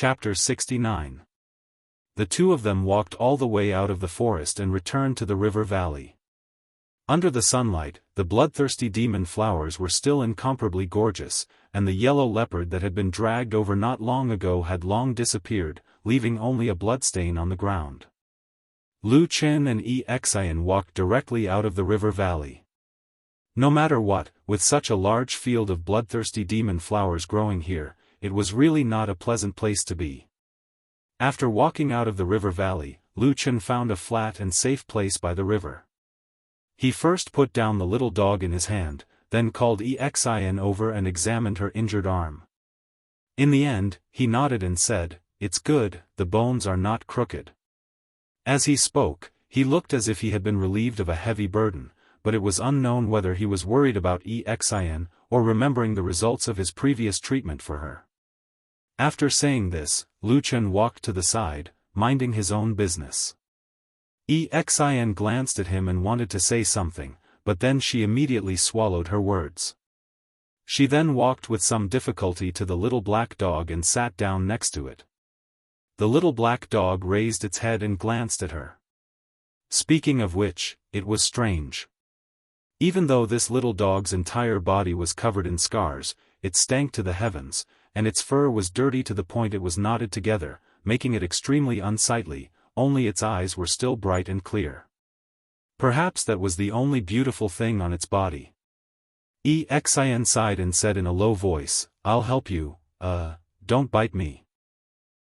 Chapter 69. The two of them walked all the way out of the forest and returned to the river valley. Under the sunlight, the bloodthirsty demon flowers were still incomparably gorgeous, and the yellow leopard that had been dragged over not long ago had long disappeared, leaving only a bloodstain on the ground. Lu Chen and Xian walked directly out of the river valley. No matter what, with such a large field of bloodthirsty demon flowers growing here, it was really not a pleasant place to be. After walking out of the river valley, Lu Chen found a flat and safe place by the river. He first put down the little dog in his hand, then called Xian over and examined her injured arm. In the end, he nodded and said, "It's good, the bones are not crooked." As he spoke, he looked as if he had been relieved of a heavy burden, but it was unknown whether he was worried about Xian, or remembering the results of his previous treatment for her. After saying this, Lu Chen walked to the side, minding his own business. Xian glanced at him and wanted to say something, but then she immediately swallowed her words. She then walked with some difficulty to the little black dog and sat down next to it. The little black dog raised its head and glanced at her. Speaking of which, it was strange. Even though this little dog's entire body was covered in scars, it stank to the heavens, and its fur was dirty to the point it was knotted together, making it extremely unsightly. Only its eyes were still bright and clear. Perhaps that was the only beautiful thing on its body. Xian sighed and said in a low voice, "I'll help you, don't bite me."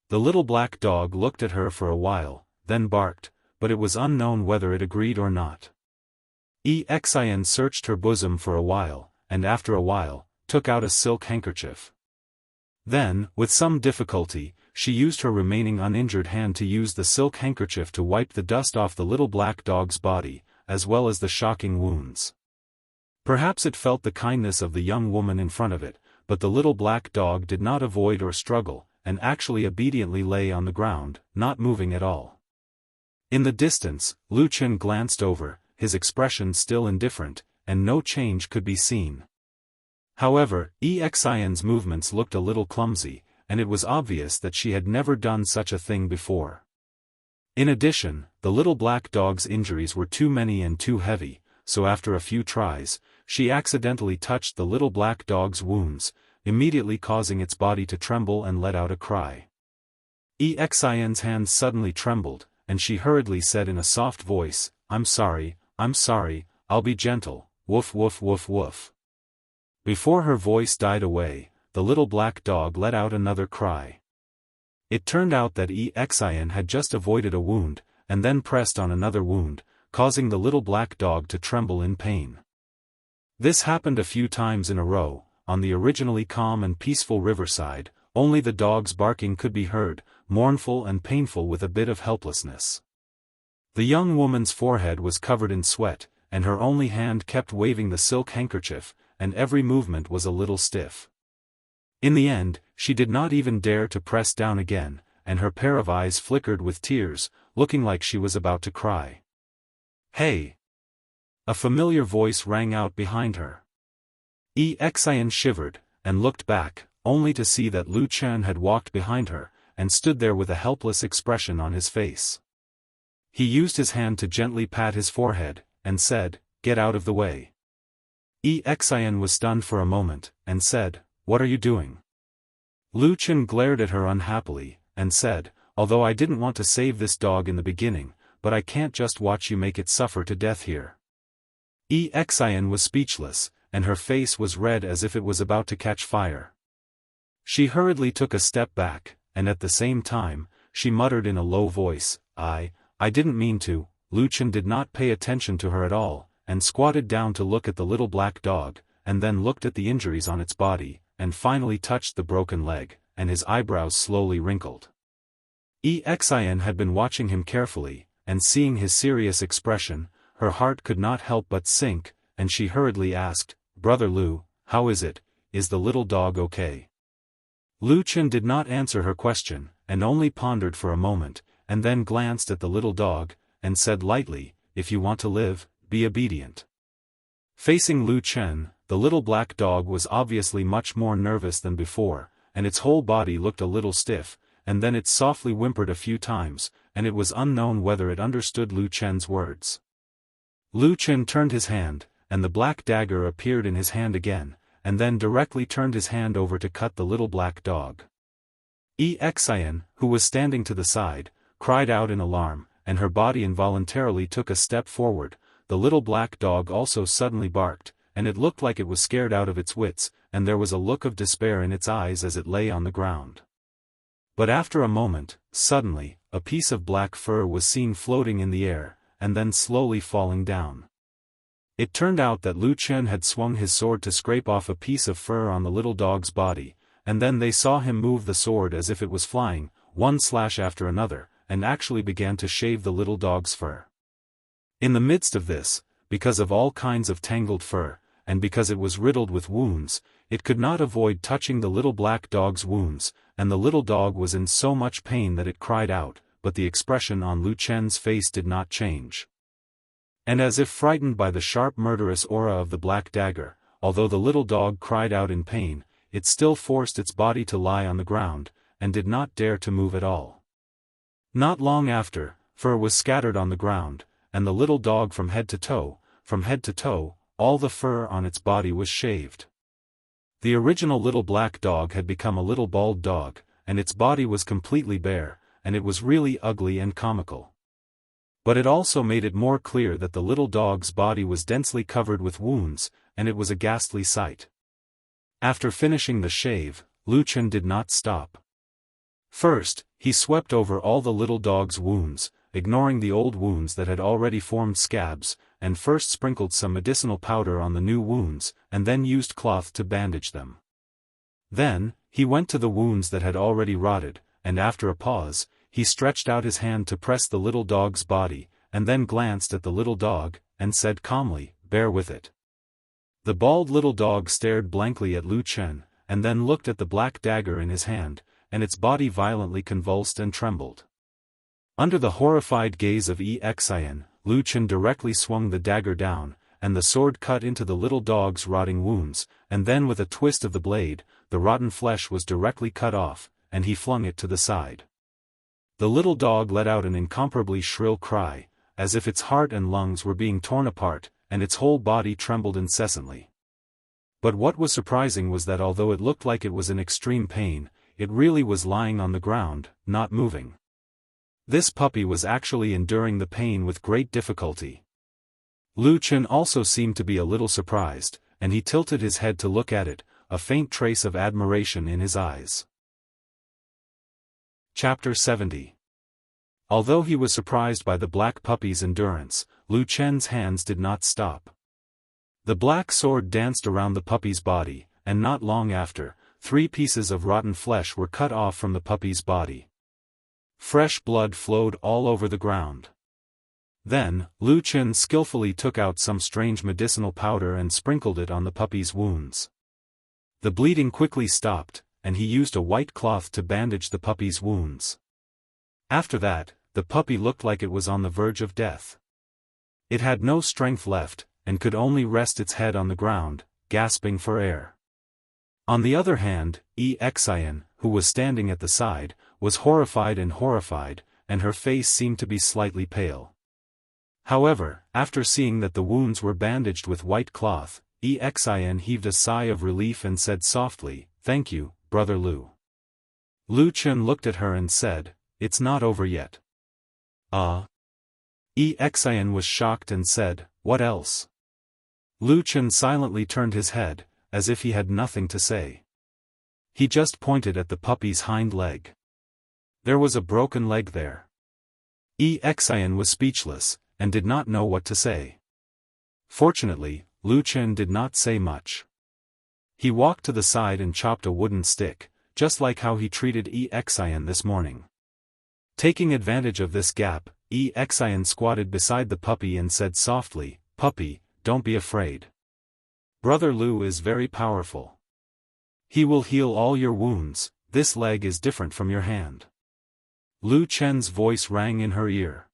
The little black dog looked at her for a while, then barked, but it was unknown whether it agreed or not. Xian searched her bosom for a while, and after a while, took out a silk handkerchief. Then, with some difficulty, she used her remaining uninjured hand to use the silk handkerchief to wipe the dust off the little black dog's body, as well as the shocking wounds. Perhaps it felt the kindness of the young woman in front of it, but the little black dog did not avoid or struggle, and actually obediently lay on the ground, not moving at all. In the distance, Lu Chen glanced over, his expression still indifferent, and no change could be seen. However, Xian's movements looked a little clumsy, and it was obvious that she had never done such a thing before. In addition, the little black dog's injuries were too many and too heavy, so after a few tries, she accidentally touched the little black dog's wounds, immediately causing its body to tremble and let out a cry. Xian's hands suddenly trembled, and she hurriedly said in a soft voice, I'm sorry, I'll be gentle, woof woof woof woof." Before her voice died away, the little black dog let out another cry. It turned out that Xian had just avoided a wound, and then pressed on another wound, causing the little black dog to tremble in pain. This happened a few times in a row. On the originally calm and peaceful riverside, only the dog's barking could be heard, mournful and painful with a bit of helplessness. The young woman's forehead was covered in sweat, and her only hand kept waving the silk handkerchief, and every movement was a little stiff. In the end, she did not even dare to press down again, and her pair of eyes flickered with tears, looking like she was about to cry. "Hey!" A familiar voice rang out behind her. Xian shivered, and looked back, only to see that Lu Chen had walked behind her, and stood there with a helpless expression on his face. He used his hand to gently pat his forehead, and said, "Get out of the way." Xian was stunned for a moment, and said, "What are you doing?" Lu Chen glared at her unhappily, and said, "Although I didn't want to save this dog in the beginning, but I can't just watch you make it suffer to death here." Xian was speechless, and her face was red as if it was about to catch fire. She hurriedly took a step back, and at the same time, she muttered in a low voice, I didn't mean to." Lu Chen did not pay attention to her at all, and squatted down to look at the little black dog, and then looked at the injuries on its body, and finally touched the broken leg, and his eyebrows slowly wrinkled. Xian had been watching him carefully, and seeing his serious expression, her heart could not help but sink, and she hurriedly asked, "Brother Lu, how is it? Is the little dog okay?" Lu Chen did not answer her question, and only pondered for a moment, and then glanced at the little dog, and said lightly, "If you want to live, be obedient." Facing Lu Chen, the little black dog was obviously much more nervous than before, and its whole body looked a little stiff, and then it softly whimpered a few times, and it was unknown whether it understood Lu Chen's words. Lu Chen turned his hand, and the black dagger appeared in his hand again, and then directly turned his hand over to cut the little black dog. Xian, who was standing to the side, cried out in alarm, and her body involuntarily took a step forward. The little black dog also suddenly barked, and it looked like it was scared out of its wits, and there was a look of despair in its eyes as it lay on the ground. But after a moment, suddenly, a piece of black fur was seen floating in the air, and then slowly falling down. It turned out that Lu Chen had swung his sword to scrape off a piece of fur on the little dog's body, and then they saw him move the sword as if it was flying, one slash after another, and actually began to shave the little dog's fur. In the midst of this, because of all kinds of tangled fur, and because it was riddled with wounds, it could not avoid touching the little black dog's wounds, and the little dog was in so much pain that it cried out, but the expression on Lu Chen's face did not change. And as if frightened by the sharp murderous aura of the black dagger, although the little dog cried out in pain, it still forced its body to lie on the ground, and did not dare to move at all. Not long after, fur was scattered on the ground, and the little dog from head to toe, all the fur on its body was shaved. The original little black dog had become a little bald dog, and its body was completely bare, and it was really ugly and comical. But it also made it more clear that the little dog's body was densely covered with wounds, and it was a ghastly sight. After finishing the shave, Lu Chen did not stop. First, he swept over all the little dog's wounds, ignoring the old wounds that had already formed scabs, and first sprinkled some medicinal powder on the new wounds, and then used cloth to bandage them. Then, he went to the wounds that had already rotted, and after a pause, he stretched out his hand to press the little dog's body, and then glanced at the little dog, and said calmly, "Bear with it." The bald little dog stared blankly at Lu Chen, and then looked at the black dagger in his hand, and its body violently convulsed and trembled. Under the horrified gaze of Xian, Lu Chen directly swung the dagger down, and the sword cut into the little dog's rotting wounds, and then with a twist of the blade, the rotten flesh was directly cut off, and he flung it to the side. The little dog let out an incomparably shrill cry, as if its heart and lungs were being torn apart, and its whole body trembled incessantly. But what was surprising was that although it looked like it was in extreme pain, it really was lying on the ground, not moving. This puppy was actually enduring the pain with great difficulty. Lu Chen also seemed to be a little surprised, and he tilted his head to look at it, a faint trace of admiration in his eyes. Chapter 70. Although he was surprised by the black puppy's endurance, Lu Chen's hands did not stop. The black sword danced around the puppy's body, and not long after, 3 pieces of rotten flesh were cut off from the puppy's body. Fresh blood flowed all over the ground. Then, Lu Chen skillfully took out some strange medicinal powder and sprinkled it on the puppy's wounds. The bleeding quickly stopped, and he used a white cloth to bandage the puppy's wounds. After that, the puppy looked like it was on the verge of death. It had no strength left, and could only rest its head on the ground, gasping for air. On the other hand, Xian, who was standing at the side, was horrified, and her face seemed to be slightly pale. However, after seeing that the wounds were bandaged with white cloth, Xian heaved a sigh of relief and said softly, "Thank you, Brother Lu." Lu Chen looked at her and said, "It's not over yet." Xian was shocked and said, "What else?" Lu Chen silently turned his head, as if he had nothing to say. He just pointed at the puppy's hind leg. There was a broken leg there. Xian was speechless, and did not know what to say. Fortunately, Lu Chen did not say much. He walked to the side and chopped a wooden stick, just like how he treated Xian this morning. Taking advantage of this gap, Xian squatted beside the puppy and said softly, "Puppy, don't be afraid. Brother Lu is very powerful. He will heal all your wounds. This leg is different from your hand." Lu Chen's voice rang in her ear.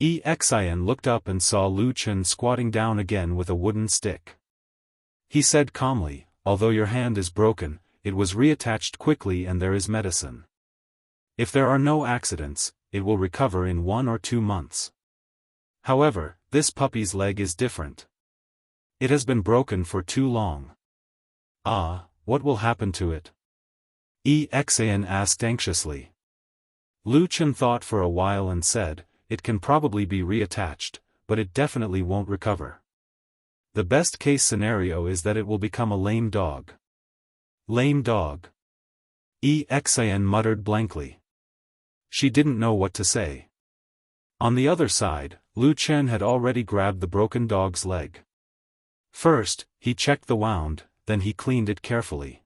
Xian looked up and saw Lu Chen squatting down again with a wooden stick. He said calmly, "Although your hand is broken, it was reattached quickly and there is medicine." If there are no accidents, it will recover in 1 or 2 months. However, this puppy's leg is different. It has been broken for too long. Ah, what will happen to it? Xian asked anxiously. Lu Chen thought for a while and said, it can probably be reattached, but it definitely won't recover. The best case scenario is that it will become a lame dog. Lame dog. Xian muttered blankly. She didn't know what to say. On the other side, Lu Chen had already grabbed the broken dog's leg. First, he checked the wound, then he cleaned it carefully.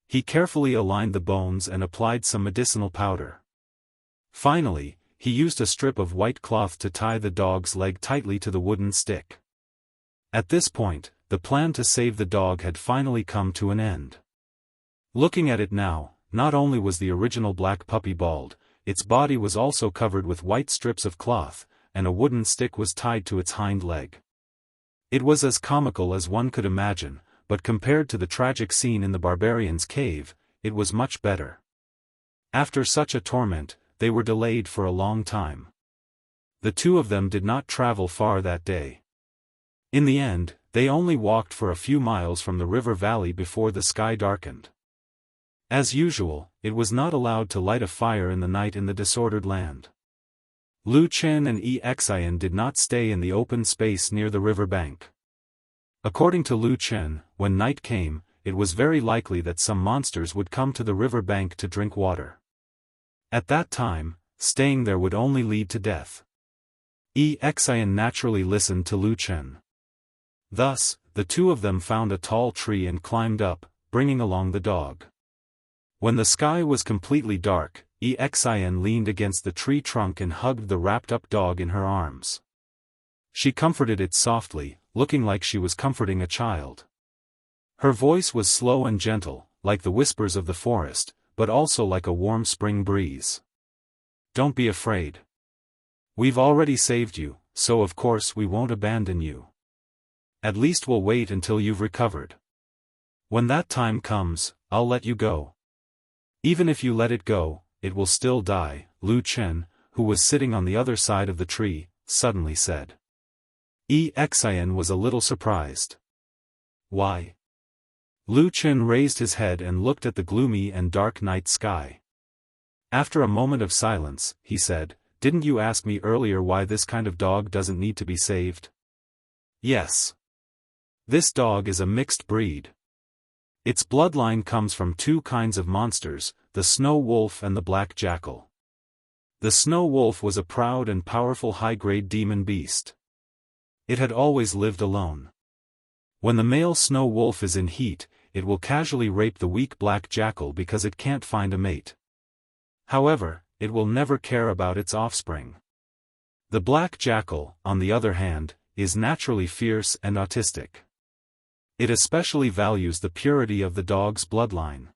He carefully aligned the bones and applied some medicinal powder. Finally, he used a strip of white cloth to tie the dog's leg tightly to the wooden stick. At this point, the plan to save the dog had finally come to an end. Looking at it now, not only was the original black puppy bald, its body was also covered with white strips of cloth, and a wooden stick was tied to its hind leg. It was as comical as one could imagine, but compared to the tragic scene in the barbarian's cave, it was much better. After such a torment, they were delayed for a long time. The two of them did not travel far that day. In the end, they only walked for a few miles from the river valley before the sky darkened. As usual, it was not allowed to light a fire in the night in the disordered land. Lu Chen and Xian did not stay in the open space near the river bank. According to Lu Chen, when night came, it was very likely that some monsters would come to the river bank to drink water. At that time, staying there would only lead to death. Xian naturally listened to Lu Chen. Thus, the two of them found a tall tree and climbed up, bringing along the dog. When the sky was completely dark, Xian leaned against the tree trunk and hugged the wrapped-up dog in her arms. She comforted it softly, looking like she was comforting a child. Her voice was slow and gentle, like the whispers of the forest, but also like a warm spring breeze. Don't be afraid. We've already saved you, so of course we won't abandon you. At least we'll wait until you've recovered. When that time comes, I'll let you go. Even if you let it go, it will still die, Lu Chen, who was sitting on the other side of the tree, suddenly said. Xian was a little surprised. Why? Lu Chen raised his head and looked at the gloomy and dark night sky. After a moment of silence, he said, Didn't you ask me earlier why this kind of dog doesn't need to be saved? Yes. This dog is a mixed breed. Its bloodline comes from 2 kinds of monsters, the snow wolf and the black jackal. The snow wolf was a proud and powerful high-grade demon beast. It had always lived alone. When the male snow wolf is in heat, it will casually rape the weak black jackal because it can't find a mate. However, it will never care about its offspring. The black jackal, on the other hand, is naturally fierce and autistic. It especially values the purity of the dog's bloodline.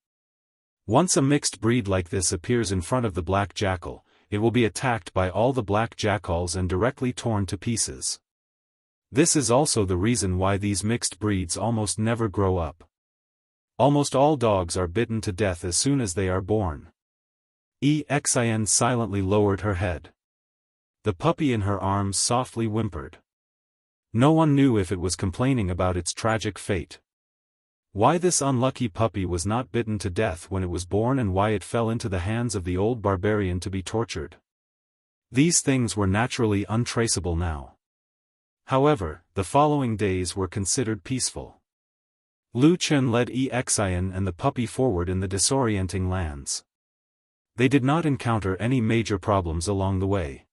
Once a mixed breed like this appears in front of the black jackal, it will be attacked by all the black jackals and directly torn to pieces. This is also the reason why these mixed breeds almost never grow up. Almost all dogs are bitten to death as soon as they are born. Xian silently lowered her head. The puppy in her arms softly whimpered. No one knew if it was complaining about its tragic fate. Why this unlucky puppy was not bitten to death when it was born and why it fell into the hands of the old barbarian to be tortured. These things were naturally untraceable now. However, the following days were considered peaceful. Lu Chen led Xian and the puppy forward in the disorienting lands. They did not encounter any major problems along the way.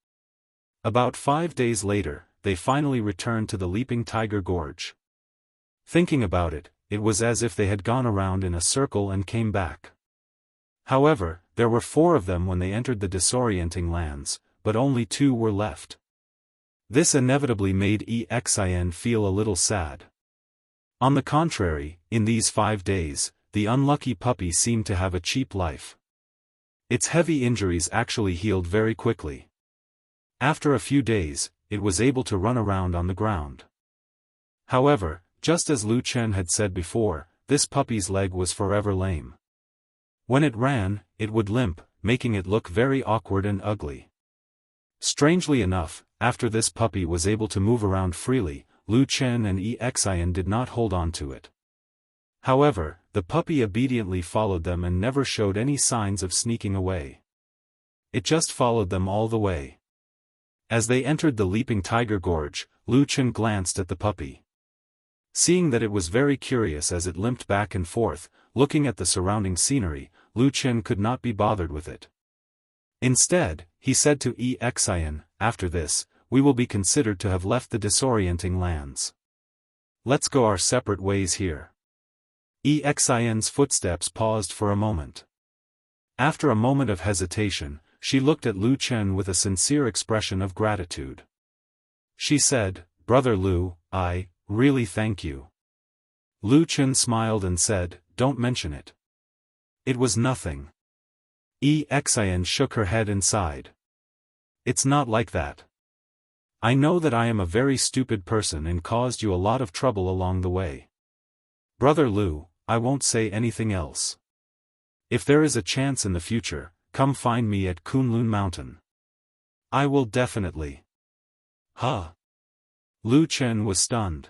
About 5 days later, they finally returned to the Leaping Tiger Gorge. Thinking about it, it was as if they had gone around in a circle and came back. However, there were 4 of them when they entered the disorienting lands, but only 2 were left. This inevitably made Xian feel a little sad. On the contrary, in these 5 days, the unlucky puppy seemed to have a cheap life. Its heavy injuries actually healed very quickly. After a few days, it was able to run around on the ground. However, just as Lu Chen had said before, this puppy's leg was forever lame. When it ran, it would limp, making it look very awkward and ugly. Strangely enough, after this puppy was able to move around freely, Lu Chen and Xian did not hold on to it. However, the puppy obediently followed them and never showed any signs of sneaking away. It just followed them all the way. As they entered the Leaping Tiger Gorge, Lu Chen glanced at the puppy. Seeing that it was very curious as it limped back and forth, looking at the surrounding scenery, Lu Chen could not be bothered with it. Instead, he said to Xian, "After this, we will be considered to have left the disorienting lands. Let's go our separate ways here." Xian's footsteps paused for a moment. After a moment of hesitation, she looked at Lu Chen with a sincere expression of gratitude. She said, "Brother Lu, I really thank you." Lu Chen smiled and said, "Don't mention it. It was nothing." Xian shook her head and sighed. "It's not like that. I know that I am a very stupid person and caused you a lot of trouble along the way. Brother Lu, I won't say anything else. If there is a chance in the future, come find me at Kunlun Mountain. I will definitely." Huh? Lu Chen was stunned.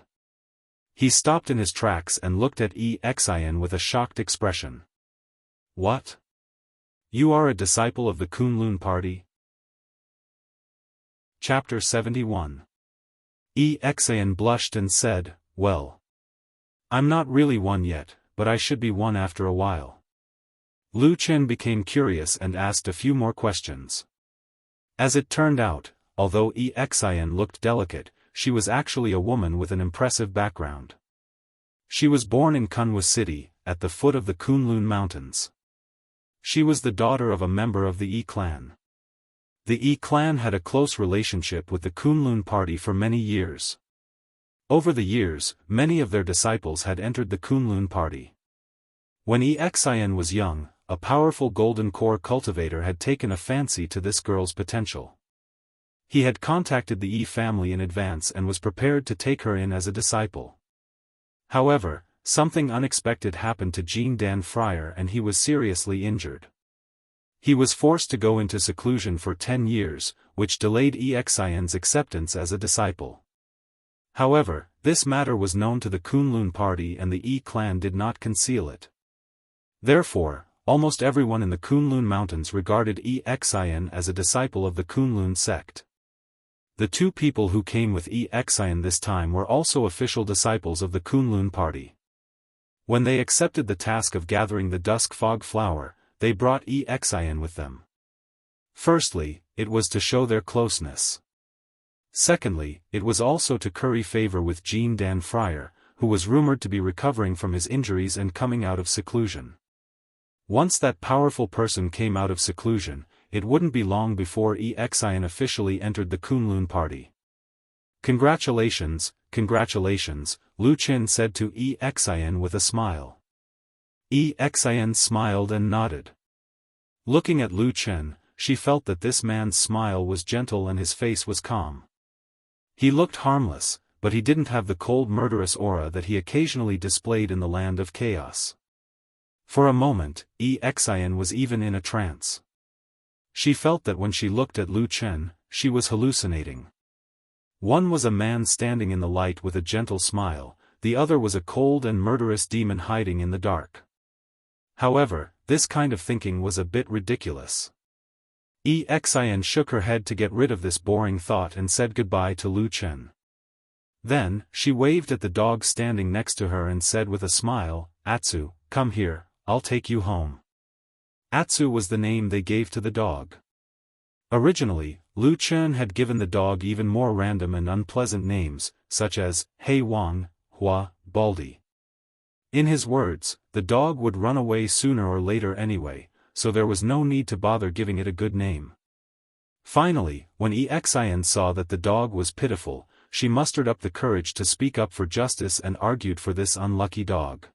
He stopped in his tracks and looked at Xian with a shocked expression. "What? You are a disciple of the Kunlun party?" Chapter 71. Xian blushed and said, "Well, I'm not really one yet, but I should be one after a while." Lu Chen became curious and asked a few more questions. As it turned out, although Xian looked delicate, she was actually a woman with an impressive background. She was born in Kunwa City, at the foot of the Kunlun Mountains. She was the daughter of a member of the Yi clan. The Yi clan had a close relationship with the Kunlun party for many years. Over the years, many of their disciples had entered the Kunlun party. When Xian was young, a powerful golden core cultivator had taken a fancy to this girl's potential. He had contacted the Yi family in advance and was prepared to take her in as a disciple. However, something unexpected happened to Jean Dan Friar and he was seriously injured. He was forced to go into seclusion for 10 years, which delayed Xian's acceptance as a disciple. However, this matter was known to the Kunlun party and the Yi clan did not conceal it. Therefore, almost everyone in the Kunlun Mountains regarded Xian as a disciple of the Kunlun sect. The two people who came with Xian this time were also official disciples of the Kunlun party. When they accepted the task of gathering the dusk fog flower, they brought Xian with them. Firstly, it was to show their closeness. Secondly, it was also to curry favor with Jean Dan Friar, who was rumored to be recovering from his injuries and coming out of seclusion. Once that powerful person came out of seclusion, it wouldn't be long before Xian officially entered the Kunlun party. "Congratulations, congratulations," Lu Chen said to Xian with a smile. Xian smiled and nodded. Looking at Lu Chen, she felt that this man's smile was gentle and his face was calm. He looked harmless, but he didn't have the cold murderous aura that he occasionally displayed in the land of chaos. For a moment, Xian was even in a trance. She felt that when she looked at Lu Chen, she was hallucinating. One was a man standing in the light with a gentle smile, the other was a cold and murderous demon hiding in the dark. However, this kind of thinking was a bit ridiculous. Xian shook her head to get rid of this boring thought and said goodbye to Lu Chen. Then, she waved at the dog standing next to her and said with a smile, "Atsu, come here, I'll take you home." Atsu was the name they gave to the dog. Originally, Lu Chen had given the dog even more random and unpleasant names, such as, Hei Wang, Hua, Baldi. In his words, the dog would run away sooner or later anyway, so there was no need to bother giving it a good name. Finally, when Xian saw that the dog was pitiful, she mustered up the courage to speak up for justice and argued for this unlucky dog.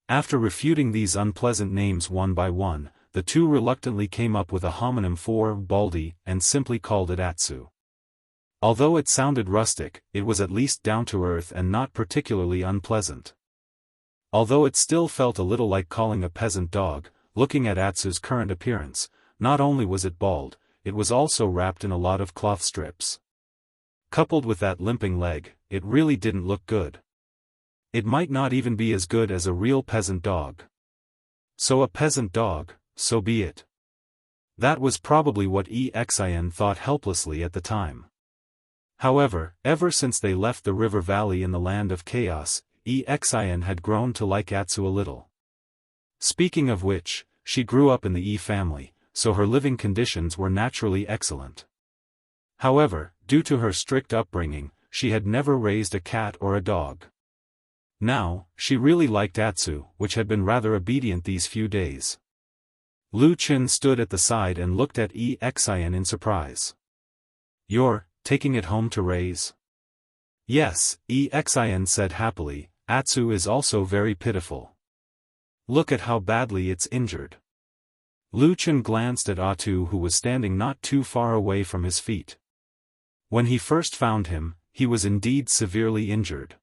After refuting these unpleasant names one by one, the two reluctantly came up with a homonym for Baldi and simply called it Atsu. Although it sounded rustic, it was at least down to earth and not particularly unpleasant. Although it still felt a little like calling a peasant dog, looking at Atsu's current appearance, not only was it bald, it was also wrapped in a lot of cloth strips. Coupled with that limping leg, it really didn't look good. It might not even be as good as a real peasant dog. So a peasant dog, so be it. That was probably what Xian thought helplessly at the time. However, ever since they left the river valley in the land of chaos, Xian had grown to like Atsu a little. Speaking of which, she grew up in the family, so her living conditions were naturally excellent. However, due to her strict upbringing, she had never raised a cat or a dog. Now, she really liked Atsu, which had been rather obedient these few days. Lu Qin stood at the side and looked at Xian in surprise. "You're taking it home to raise?" "Yes," Xian said happily, "Atsu is also very pitiful. Look at how badly it's injured." Lu Qin glanced at Atsu, who was standing not too far away from his feet. When he first found him, he was indeed severely injured.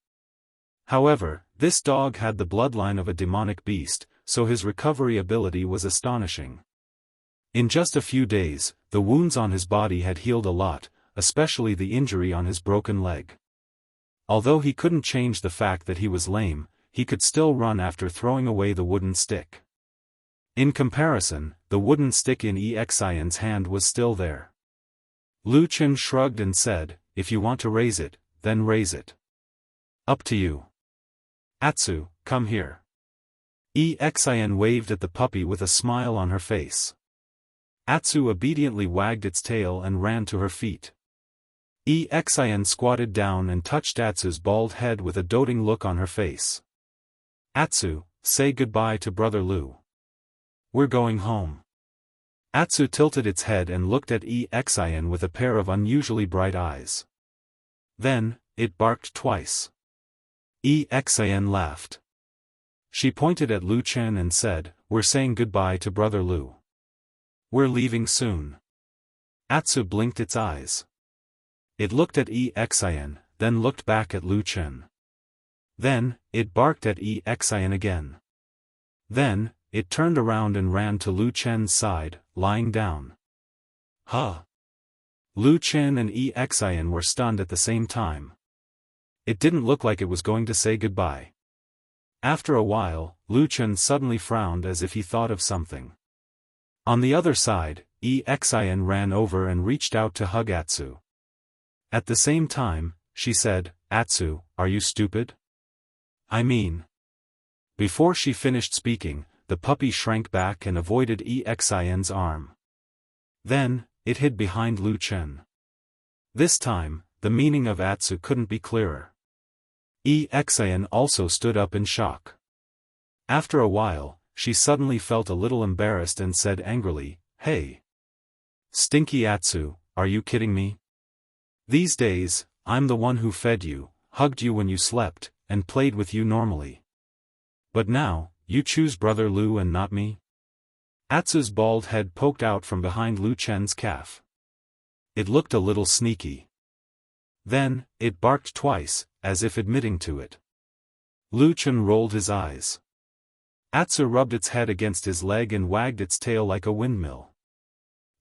However, this dog had the bloodline of a demonic beast, so his recovery ability was astonishing. In just a few days, the wounds on his body had healed a lot, especially the injury on his broken leg. Although he couldn't change the fact that he was lame, he could still run after throwing away the wooden stick. In comparison, the wooden stick in Xian's hand was still there. Lu Qin shrugged and said, "If you want to raise it, then raise it. Up to you. Atsu, come here." Xian waved at the puppy with a smile on her face. Atsu obediently wagged its tail and ran to her feet. Xian squatted down and touched Atsu's bald head with a doting look on her face. "Atsu, say goodbye to Brother Lu. We're going home." Atsu tilted its head and looked at Xian with a pair of unusually bright eyes. Then, it barked twice. Xian laughed. She pointed at Lu Qin and said, "We're saying goodbye to Brother Lu. We're leaving soon." Atsu blinked its eyes. It looked at Xian, then looked back at Lu Qin. Then, it barked at Xian again. Then, it turned around and ran to Lu Qin's side, lying down. Huh! Lu Qin and Xian were stunned at the same time. It didn't look like it was going to say goodbye. After a while, Lu Qin suddenly frowned as if he thought of something. On the other side, Xian ran over and reached out to hug Atsu. At the same time, she said, "Atsu, are you stupid? I mean..." Before she finished speaking, the puppy shrank back and avoided Xian's arm. Then, it hid behind Lu Qin. This time, the meaning of Atsu couldn't be clearer. Xian also stood up in shock. After a while, she suddenly felt a little embarrassed and said angrily, "Hey! Stinky Atsu, are you kidding me? These days, I'm the one who fed you, hugged you when you slept, and played with you normally. But now, you choose Brother Lu and not me?" Atsu's bald head poked out from behind Lu Qin's calf. It looked a little sneaky. Then, it barked twice, as if admitting to it. Lu Qin rolled his eyes. Atsu rubbed its head against his leg and wagged its tail like a windmill.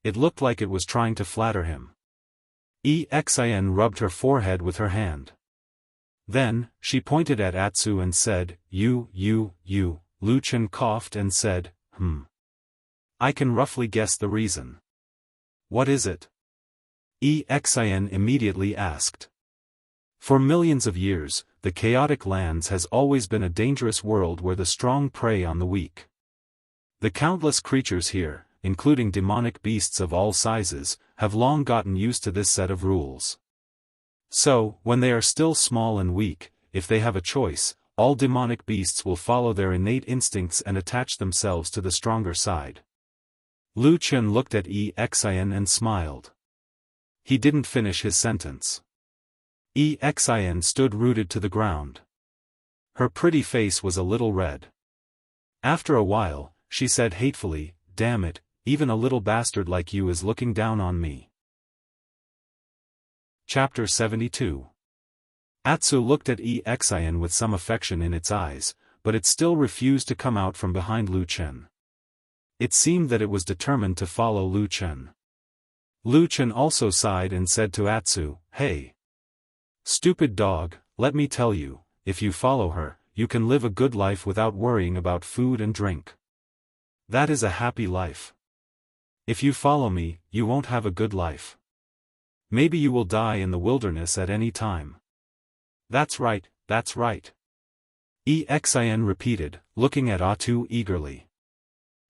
It looked like it was trying to flatter him. Xian rubbed her forehead with her hand. Then, she pointed at Atsu and said, you. Lu Qin coughed and said, I can roughly guess the reason." "What is it?" Xian immediately asked. "For millions of years, the chaotic lands has always been a dangerous world where the strong prey on the weak. The countless creatures here, including demonic beasts of all sizes, have long gotten used to this set of rules. So, when they are still small and weak, if they have a choice, all demonic beasts will follow their innate instincts and attach themselves to the stronger side." Lu Qin looked at Xian and smiled. He didn't finish his sentence. Xian stood rooted to the ground. Her pretty face was a little red. After a while, she said hatefully, "Damn it, even a little bastard like you is looking down on me." Chapter 72. Atsu looked at Xian with some affection in its eyes, but it still refused to come out from behind Lu Qin. It seemed that it was determined to follow Lu Chen. Lu Chen also sighed and said to Atsu, "Hey, stupid dog, let me tell you, if you follow her, you can live a good life without worrying about food and drink. That is a happy life. If you follow me, you won't have a good life. Maybe you will die in the wilderness at any time." "That's right, that's right," Xin repeated, looking at Atsu eagerly.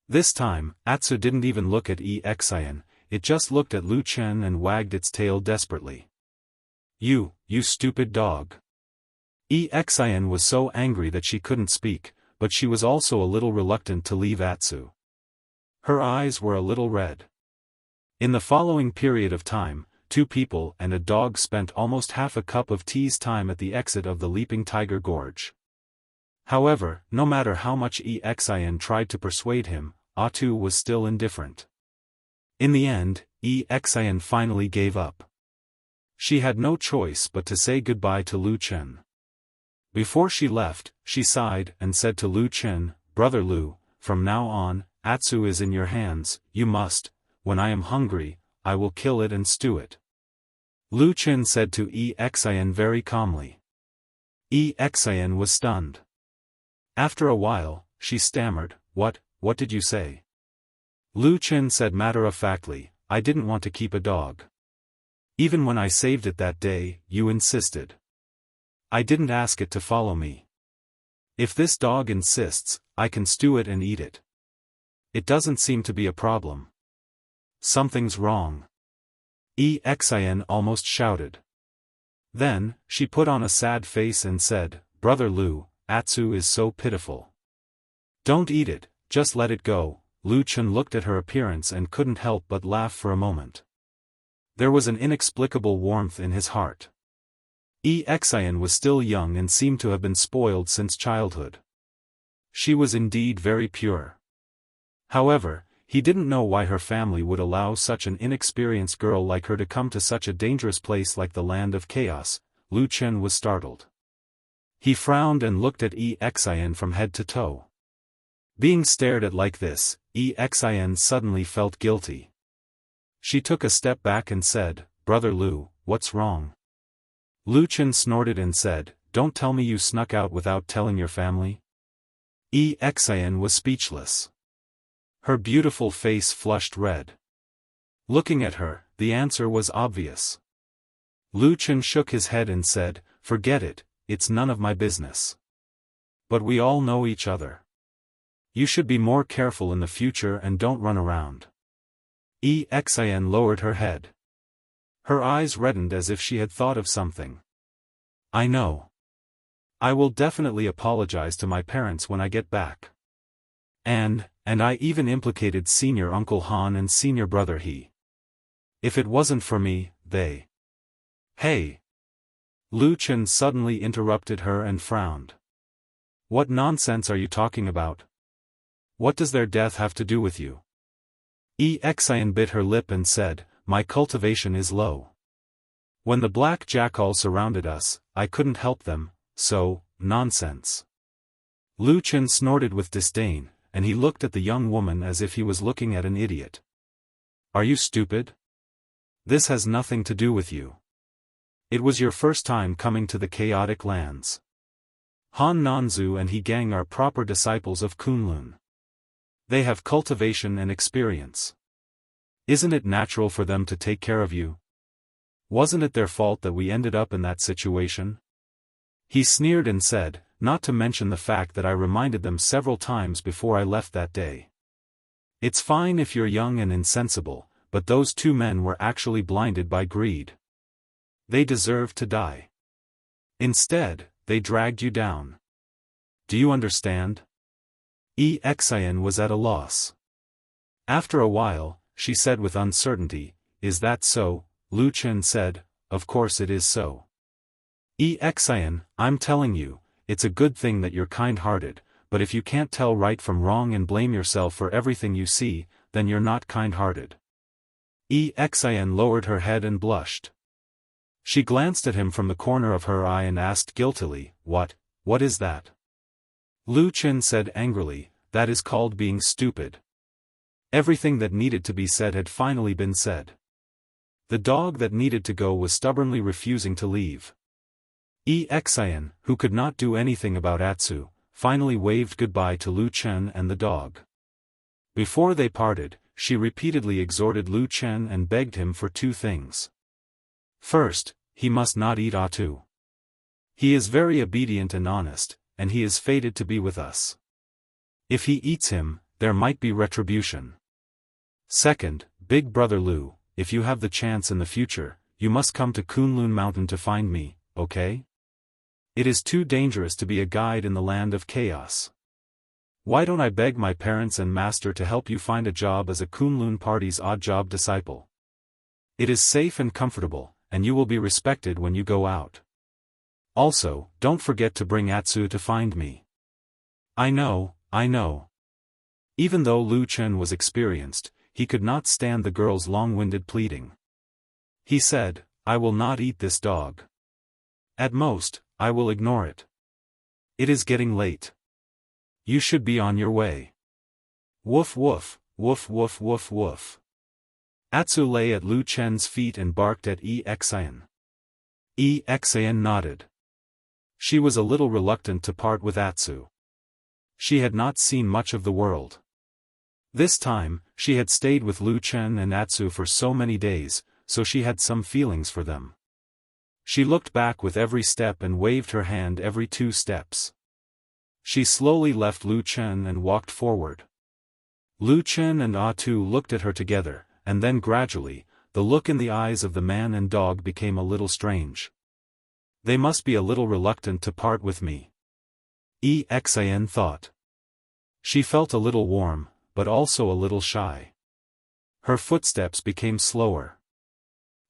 This time, Atsu didn't even look at Xin, it just looked at Lu Chen and wagged its tail desperately. You stupid dog." Xin was so angry that she couldn't speak, but she was also a little reluctant to leave Atsu. Her eyes were a little red. In the following period of time, 2 people and a dog spent almost half a cup of tea's time at the exit of the Leaping Tiger Gorge. However, no matter how much Xin tried to persuade him, Atsu was still indifferent. In the end, Xin finally gave up. She had no choice but to say goodbye to Lu Chen. Before she left, she sighed and said to Lu Chen, "Brother Lu, from now on, Atsu is in your hands. You must, when I am hungry, I will kill it and stew it." Lu Chen said to Xin very calmly. Xin was stunned. After a while, she stammered, What did you say?" Lu Chen said matter-of-factly, "I didn't want to keep a dog. Even when I saved it that day, you insisted. I didn't ask it to follow me. If this dog insists, I can stew it and eat it. It doesn't seem to be a problem. Something's wrong." Xin almost shouted. Then, she put on a sad face and said, "Brother Lu, Atsu is so pitiful. Don't eat it, just let it go." Lu Chen looked at her appearance and couldn't help but laugh for a moment. There was an inexplicable warmth in his heart. Xin was still young and seemed to have been spoiled since childhood. She was indeed very pure. However, he didn't know why her family would allow such an inexperienced girl like her to come to such a dangerous place like the Land of Chaos. Lu Chen was startled. He frowned and looked at Xin from head to toe. Being stared at like this, Xin suddenly felt guilty. She took a step back and said, "Brother Lu, what's wrong?" Lu Chen snorted and said, "Don't tell me you snuck out without telling your family?" Xin was speechless. Her beautiful face flushed red. Looking at her, the answer was obvious. Lu Chen shook his head and said, "Forget it, it's none of my business. But we all know each other. You should be more careful in the future and don't run around." Xin lowered her head. Her eyes reddened as if she had thought of something. "I know. I will definitely apologize to my parents when I get back. And I even implicated Senior Uncle Han and Senior Brother He. If it wasn't for me, they—" "Hey!" Lu Chen suddenly interrupted her and frowned. "What nonsense are you talking about? What does their death have to do with you?" Xin bit her lip and said, "My cultivation is low. When the black jackal surrounded us, I couldn't help them, so, nonsense." Lu Chen snorted with disdain, and he looked at the young woman as if he was looking at an idiot. "Are you stupid? This has nothing to do with you. It was your first time coming to the chaotic lands. Han Nanzu and He Gang are proper disciples of Kunlun. They have cultivation and experience. Isn't it natural for them to take care of you? Wasn't it their fault that we ended up in that situation?" He sneered and said, "Not to mention the fact that I reminded them several times before I left that day. It's fine if you're young and insensible, but those 2 men were actually blinded by greed. They deserved to die. Instead, they dragged you down. Do you understand?" Xin was at a loss. After a while, she said with uncertainty, "Is that so?" Lu Chen said, "Of course it is so. Xin, I'm telling you, it's a good thing that you're kind-hearted, but if you can't tell right from wrong and blame yourself for everything you see, then you're not kind-hearted." Xin lowered her head and blushed. She glanced at him from the corner of her eye and asked guiltily, What is that?" Lu Chen said angrily, "That is called being stupid. Everything that needed to be said had finally been said. The dog that needed to go was stubbornly refusing to leave. Xian, who could not do anything about Atsu, finally waved goodbye to Lu Chen and the dog. Before they parted, she repeatedly exhorted Lu Chen and begged him for two things. First, he must not eat Atsu. He is very obedient and honest, and he is fated to be with us. If he eats him, there might be retribution. Second, Big Brother Lu, if you have the chance in the future, you must come to Kunlun Mountain to find me, okay? It is too dangerous to be a guide in the land of chaos. Why don't I beg my parents and master to help you find a job as a Kunlun party's odd job disciple? It is safe and comfortable, and you will be respected when you go out. Also, don't forget to bring Atsu to find me. I know. Even though Lu Chen was experienced, he could not stand the girl's long-winded pleading. He said, I will not eat this dog. At most, I will ignore it. It is getting late. You should be on your way. Woof woof, woof woof woof woof. Atsu lay at Lu Chen's feet and barked at Xian. Xian nodded. She was a little reluctant to part with Atsu. She had not seen much of the world. This time, she had stayed with Lu Chen and Atsu for so many days, so she had some feelings for them. She looked back with every step and waved her hand every 2 steps. She slowly left Lu Chen and walked forward. Lu Chen and Atsu looked at her together, and then gradually, the look in the eyes of the man and dog became a little strange. They must be a little reluctant to part with me. Xian thought. She felt a little warm, but also a little shy. Her footsteps became slower.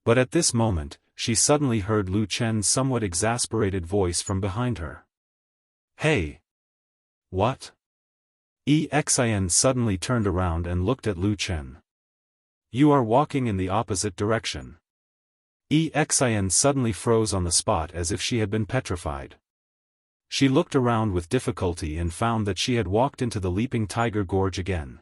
But at this moment, she suddenly heard Lu Chen's somewhat exasperated voice from behind her. Hey! What? Xian suddenly turned around and looked at Lu Chen. You are walking in the opposite direction. Xian suddenly froze on the spot as if she had been petrified. She looked around with difficulty and found that she had walked into the Leaping Tiger Gorge again.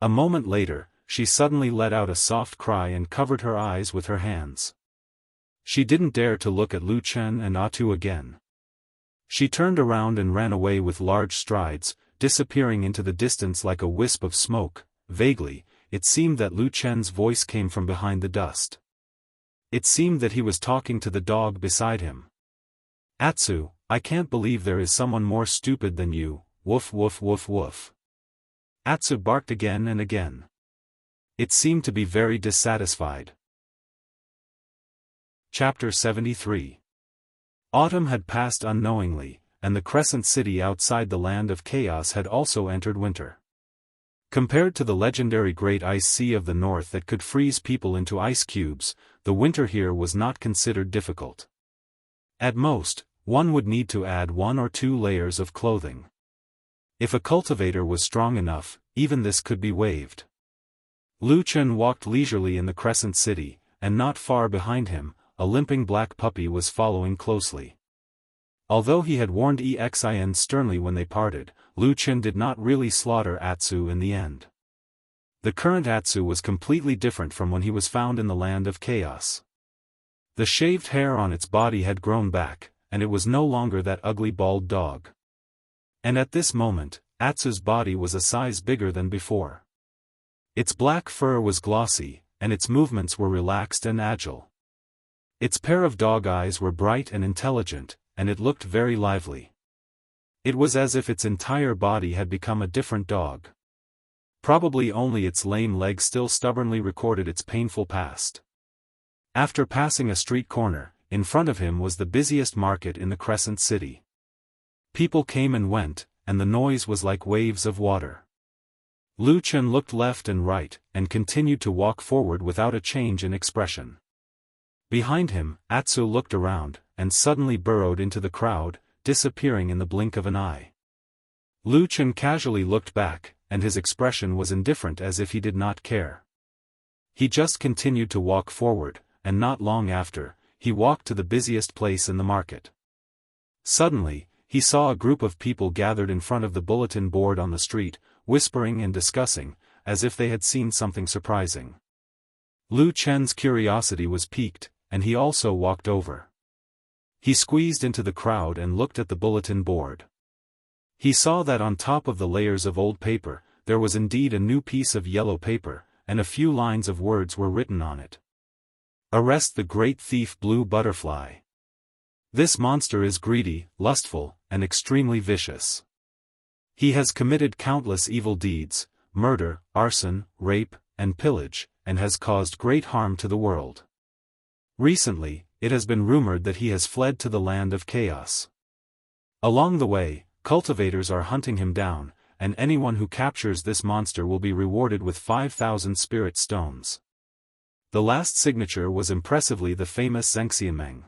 A moment later, she suddenly let out a soft cry and covered her eyes with her hands. She didn't dare to look at Lu Chen and Atsu again. She turned around and ran away with large strides, disappearing into the distance like a wisp of smoke. Vaguely, it seemed that Lu Chen's voice came from behind the dust. It seemed that he was talking to the dog beside him. Atsu, I can't believe there is someone more stupid than you, woof woof woof woof. Atsu barked again and again. It seemed to be very dissatisfied. Chapter 73. Autumn had passed unknowingly, and the Crescent City outside the land of chaos had also entered winter. Compared to the legendary Great Ice Sea of the North that could freeze people into ice cubes, the winter here was not considered difficult. At most, one would need to add 1 or 2 layers of clothing. If a cultivator was strong enough, even this could be waived. Lu Chen walked leisurely in the Crescent City, and not far behind him, a limping black puppy was following closely. Although he had warned Xian sternly when they parted, Lu Chen did not really slaughter Atsu in the end. The current Atsu was completely different from when he was found in the land of chaos. The shaved hair on its body had grown back, and it was no longer that ugly bald dog. And at this moment, Atsu's body was a size bigger than before. Its black fur was glossy, and its movements were relaxed and agile. Its pair of dog eyes were bright and intelligent, and it looked very lively. It was as if its entire body had become a different dog. Probably only its lame leg still stubbornly recorded its painful past. After passing a street corner, in front of him was the busiest market in the Crescent City. People came and went, and the noise was like waves of water. Lu Chen looked left and right, and continued to walk forward without a change in expression. Behind him, Atsu looked around, and suddenly burrowed into the crowd, disappearing in the blink of an eye. Lu Chen casually looked back, and his expression was indifferent as if he did not care. He just continued to walk forward, and not long after, he walked to the busiest place in the market. Suddenly, he saw a group of people gathered in front of the bulletin board on the street, whispering and discussing, as if they had seen something surprising. Lu Chen's curiosity was piqued, and he also walked over. He squeezed into the crowd and looked at the bulletin board. He saw that on top of the layers of old paper, there was indeed a new piece of yellow paper, and a few lines of words were written on it. Arrest the great thief Blue Butterfly. This monster is greedy, lustful, and extremely vicious. He has committed countless evil deeds, murder, arson, rape, and pillage, and has caused great harm to the world. Recently, it has been rumored that he has fled to the land of chaos. Along the way, cultivators are hunting him down, and anyone who captures this monster will be rewarded with 5,000 spirit stones. The last signature was impressively the famous Xianxia.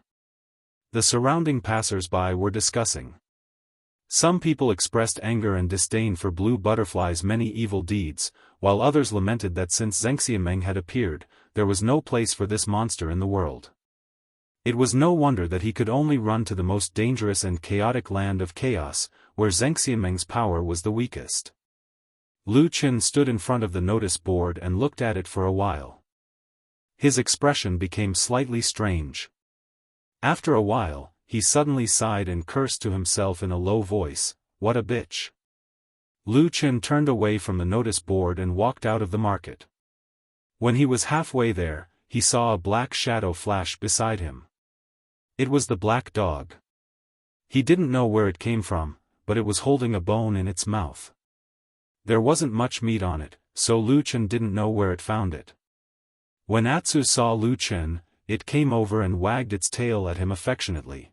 The surrounding passers-by were discussing. Some people expressed anger and disdain for Blue Butterfly's many evil deeds, while others lamented that since Xianxia had appeared, there was no place for this monster in the world. It was no wonder that he could only run to the most dangerous and chaotic land of chaos, where Xianxia's power was the weakest. Lu Chen stood in front of the notice board and looked at it for a while. His expression became slightly strange. After a while, he suddenly sighed and cursed to himself in a low voice, "What a bitch." Lu Chen turned away from the notice board and walked out of the market. When he was halfway there, he saw a black shadow flash beside him. It was the black dog. He didn't know where it came from, but it was holding a bone in its mouth. There wasn't much meat on it, so Lu Chen didn't know where it found it. When Atsu saw Lu Chen, it came over and wagged its tail at him affectionately.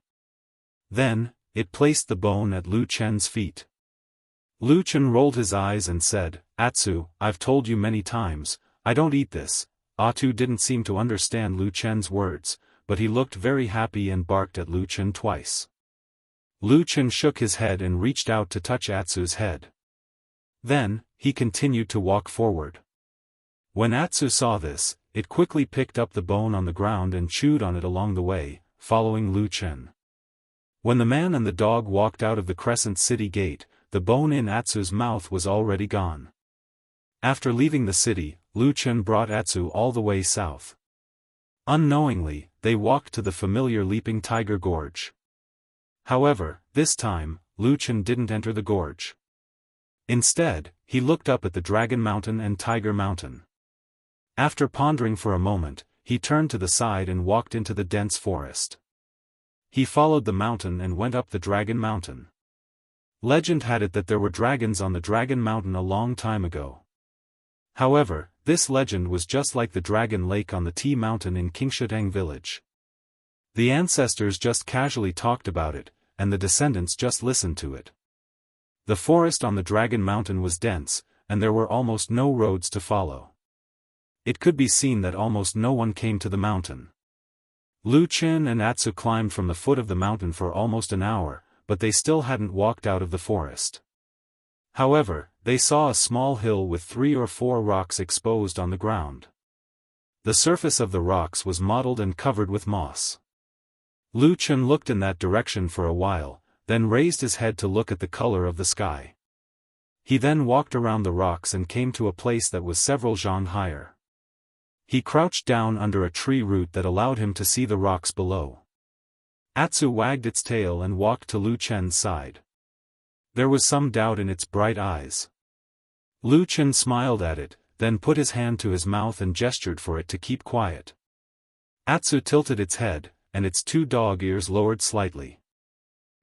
Then, it placed the bone at Lu Chen's feet. Lu Chen rolled his eyes and said, "Atsu, I've told you many times, I don't eat this." Atsu didn't seem to understand Lu Chen's words, but he looked very happy and barked at Lu Chen twice. Lu Chen shook his head and reached out to touch Atsu's head. Then, he continued to walk forward. When Atsu saw this, it quickly picked up the bone on the ground and chewed on it along the way, following Lu Chen. When the man and the dog walked out of the Crescent City gate, the bone in Atsu's mouth was already gone. After leaving the city, Lu Chen brought Atsu all the way south. Unknowingly, they walked to the familiar Leaping Tiger Gorge. However, this time, Lu Chen didn't enter the gorge. Instead, he looked up at the Dragon Mountain and Tiger Mountain. After pondering for a moment, he turned to the side and walked into the dense forest. He followed the mountain and went up the Dragon Mountain. Legend had it that there were dragons on the Dragon Mountain a long time ago. However, this legend was just like the Dragon Lake on the Tea Mountain in Qingshitang village. The ancestors just casually talked about it, and the descendants just listened to it. The forest on the Dragon Mountain was dense, and there were almost no roads to follow. It could be seen that almost no one came to the mountain. Lu Chen and Atsu climbed from the foot of the mountain for almost an hour, but they still hadn't walked out of the forest. However, they saw a small hill with 3 or 4 rocks exposed on the ground. The surface of the rocks was mottled and covered with moss. Lu Chen looked in that direction for a while, then raised his head to look at the color of the sky. He then walked around the rocks and came to a place that was several zhang higher. He crouched down under a tree root that allowed him to see the rocks below. Atsu wagged its tail and walked to Lu Chen's side. There was some doubt in its bright eyes. Lu Chen smiled at it, then put his hand to his mouth and gestured for it to keep quiet. Atsu tilted its head, and its 2 dog ears lowered slightly.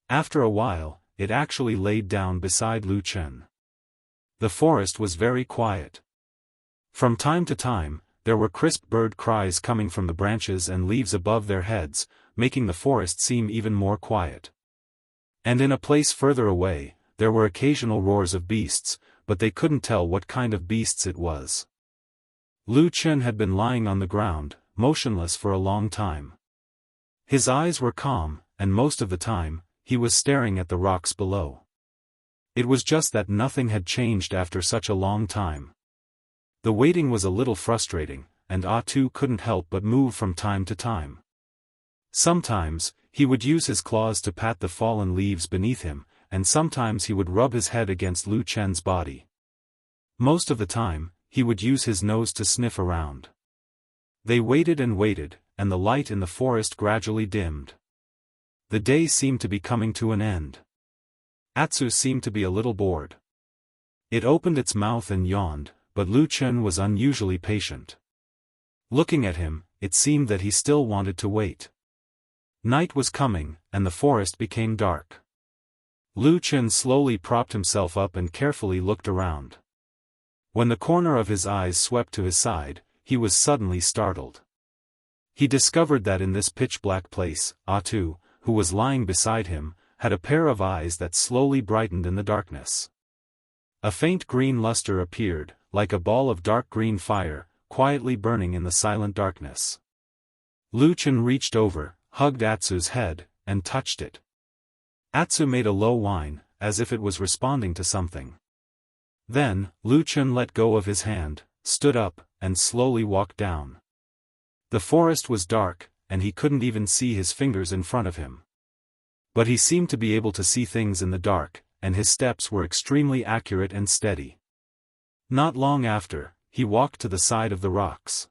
After a while, it actually laid down beside Lu Chen. The forest was very quiet. From time to time, there were crisp bird cries coming from the branches and leaves above their heads, making the forest seem even more quiet. And in a place further away, there were occasional roars of beasts, but they couldn't tell what kind of beasts it was. Lu Chen had been lying on the ground, motionless for a long time. His eyes were calm, and most of the time, he was staring at the rocks below. It was just that nothing had changed after such a long time. The waiting was a little frustrating, and Atsu couldn't help but move from time to time. Sometimes, he would use his claws to pat the fallen leaves beneath him, and sometimes he would rub his head against Lu Chen's body. Most of the time, he would use his nose to sniff around. They waited and waited, and the light in the forest gradually dimmed. The day seemed to be coming to an end. Atsu seemed to be a little bored. It opened its mouth and yawned, but Lu Chen was unusually patient. Looking at him, it seemed that he still wanted to wait. Night was coming, and the forest became dark. Lu Chen slowly propped himself up and carefully looked around. When the corner of his eyes swept to his side, he was suddenly startled. He discovered that in this pitch-black place, Atu, who was lying beside him, had a pair of eyes that slowly brightened in the darkness. A faint green luster appeared, like a ball of dark green fire, quietly burning in the silent darkness. Lu Chen reached over, hugged Atsu's head, and touched it. Atsu made a low whine, as if it was responding to something. Then, Lu Chen let go of his hand, stood up, and slowly walked down. The forest was dark, and he couldn't even see his fingers in front of him. But he seemed to be able to see things in the dark, and his steps were extremely accurate and steady. Not long after, he walked to the side of the rocks.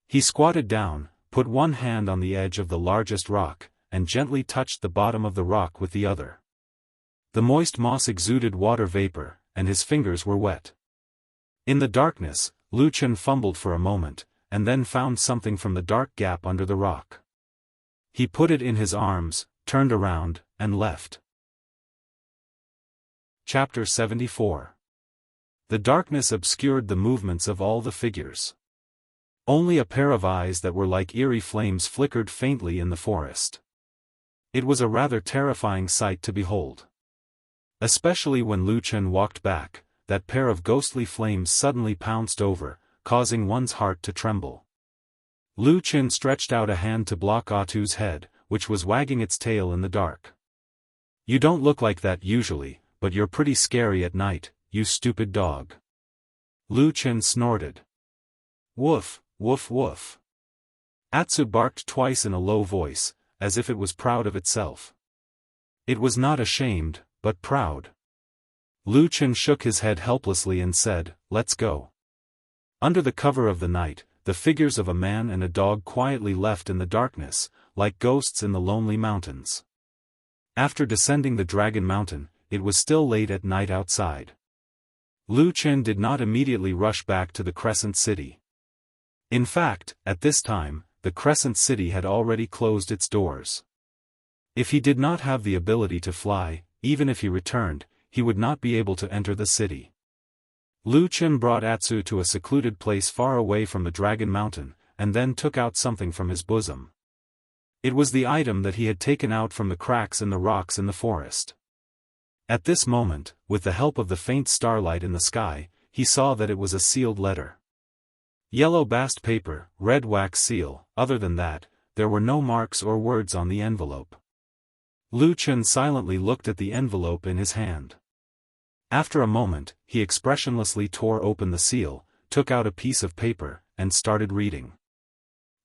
He squatted down, put one hand on the edge of the largest rock, and gently touched the bottom of the rock with the other. The moist moss exuded water vapor, and his fingers were wet. In the darkness, Lu Chen fumbled for a moment, and then found something from the dark gap under the rock. He put it in his arms, turned around, and left. Chapter 74. The darkness obscured the movements of all the figures. Only a pair of eyes that were like eerie flames flickered faintly in the forest. It was a rather terrifying sight to behold. Especially when Lu Chen walked back, that pair of ghostly flames suddenly pounced over, causing one's heart to tremble. Lu Chen stretched out a hand to block Atu's head, which was wagging its tail in the dark. "You don't look like that usually, but you're pretty scary at night, you stupid dog." Lu Chen snorted. "Woof, woof woof." Atsu barked twice in a low voice, as if it was proud of itself. It was not ashamed, but proud. Lu Chen shook his head helplessly and said, "Let's go." Under the cover of the night, the figures of a man and a dog quietly left in the darkness, like ghosts in the lonely mountains. After descending the Dragon Mountain, it was still late at night outside. Lu Chen did not immediately rush back to the Crescent City. In fact, at this time, the Crescent City had already closed its doors. If he did not have the ability to fly, even if he returned, he would not be able to enter the city. Lu Chen brought Atsu to a secluded place far away from the Dragon Mountain, and then took out something from his bosom. It was the item that he had taken out from the cracks in the rocks in the forest. At this moment, with the help of the faint starlight in the sky, he saw that it was a sealed letter. Yellow bast paper, red wax seal. Other than that, there were no marks or words on the envelope. Lu Chen silently looked at the envelope in his hand. After a moment, he expressionlessly tore open the seal, took out a piece of paper, and started reading.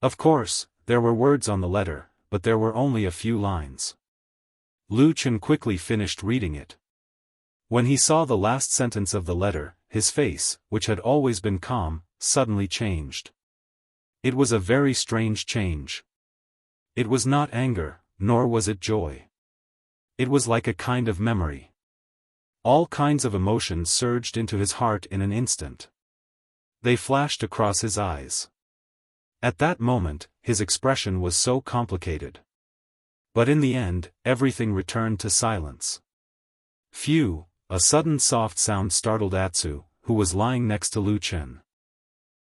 Of course, there were words on the letter, but there were only a few lines. Lu Chen quickly finished reading it. When he saw the last sentence of the letter, his face, which had always been calm, suddenly changed. It was a very strange change. It was not anger, nor was it joy. It was like a kind of memory. All kinds of emotions surged into his heart in an instant. They flashed across his eyes. At that moment, his expression was so complicated. But in the end, everything returned to silence. Phew! A sudden soft sound startled Atsu, who was lying next to Lu Chen.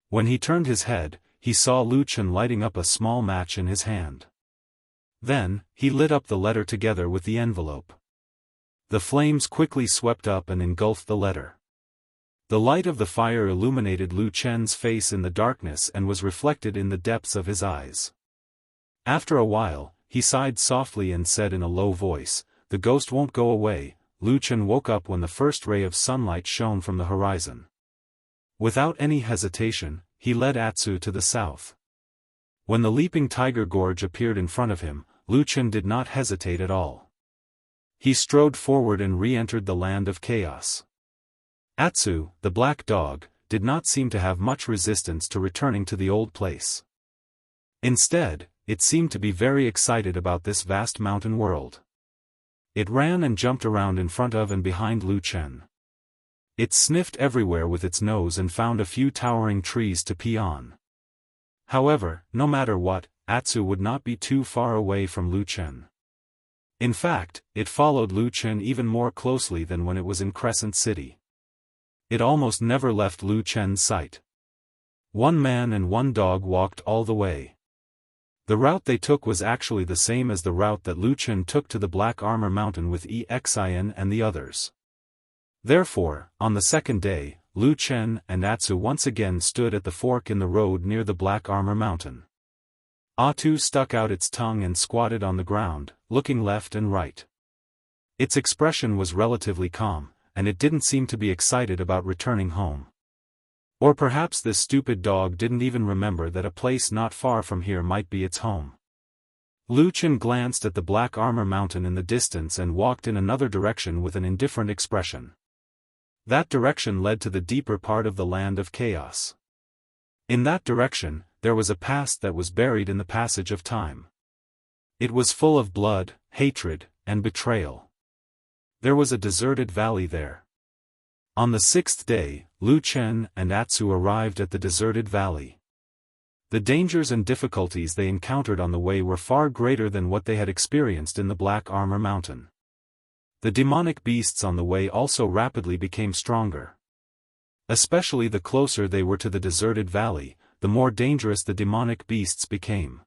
When he turned his head, he saw Lu Chen lighting up a small match in his hand. Then, he lit up the letter together with the envelope. The flames quickly swept up and engulfed the letter. The light of the fire illuminated Lu Chen's face in the darkness and was reflected in the depths of his eyes. After a while, he sighed softly and said in a low voice, "The ghost won't go away." Lu Chen woke up when the first ray of sunlight shone from the horizon. Without any hesitation, he led Atsu to the south. When the leaping tiger gorge appeared in front of him, Lu Chen did not hesitate at all. He strode forward and re-entered the land of chaos. Atsu, the black dog, did not seem to have much resistance to returning to the old place. Instead, it seemed to be very excited about this vast mountain world. It ran and jumped around in front of and behind Lu Chen. It sniffed everywhere with its nose and found a few towering trees to pee on. However, no matter what, Atsu would not be too far away from Lu Chen. In fact, it followed Lu Chen even more closely than when it was in Crescent City. It almost never left Lu Chen's sight. One man and one dog walked all the way. The route they took was actually the same as the route that Lu Chen took to the Black Armor Mountain with Exin and the others. Therefore, on the second day, Lu Chen and Atsu once again stood at the fork in the road near the Black Armor Mountain. Atsu stuck out its tongue and squatted on the ground, looking left and right. Its expression was relatively calm, and it didn't seem to be excited about returning home. Or perhaps this stupid dog didn't even remember that a place not far from here might be its home. Lu Chen glanced at the Black Armor Mountain in the distance and walked in another direction with an indifferent expression. That direction led to the deeper part of the Land of Chaos. In that direction, there was a past that was buried in the passage of time. It was full of blood, hatred, and betrayal. There was a deserted valley there. On the sixth day, Lu Chen and Atsu arrived at the deserted valley. The dangers and difficulties they encountered on the way were far greater than what they had experienced in the Black Armor Mountain. The demonic beasts on the way also rapidly became stronger. Especially the closer they were to the deserted valley, the more dangerous the demonic beasts became.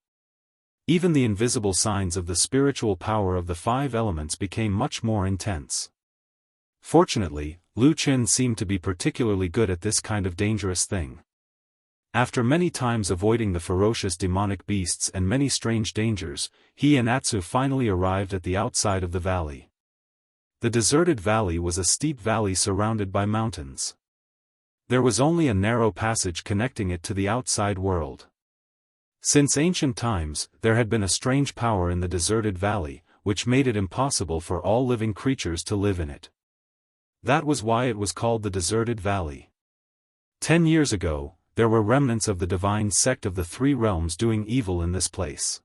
Even the invisible signs of the spiritual power of the five elements became much more intense. Fortunately, Lu Chen seemed to be particularly good at this kind of dangerous thing. After many times avoiding the ferocious demonic beasts and many strange dangers, he and Atsu finally arrived at the outside of the valley. The deserted valley was a steep valley surrounded by mountains. There was only a narrow passage connecting it to the outside world. Since ancient times, there had been a strange power in the deserted valley, which made it impossible for all living creatures to live in it. That was why it was called the Deserted Valley. 10 years ago, there were remnants of the divine sect of the Three Realms doing evil in this place.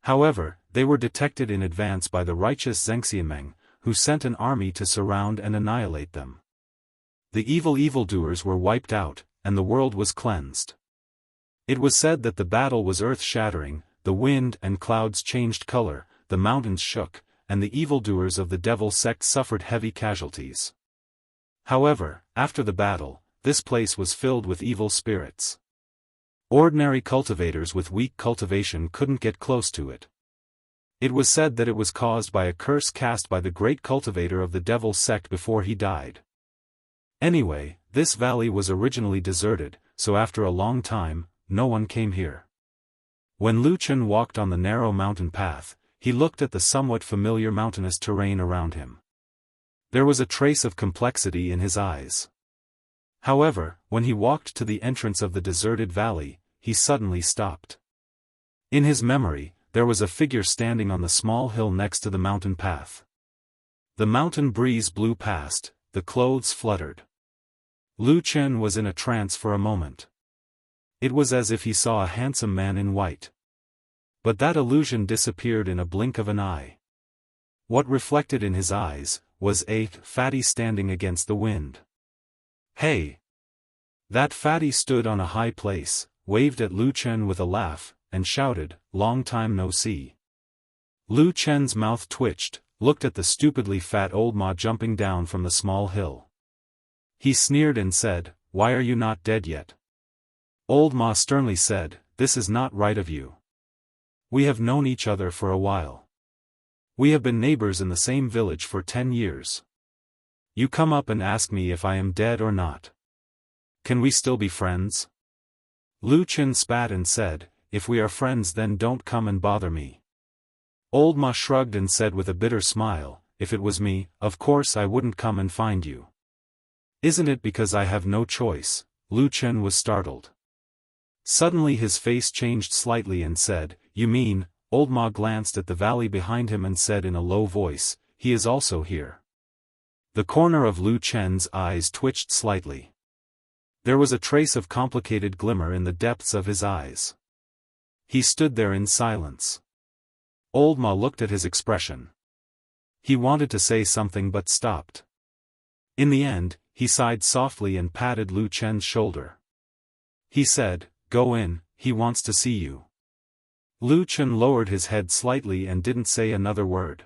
However, they were detected in advance by the righteous Zhengxianmeng, who sent an army to surround and annihilate them. The evildoers were wiped out, and the world was cleansed. It was said that the battle was earth-shattering, the wind and clouds changed color, the mountains shook, and the evildoers of the devil sect suffered heavy casualties. However, after the battle, this place was filled with evil spirits. Ordinary cultivators with weak cultivation couldn't get close to it. It was said that it was caused by a curse cast by the great cultivator of the devil sect before he died. Anyway, this valley was originally deserted, so after a long time, no one came here. When Lu Chen walked on the narrow mountain path, he looked at the somewhat familiar mountainous terrain around him. There was a trace of complexity in his eyes. However, when he walked to the entrance of the deserted valley, he suddenly stopped. In his memory, there was a figure standing on the small hill next to the mountain path. The mountain breeze blew past, the clothes fluttered. Lu Chen was in a trance for a moment. It was as if he saw a handsome man in white. But that illusion disappeared in a blink of an eye. What reflected in his eyes was a fatty standing against the wind. Hey! That fatty stood on a high place, waved at Lu Chen with a laugh, and shouted, "Long time no see." Lu Chen's mouth twitched, looked at the stupidly fat old ma jumping down from the small hill. He sneered and said, "Why are you not dead yet?" Old ma sternly said, "This is not right of you. We have known each other for a while. We have been neighbors in the same village for 10 years. You come up and ask me if I am dead or not. Can we still be friends?" Lu Chen spat and said, "If we are friends then don't come and bother me." Old Ma shrugged and said with a bitter smile, "If it was me, of course I wouldn't come and find you." "Isn't it because I have no choice?" Lu Chen was startled. Suddenly his face changed slightly and said, "You mean?" Old Ma glanced at the valley behind him and said in a low voice, "He is also here." The corner of Lu Chen's eyes twitched slightly. There was a trace of complicated glimmer in the depths of his eyes. He stood there in silence. Old Ma looked at his expression. He wanted to say something but stopped. In the end, he sighed softly and patted Lu Chen's shoulder. He said, "Go in, he wants to see you." Lu Chen lowered his head slightly and didn't say another word.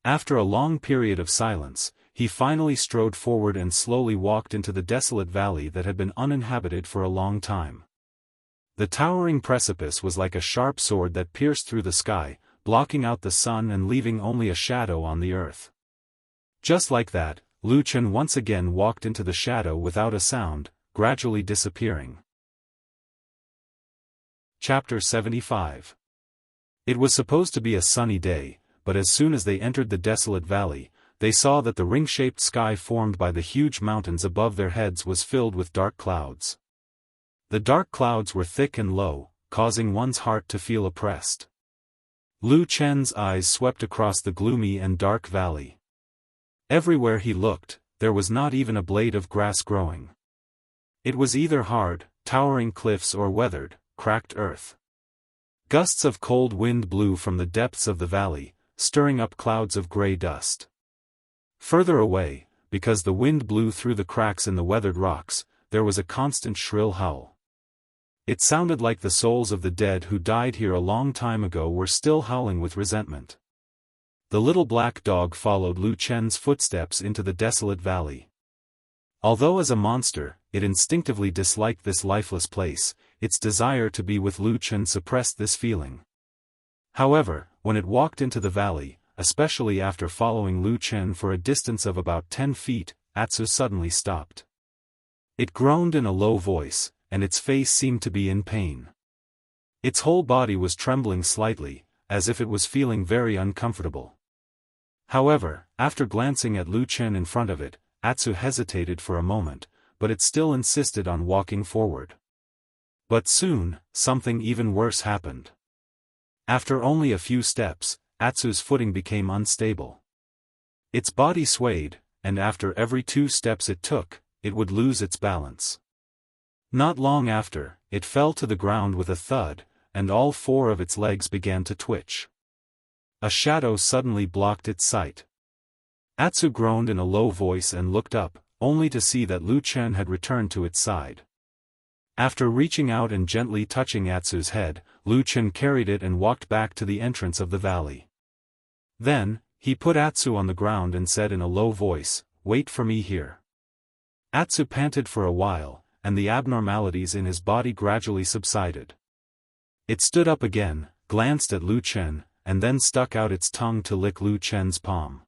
After a long period of silence, he finally strode forward and slowly walked into the desolate valley that had been uninhabited for a long time. The towering precipice was like a sharp sword that pierced through the sky, blocking out the sun and leaving only a shadow on the earth. Just like that, Lu Chen once again walked into the shadow without a sound, gradually disappearing. Chapter 75. It was supposed to be a sunny day, but as soon as they entered the desolate valley, they saw that the ring-shaped sky formed by the huge mountains above their heads was filled with dark clouds. The dark clouds were thick and low, causing one's heart to feel oppressed. Lu Chen's eyes swept across the gloomy and dark valley. Everywhere he looked, there was not even a blade of grass growing. It was either hard, towering cliffs or weathered, cracked earth. Gusts of cold wind blew from the depths of the valley, stirring up clouds of gray dust. Further away, because the wind blew through the cracks in the weathered rocks, there was a constant shrill howl. It sounded like the souls of the dead who died here a long time ago were still howling with resentment. The little black dog followed Lu Chen's footsteps into the desolate valley. Although as a monster, it instinctively disliked this lifeless place, its desire to be with Lu Chen suppressed this feeling. However, when it walked into the valley, especially after following Lu Chen for a distance of about 10 feet, Atsu suddenly stopped. It groaned in a low voice, and its face seemed to be in pain. Its whole body was trembling slightly, as if it was feeling very uncomfortable. However, after glancing at Lu Chen in front of it, Atsu hesitated for a moment, but it still insisted on walking forward. But soon, something even worse happened. After only a few steps, Atsu's footing became unstable. Its body swayed, and after every 2 steps it took, it would lose its balance. Not long after, it fell to the ground with a thud, and all 4 of its legs began to twitch. A shadow suddenly blocked its sight. Atsu groaned in a low voice and looked up, only to see that Lu Chen had returned to its side. After reaching out and gently touching Atsu's head, Lu Chen carried it and walked back to the entrance of the valley. Then, he put Atsu on the ground and said in a low voice, "Wait for me here." Atsu panted for a while, and the abnormalities in his body gradually subsided. It stood up again, glanced at Lu Chen, and then stuck out its tongue to lick Lu Chen's palm.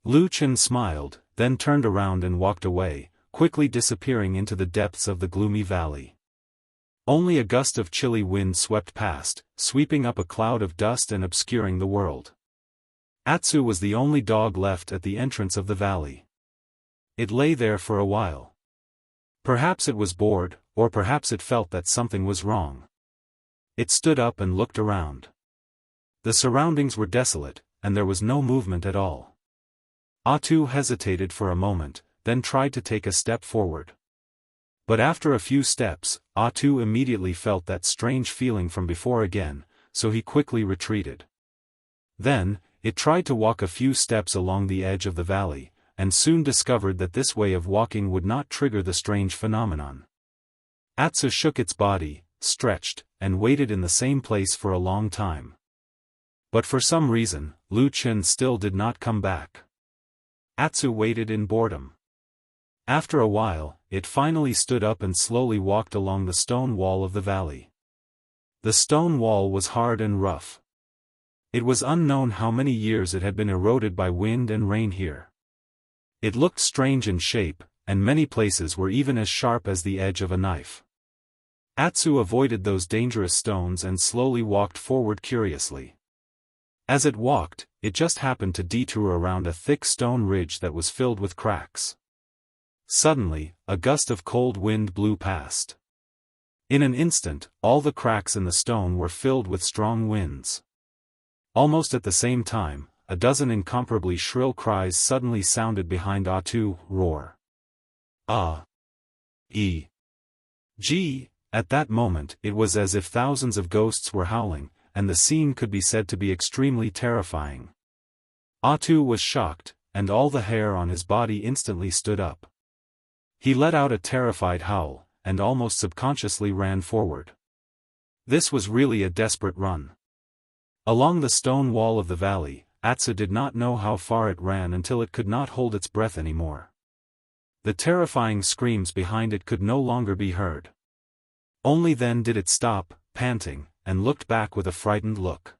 Lu Chen smiled, then turned around and walked away, quickly disappearing into the depths of the gloomy valley. Only a gust of chilly wind swept past, sweeping up a cloud of dust and obscuring the world. Atsu was the only dog left at the entrance of the valley. It lay there for a while. Perhaps it was bored, or perhaps it felt that something was wrong. It stood up and looked around. The surroundings were desolate, and there was no movement at all. Atsu hesitated for a moment, then tried to take a step forward. But after a few steps, Atsu immediately felt that strange feeling from before again, so he quickly retreated. Then, it tried to walk a few steps along the edge of the valley, and soon discovered that this way of walking would not trigger the strange phenomenon. Atsu shook its body, stretched, and waited in the same place for a long time. But for some reason, Lu Chen still did not come back. Atsu waited in boredom. After a while, it finally stood up and slowly walked along the stone wall of the valley. The stone wall was hard and rough. It was unknown how many years it had been eroded by wind and rain here. It looked strange in shape, and many places were even as sharp as the edge of a knife. Atsu avoided those dangerous stones and slowly walked forward curiously. As it walked, it just happened to detour around a thick stone ridge that was filled with cracks. Suddenly, a gust of cold wind blew past. In an instant, all the cracks in the stone were filled with strong winds. Almost at the same time, a dozen incomparably shrill cries suddenly sounded behind Atsu. Roar! Ah! At that moment it was as if thousands of ghosts were howling, and the scene could be said to be extremely terrifying. Atu was shocked, and all the hair on his body instantly stood up. He let out a terrified howl, and almost subconsciously ran forward. This was really a desperate run. Along the stone wall of the valley, Atsu did not know how far it ran until it could not hold its breath anymore. The terrifying screams behind it could no longer be heard. Only then did it stop, panting, and looked back with a frightened look.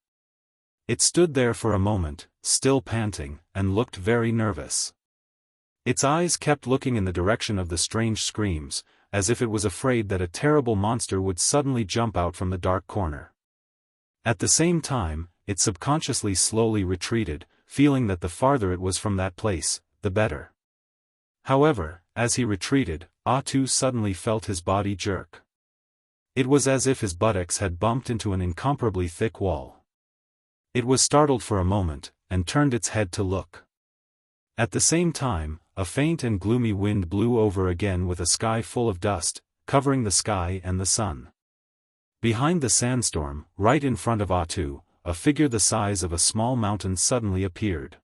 It stood there for a moment, still panting, and looked very nervous. Its eyes kept looking in the direction of the strange screams, as if it was afraid that a terrible monster would suddenly jump out from the dark corner. At the same time, it subconsciously slowly retreated, feeling that the farther it was from that place, the better. However, as he retreated, Atu suddenly felt his body jerk. It was as if his buttocks had bumped into an incomparably thick wall. It was startled for a moment, and turned its head to look. At the same time, a faint and gloomy wind blew over again with a sky full of dust, covering the sky and the sun. Behind the sandstorm, right in front of Atu, a figure the size of a small mountain suddenly appeared.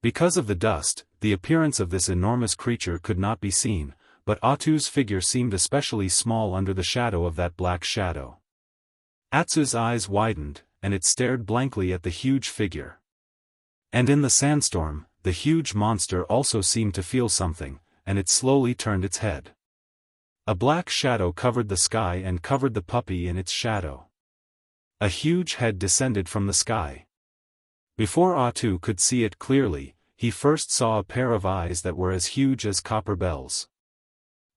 Because of the dust, the appearance of this enormous creature could not be seen, but Atu's figure seemed especially small under the shadow of that black shadow. Atsu's eyes widened, and it stared blankly at the huge figure. And in the sandstorm, the huge monster also seemed to feel something, and it slowly turned its head. A black shadow covered the sky and covered the puppy in its shadow. A huge head descended from the sky. Before Atu could see it clearly, he first saw a pair of eyes that were as huge as copper bells.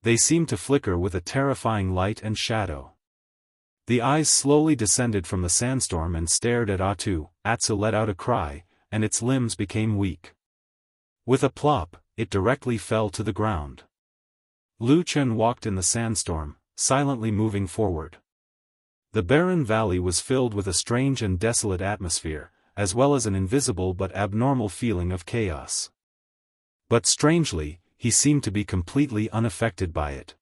They seemed to flicker with a terrifying light and shadow. The eyes slowly descended from the sandstorm and stared at Atu. Atsu let out a cry, and its limbs became weak. With a plop, it directly fell to the ground. Lu Chen walked in the sandstorm, silently moving forward. The barren valley was filled with a strange and desolate atmosphere, as well as an invisible but abnormal feeling of chaos. But strangely, he seemed to be completely unaffected by it.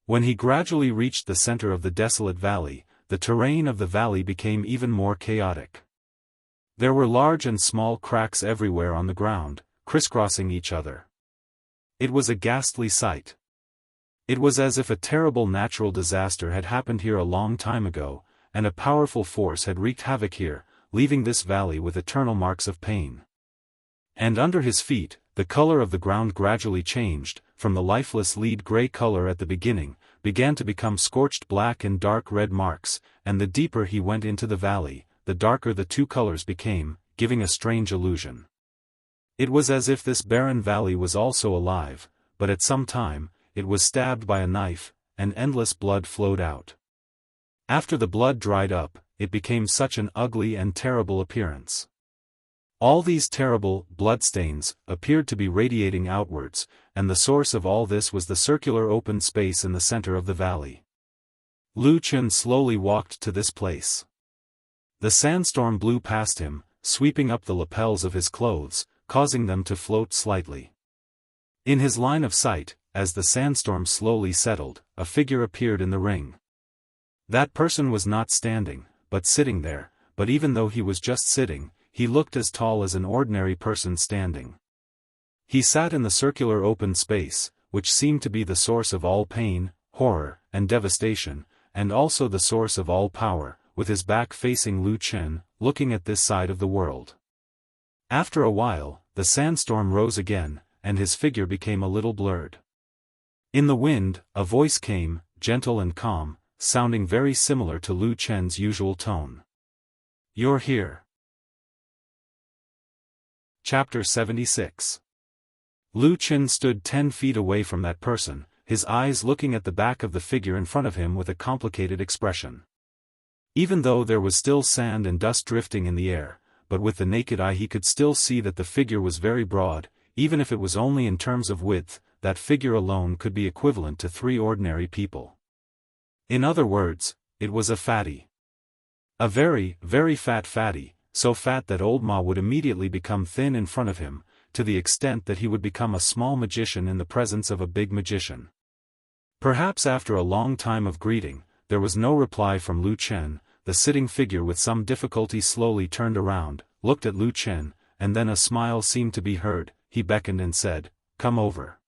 When he gradually reached the center of the desolate valley, the terrain of the valley became even more chaotic. There were large and small cracks everywhere on the ground, crisscrossing each other. It was a ghastly sight. It was as if a terrible natural disaster had happened here a long time ago, and a powerful force had wreaked havoc here, leaving this valley with eternal marks of pain. And under his feet, the color of the ground gradually changed, from the lifeless lead-gray color at the beginning, began to become scorched black and dark red marks, and the deeper he went into the valley, the darker the two colors became, giving a strange illusion. It was as if this barren valley was also alive, but at some time, it was stabbed by a knife, and endless blood flowed out. After the blood dried up, it became such an ugly and terrible appearance. All these terrible bloodstains appeared to be radiating outwards, and the source of all this was the circular open space in the center of the valley. Lu Chen slowly walked to this place. The sandstorm blew past him, sweeping up the lapels of his clothes, causing them to float slightly. In his line of sight, as the sandstorm slowly settled, a figure appeared in the ring. That person was not standing, but sitting there, but even though he was just sitting, he looked as tall as an ordinary person standing. He sat in the circular open space, which seemed to be the source of all pain, horror, and devastation, and also the source of all power, with his back facing Lu Chen, looking at this side of the world. After a while, the sandstorm rose again, and his figure became a little blurred. In the wind, a voice came, gentle and calm, sounding very similar to Lu Chen's usual tone. "You're here." Chapter 76. Lu Chen stood 10 feet away from that person, his eyes looking at the back of the figure in front of him with a complicated expression. Even though there was still sand and dust drifting in the air, but with the naked eye he could still see that the figure was very broad, even if it was only in terms of width, that figure alone could be equivalent to 3 ordinary people. In other words, it was a fatty. A very, very fat fatty, so fat that old Ma would immediately become thin in front of him, to the extent that he would become a small magician in the presence of a big magician. Perhaps after a long time of greeting, there was no reply from Lu Chen. The sitting figure with some difficulty slowly turned around, looked at Lu Chen, and then a smile seemed to be heard. He beckoned and said, "Come over."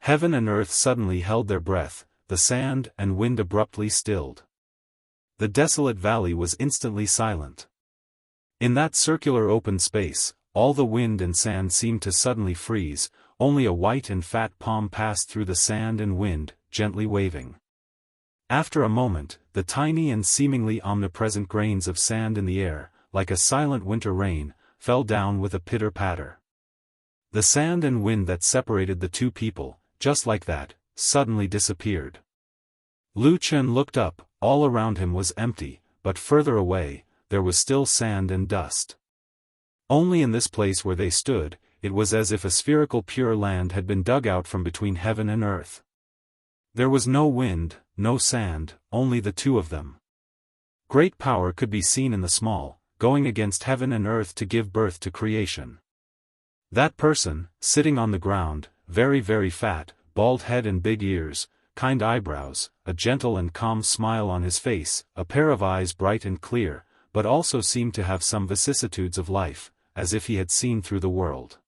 Heaven and earth suddenly held their breath, the sand and wind abruptly stilled. The desolate valley was instantly silent. In that circular open space, all the wind and sand seemed to suddenly freeze, only a white and fat palm passed through the sand and wind, gently waving. After a moment, the tiny and seemingly omnipresent grains of sand in the air, like a silent winter rain, fell down with a pitter-patter. The sand and wind that separated the two people, just like that, suddenly disappeared. Lu Chen looked up. All around him was empty, but further away, there was still sand and dust. Only in this place where they stood, it was as if a spherical pure land had been dug out from between heaven and earth. There was no wind, no sand, only the two of them. Great power could be seen in the small, going against heaven and earth to give birth to creation. That person, sitting on the ground, very very fat, bald head and big ears, kind eyebrows, a gentle and calm smile on his face, a pair of eyes bright and clear, but also seemed to have some vicissitudes of life, as if he had seen through the world.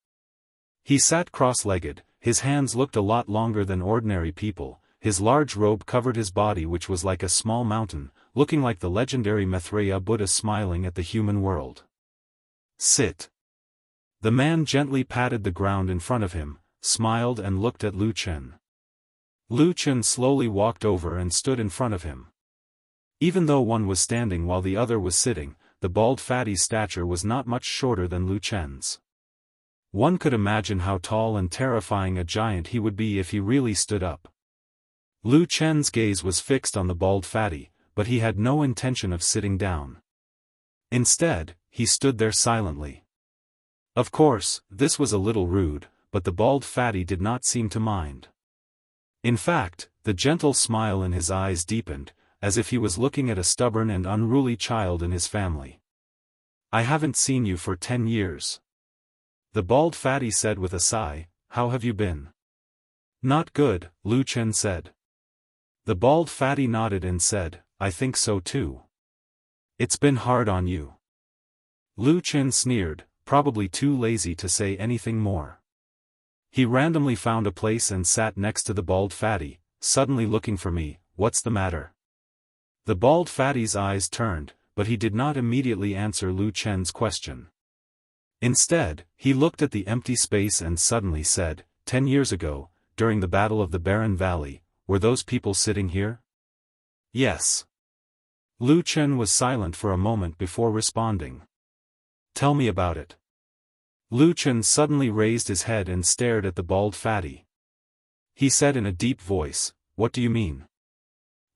He sat cross-legged, his hands looked a lot longer than ordinary people, his large robe covered his body which was like a small mountain, looking like the legendary Maitreya Buddha smiling at the human world. "Sit." The man gently patted the ground in front of him, smiled and looked at Lu Chen. Lu Chen slowly walked over and stood in front of him. Even though one was standing while the other was sitting, the bald fatty's stature was not much shorter than Lu Chen's. One could imagine how tall and terrifying a giant he would be if he really stood up. Lu Chen's gaze was fixed on the bald fatty, but he had no intention of sitting down. Instead, he stood there silently. Of course, this was a little rude, but the bald fatty did not seem to mind. In fact, the gentle smile in his eyes deepened, as if he was looking at a stubborn and unruly child in his family. "I haven't seen you for 10 years. The bald fatty said with a sigh. "How have you been?" "Not good," Lu Chen said. The bald fatty nodded and said, "I think so too. It's been hard on you." Lu Chen sneered, probably too lazy to say anything more. He randomly found a place and sat next to the bald fatty, suddenly looking for me. "What's the matter?" The bald fatty's eyes turned, but he did not immediately answer Lu Chen's question. Instead, he looked at the empty space and suddenly said, 10 years ago, during the Battle of the Barren Valley, were those people sitting here?" "Yes." Lu Chen was silent for a moment before responding. "Tell me about it." Lu Chen suddenly raised his head and stared at the bald fatty. He said in a deep voice, "What do you mean?"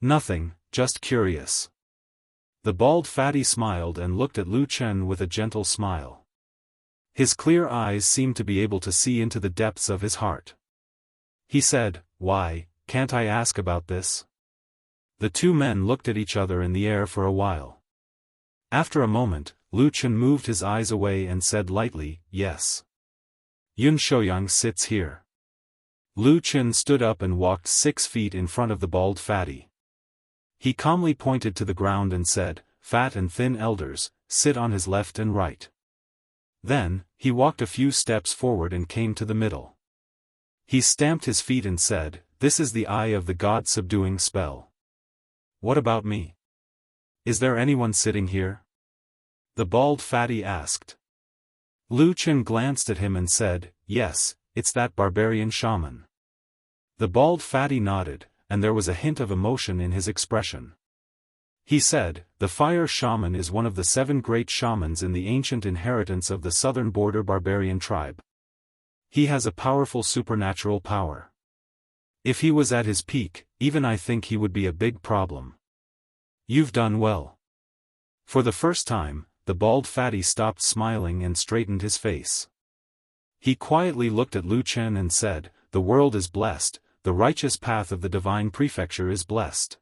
"Nothing, just curious." The bald fatty smiled and looked at Lu Chen with a gentle smile. His clear eyes seemed to be able to see into the depths of his heart. He said, "Why, can't I ask about this?" The two men looked at each other in the air for a while. After a moment, Lu Chen moved his eyes away and said lightly, "Yes. Yun Shouyang sits here." Lu Chen stood up and walked 6 feet in front of the bald fatty. He calmly pointed to the ground and said, "Fat and thin elders, sit on his left and right." Then, he walked a few steps forward and came to the middle. He stamped his feet and said, "This is the eye of the god subduing spell. What about me? Is there anyone sitting here?" The bald fatty asked. Lu Chen glanced at him and said, "Yes, it's that barbarian shaman." The bald fatty nodded, and there was a hint of emotion in his expression. He said, "The fire shaman is one of the 7 great shamans in the ancient inheritance of the southern border barbarian tribe. He has a powerful supernatural power. If he was at his peak, even I think he would be a big problem. You've done well." For the first time, the bald fatty stopped smiling and straightened his face. He quietly looked at Lu Chen and said, "The world is blessed, the righteous path of the divine prefecture is blessed."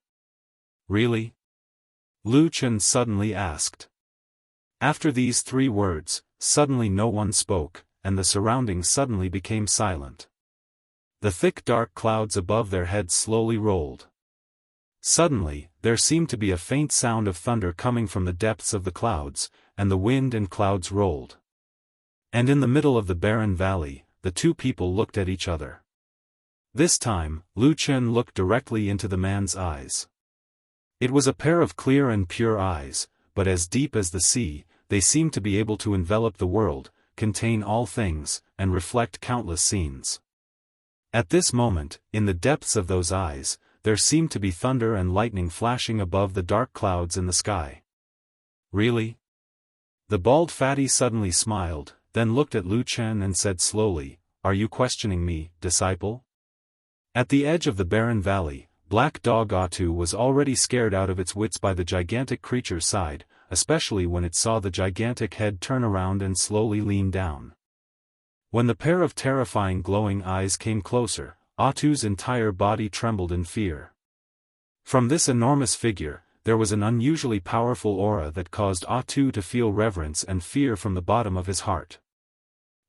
"Really?" Lu Chen suddenly asked. After these 3 words, suddenly no one spoke, and the surroundings suddenly became silent. The thick dark clouds above their heads slowly rolled. Suddenly, there seemed to be a faint sound of thunder coming from the depths of the clouds, and the wind and clouds rolled. And in the middle of the barren valley, the two people looked at each other. This time, Lu Chen looked directly into the man's eyes. It was a pair of clear and pure eyes, but as deep as the sea, they seemed to be able to envelop the world, contain all things, and reflect countless scenes. At this moment, in the depths of those eyes, there seemed to be thunder and lightning flashing above the dark clouds in the sky. Really? The bald fatty suddenly smiled, then looked at Lu Chen and said slowly, "Are you questioning me, disciple?" At the edge of the barren valley, Black Dog Atu was already scared out of its wits by the gigantic creature's side, especially when it saw the gigantic head turn around and slowly lean down. When the pair of terrifying glowing eyes came closer, Atu's entire body trembled in fear. From this enormous figure, there was an unusually powerful aura that caused Atu to feel reverence and fear from the bottom of his heart.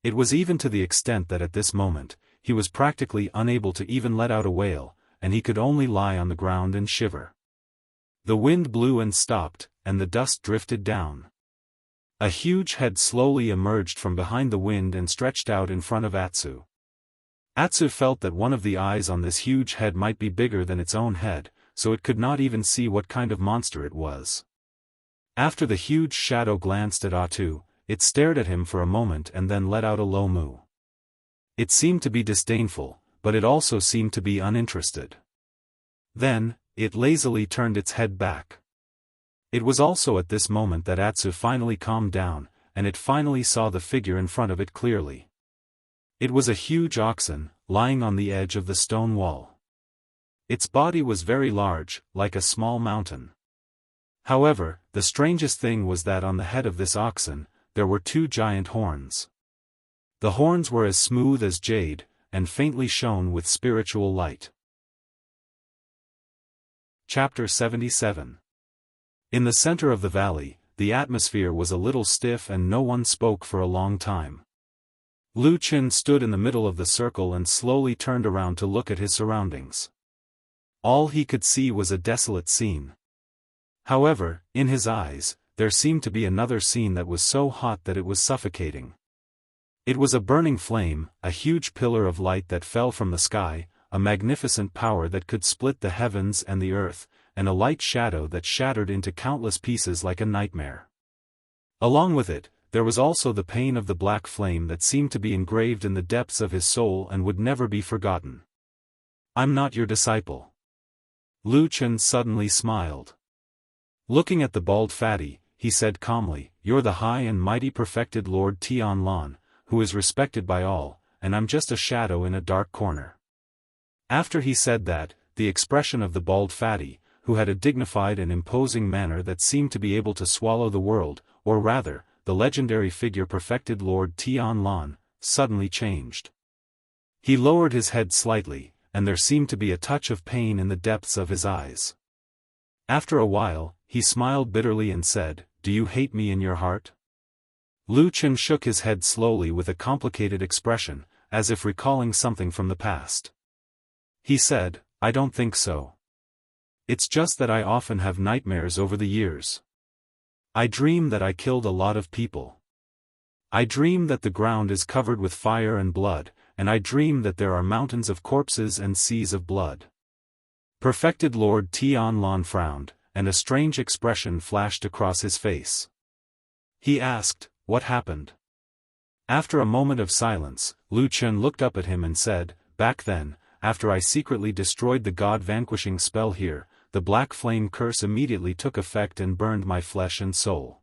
It was even to the extent that at this moment, he was practically unable to even let out a wail, and he could only lie on the ground and shiver. The wind blew and stopped, and the dust drifted down. A huge head slowly emerged from behind the wind and stretched out in front of Atsu. Atsu felt that one of the eyes on this huge head might be bigger than its own head, so it could not even see what kind of monster it was. After the huge shadow glanced at Atu, it stared at him for a moment and then let out a low moo. It seemed to be disdainful, but it also seemed to be uninterested. Then, it lazily turned its head back. It was also at this moment that Atsu finally calmed down, and it finally saw the figure in front of it clearly. It was a huge oxen, lying on the edge of the stone wall. Its body was very large, like a small mountain. However, the strangest thing was that on the head of this oxen, there were two giant horns. The horns were as smooth as jade, and faintly shone with spiritual light. Chapter 77. In the center of the valley, the atmosphere was a little stiff and no one spoke for a long time. Lu Chen stood in the middle of the circle and slowly turned around to look at his surroundings. All he could see was a desolate scene. However, in his eyes, there seemed to be another scene that was so hot that it was suffocating. It was a burning flame, a huge pillar of light that fell from the sky, a magnificent power that could split the heavens and the earth, and a light shadow that shattered into countless pieces like a nightmare. Along with it, there was also the pain of the black flame that seemed to be engraved in the depths of his soul and would never be forgotten. "I'm not your disciple." Lu Chen suddenly smiled. Looking at the bald fatty, he said calmly, "You're the high and mighty perfected Lord Tianlan, who is respected by all, and I'm just a shadow in a dark corner." After he said that, the expression of the bald fatty, who had a dignified and imposing manner that seemed to be able to swallow the world, or rather, the legendary figure perfected Lord Tianlan, suddenly changed. He lowered his head slightly, and there seemed to be a touch of pain in the depths of his eyes. After a while, he smiled bitterly and said, "Do you hate me in your heart?" Lu Chen shook his head slowly with a complicated expression, as if recalling something from the past. He said, "I don't think so. It's just that I often have nightmares over the years. I dream that I killed a lot of people. I dream that the ground is covered with fire and blood, and I dream that there are mountains of corpses and seas of blood." Perfected Lord Tianlan frowned, and a strange expression flashed across his face. He asked, "What happened?" After a moment of silence, Lu Chen looked up at him and said, "Back then, after I secretly destroyed the god-vanquishing spell here, the black flame curse immediately took effect and burned my flesh and soul.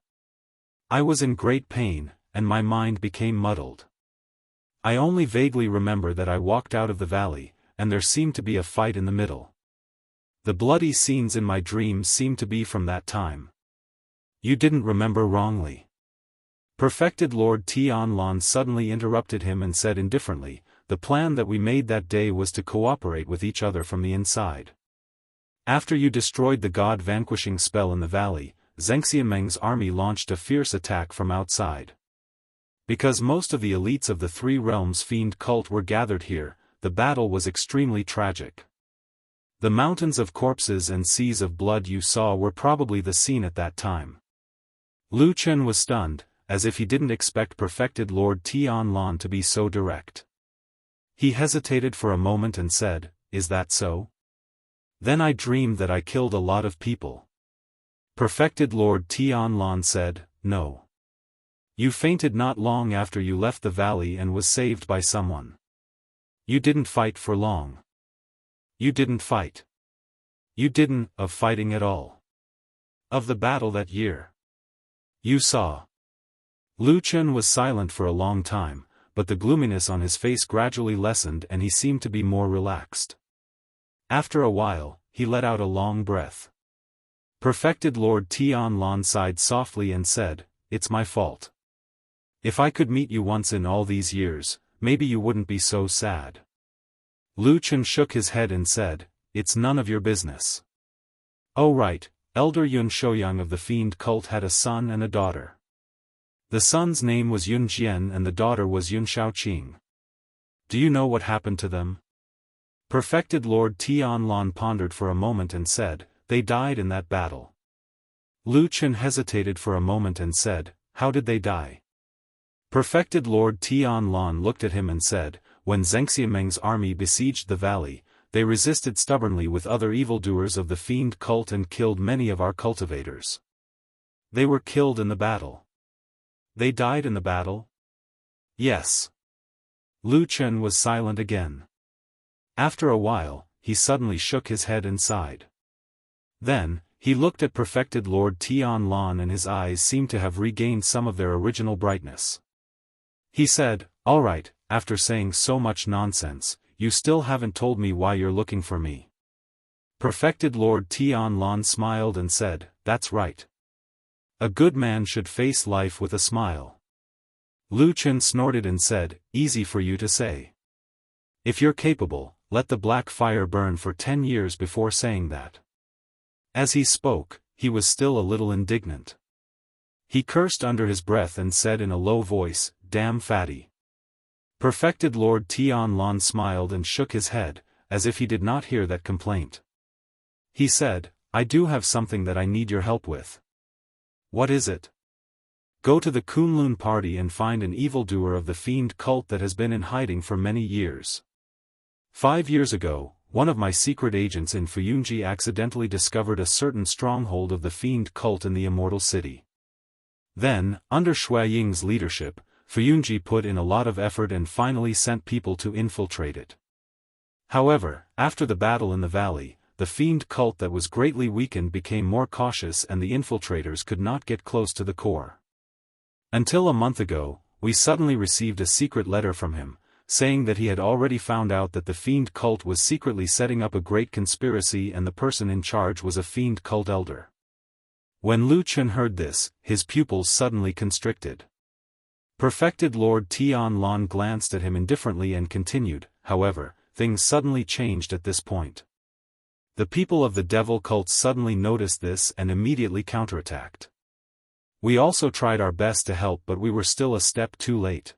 I was in great pain, and my mind became muddled. I only vaguely remember that I walked out of the valley, and there seemed to be a fight in the middle. The bloody scenes in my dreams seemed to be from that time." "You didn't remember wrongly." Perfected Lord Tianlan suddenly interrupted him and said indifferently, "The plan that we made that day was to cooperate with each other from the inside. After you destroyed the god-vanquishing spell in the valley, Xianxia Meng's army launched a fierce attack from outside. Because most of the elites of the Three Realms Fiend cult were gathered here, the battle was extremely tragic. The mountains of corpses and seas of blood you saw were probably the scene at that time. Lu Chen was stunned, as if he didn't expect perfected Lord Tianlan to be so direct. He hesitated for a moment and said, "Is that so? Then I dreamed that I killed a lot of people." Perfected Lord Tianlan said, "No. You fainted not long after you left the valley and was saved by someone. You didn't fight for long. You didn't fight. You didn't of fighting at all. Of the battle that year. You saw." Lu Chen was silent for a long time, but the gloominess on his face gradually lessened and he seemed to be more relaxed. After a while, he let out a long breath. Perfected Lord Tianlan sighed softly and said, "It's my fault. If I could meet you once in all these years, maybe you wouldn't be so sad." Lu Chen shook his head and said, "It's none of your business." "Oh right, Elder Yun Shouyang of the Fiend cult had a son and a daughter. The son's name was Yun Jian and the daughter was Yun Shaoqing. Do you know what happened to them?" Perfected Lord Tianlan pondered for a moment and said, "They died in that battle." Lu Chen hesitated for a moment and said, "How did they die?" Perfected Lord Tianlan looked at him and said, "When Zhengxiameng's army besieged the valley, they resisted stubbornly with other evildoers of the Fiend cult and killed many of our cultivators. They were killed in the battle." "They died in the battle?" "Yes." Lu Chen was silent again. After a while, he suddenly shook his head and sighed. Then, he looked at Perfected Lord Tianlan and his eyes seemed to have regained some of their original brightness. He said, "All right, after saying so much nonsense, you still haven't told me why you're looking for me." Perfected Lord Tianlan smiled and said, "That's right. A good man should face life with a smile." Lu Chen snorted and said, "Easy for you to say. If you're capable, let the black fire burn for 10 years before saying that." As he spoke, he was still a little indignant. He cursed under his breath and said in a low voice, "Damn fatty." Perfected Lord Tianlan smiled and shook his head, as if he did not hear that complaint. He said, "I do have something that I need your help with." "What is it?" "Go to the Kunlun party and find an evildoer of the Fiend cult that has been in hiding for many years. 5 years ago, one of my secret agents in Fuyunji accidentally discovered a certain stronghold of the Fiend cult in the Immortal City. Then, under Shui Ying's leadership, Fuyunji put in a lot of effort and finally sent people to infiltrate it. However, after the battle in the valley, the Fiend cult that was greatly weakened became more cautious and the infiltrators could not get close to the core. Until a month ago, we suddenly received a secret letter from him, saying that he had already found out that the Fiend cult was secretly setting up a great conspiracy and the person in charge was a Fiend cult elder." When Lu Chen heard this, his pupils suddenly constricted. Perfected Lord Tianlan glanced at him indifferently and continued, "However, things suddenly changed at this point. The people of the devil cult suddenly noticed this and immediately counterattacked. We also tried our best to help but we were still a step too late.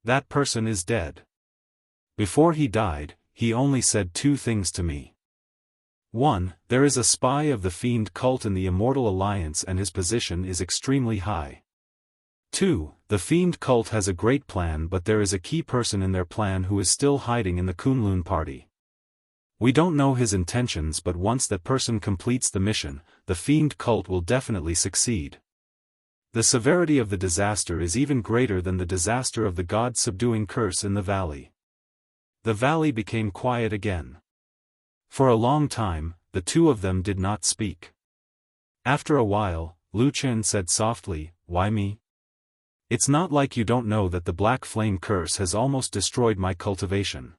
That person is dead. Before he died, he only said 2 things to me. 1. There is a spy of the Fiend cult in the Immortal Alliance and his position is extremely high. 2. The Fiend cult has a great plan but there is a key person in their plan who is still hiding in the Kunlun party. We don't know his intentions but once that person completes the mission, the Fiend cult will definitely succeed. The severity of the disaster is even greater than the disaster of the god-subduing curse in the valley." The valley became quiet again. For a long time, the two of them did not speak. After a while, Lu Chen said softly, "Why me? It's not like you don't know that the black flame curse has almost destroyed my cultivation.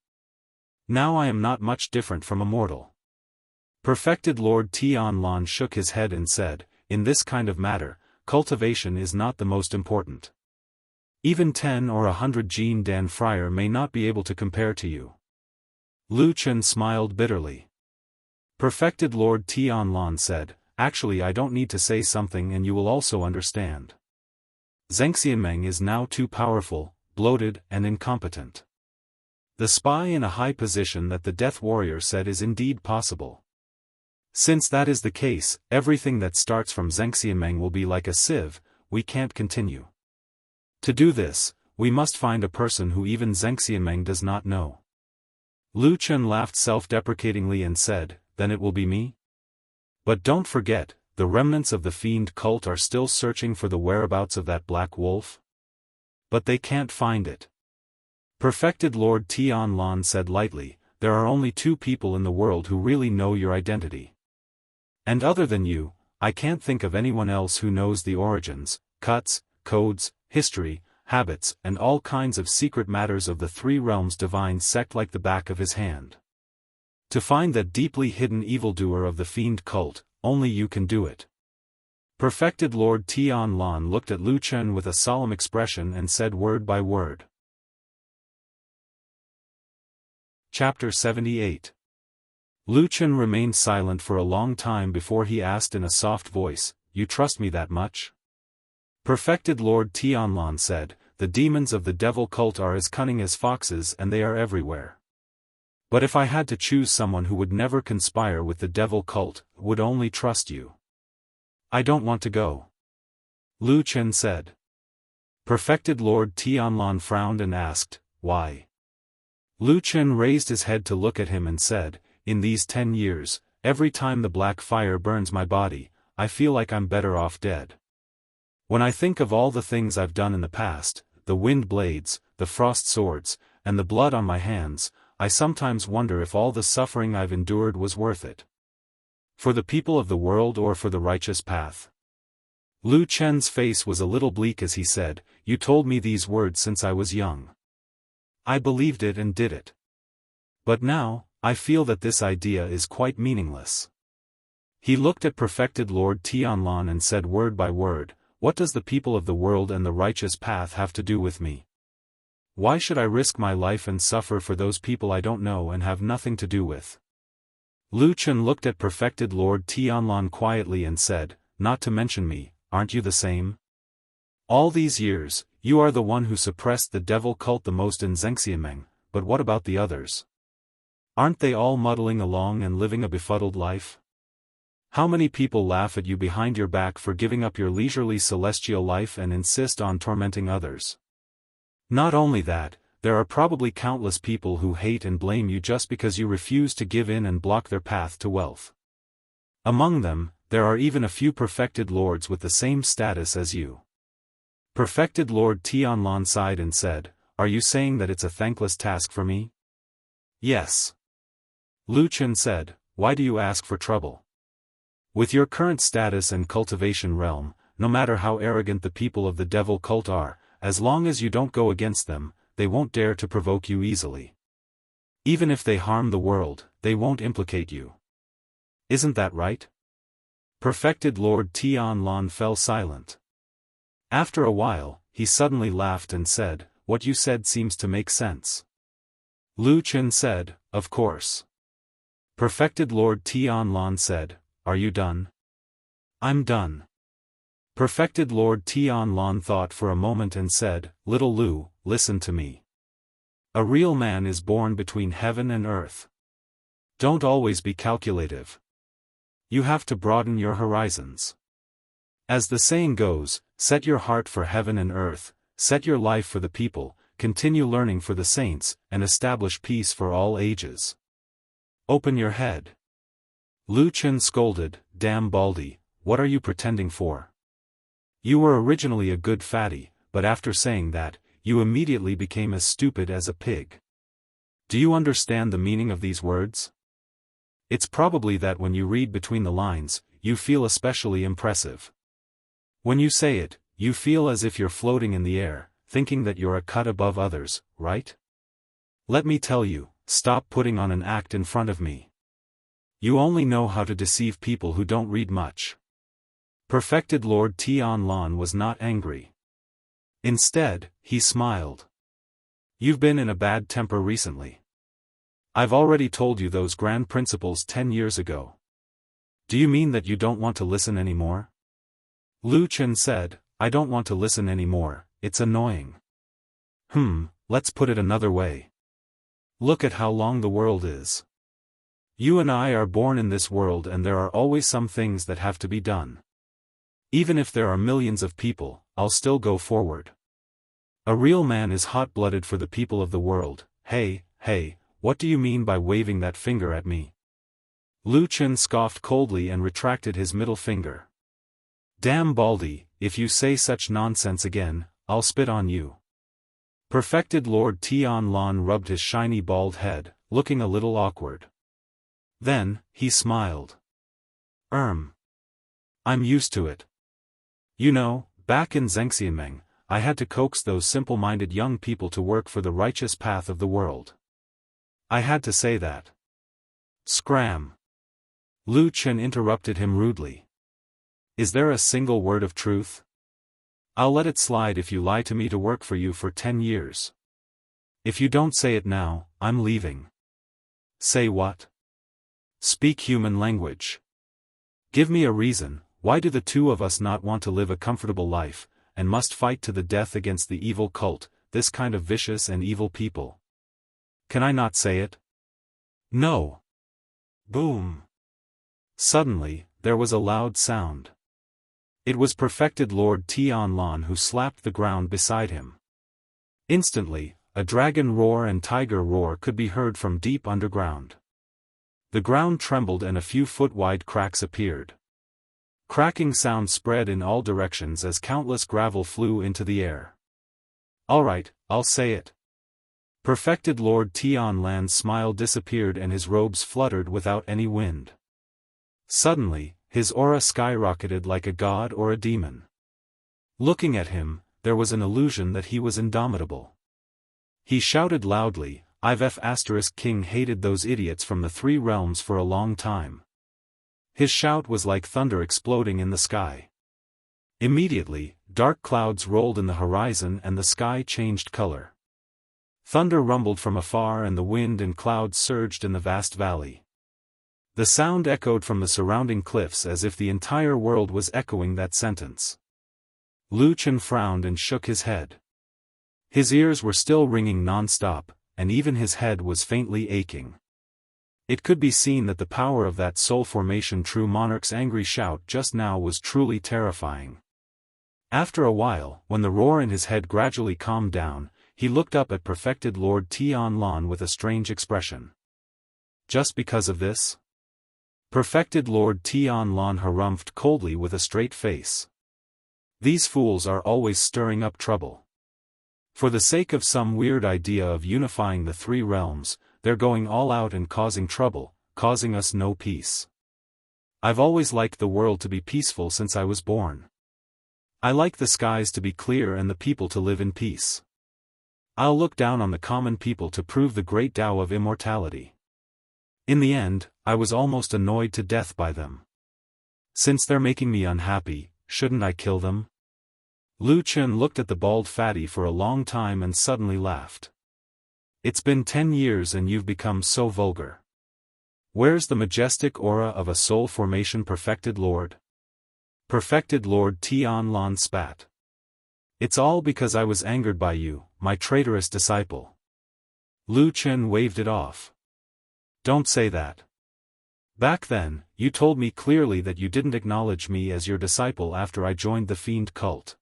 Now I am not much different from a mortal." Perfected Lord Tianlan shook his head and said, "In this kind of matter, cultivation is not the most important. Even 10 or 100 Jin Dan Friar may not be able to compare to you." Lu Chen smiled bitterly. Perfected Lord Tianlan said, "Actually I don't need to say something and you will also understand. Zhengxiameng is now too powerful, bloated and incompetent. The spy in a high position that the Death Warrior said is indeed possible. Since that is the case, everything that starts from Xianxia will be like a sieve. We can't continue. To do this, we must find a person who even Xianxia does not know. Lu Chen laughed self-deprecatingly and said, then it will be me? But don't forget, the remnants of the fiend cult are still searching for the whereabouts of that black wolf. But they can't find it. Perfected Lord Tianlan said lightly, there are only 2 people in the world who really know your identity. And other than you, I can't think of anyone else who knows the origins, cuts, codes, history, habits, and all kinds of secret matters of the 3 realms divine sect like the back of his hand. To find that deeply hidden evildoer of the fiend cult, only you can do it. Perfected Lord Tianlan looked at Lu Chen with a solemn expression and said word by word. Chapter 78. Lu Chen remained silent for a long time before he asked in a soft voice, you trust me that much? Perfected Lord Tianlan said, the demons of the devil cult are as cunning as foxes and they are everywhere. But if I had to choose someone who would never conspire with the devil cult, would only trust you. I don't want to go. Lu Chen said. Perfected Lord Tianlan frowned and asked, why? Lu Chen raised his head to look at him and said, in these 10 years, every time the black fire burns my body, I feel like I'm better off dead. When I think of all the things I've done in the past, the wind blades, the frost swords, and the blood on my hands, I sometimes wonder if all the suffering I've endured was worth it. For the people of the world or for the righteous path? Lu Chen's face was a little bleak as he said, you told me these words since I was young. I believed it and did it. But now, I feel that this idea is quite meaningless. He looked at Perfected Lord Tianlan and said word by word, what does the people of the world and the righteous path have to do with me? Why should I risk my life and suffer for those people I don't know and have nothing to do with? Lu Chen looked at Perfected Lord Tianlan quietly and said, not to mention me, aren't you the same? All these years, you are the one who suppressed the devil cult the most in Xianxia, but what about the others? Aren't they all muddling along and living a befuddled life? How many people laugh at you behind your back for giving up your leisurely celestial life and insist on tormenting others? Not only that, there are probably countless people who hate and blame you just because you refuse to give in and block their path to wealth. Among them, there are even a few perfected lords with the same status as you. Perfected Lord Tianlan sighed and said, are you saying that it's a thankless task for me? Yes. Lu Chen said, why do you ask for trouble? With your current status and cultivation realm, no matter how arrogant the people of the devil cult are, as long as you don't go against them, they won't dare to provoke you easily. Even if they harm the world, they won't implicate you. Isn't that right? Perfected Lord Tianlan fell silent. After a while, he suddenly laughed and said, what you said seems to make sense. Lu Chen said, of course. Perfected Lord Tianlan said, are you done? I'm done. Perfected Lord Tianlan thought for a moment and said, little Lu, listen to me. A real man is born between heaven and earth. Don't always be calculative. You have to broaden your horizons. As the saying goes, set your heart for heaven and earth, set your life for the people, continue learning for the saints, and establish peace for all ages. Open your head. Lu Chen scolded, damn Baldy, what are you pretending for? You were originally a good fatty, but after saying that, you immediately became as stupid as a pig. Do you understand the meaning of these words? It's probably that when you read between the lines, you feel especially impressive. When you say it, you feel as if you're floating in the air, thinking that you're a cut above others, right? Let me tell you, stop putting on an act in front of me. You only know how to deceive people who don't read much. Perfected Lord Tianlan was not angry. Instead, he smiled. You've been in a bad temper recently. I've already told you those grand principles 10 years ago. Do you mean that you don't want to listen anymore? Lu Chen said, I don't want to listen anymore, it's annoying. Let's put it another way. Look at how long the world is. You and I are born in this world and there are always some things that have to be done. Even if there are millions of people, I'll still go forward. A real man is hot-blooded for the people of the world. Hey, what do you mean by waving that finger at me? Lu Chen scoffed coldly and retracted his middle finger. Damn Baldy, if you say such nonsense again, I'll spit on you. Perfected Lord Tianlan rubbed his shiny bald head, looking a little awkward. Then, he smiled. I'm used to it. You know, back in Zhengxianmeng, I had to coax those simple-minded young people to work for the righteous path of the world. I had to say that. Scram. Lu Chen interrupted him rudely. Is there a single word of truth? I'll let it slide if you lie to me to work for you for 10 years. If you don't say it now, I'm leaving. Say what? Speak human language. Give me a reason, why do the two of us not want to live a comfortable life, and must fight to the death against the evil cult, this kind of vicious and evil people? Can I not say it? No. Boom. Suddenly, there was a loud sound. It was Perfected Lord Tianlan who slapped the ground beside him. Instantly, a dragon roar and tiger roar could be heard from deep underground. The ground trembled and a few foot-wide cracks appeared. Cracking sound spread in all directions as countless gravel flew into the air. All right, I'll say it. Perfected Lord Tianlan's smile disappeared and his robes fluttered without any wind. Suddenly, his aura skyrocketed like a god or a demon. Looking at him, there was an illusion that he was indomitable. He shouted loudly, King hated those idiots from the three realms for a long time. His shout was like thunder exploding in the sky. Immediately, dark clouds rolled in the horizon and the sky changed color. Thunder rumbled from afar and the wind and clouds surged in the vast valley. The sound echoed from the surrounding cliffs as if the entire world was echoing that sentence. Lu Chen frowned and shook his head. His ears were still ringing non-stop, and even his head was faintly aching. It could be seen that the power of that soul formation true monarch's angry shout just now was truly terrifying. After a while, when the roar in his head gradually calmed down, he looked up at Perfected Lord Tianlan with a strange expression. Just because of this? Perfected Lord Tianlan harumphed coldly with a straight face. These fools are always stirring up trouble. For the sake of some weird idea of unifying the three realms, they're going all out and causing trouble, causing us no peace. I've always liked the world to be peaceful since I was born. I like the skies to be clear and the people to live in peace. I'll look down on the common people to prove the great Tao of immortality. In the end, I was almost annoyed to death by them. Since they're making me unhappy, shouldn't I kill them? Lu Chen looked at the bald fatty for a long time and suddenly laughed. It's been 10 years and you've become so vulgar. Where's the majestic aura of a soul formation perfected lord? Perfected Lord Tianlan spat. It's all because I was angered by you, my traitorous disciple. Lu Chen waved it off. Don't say that. Back then, you told me clearly that you didn't acknowledge me as your disciple after I joined the fiend cult.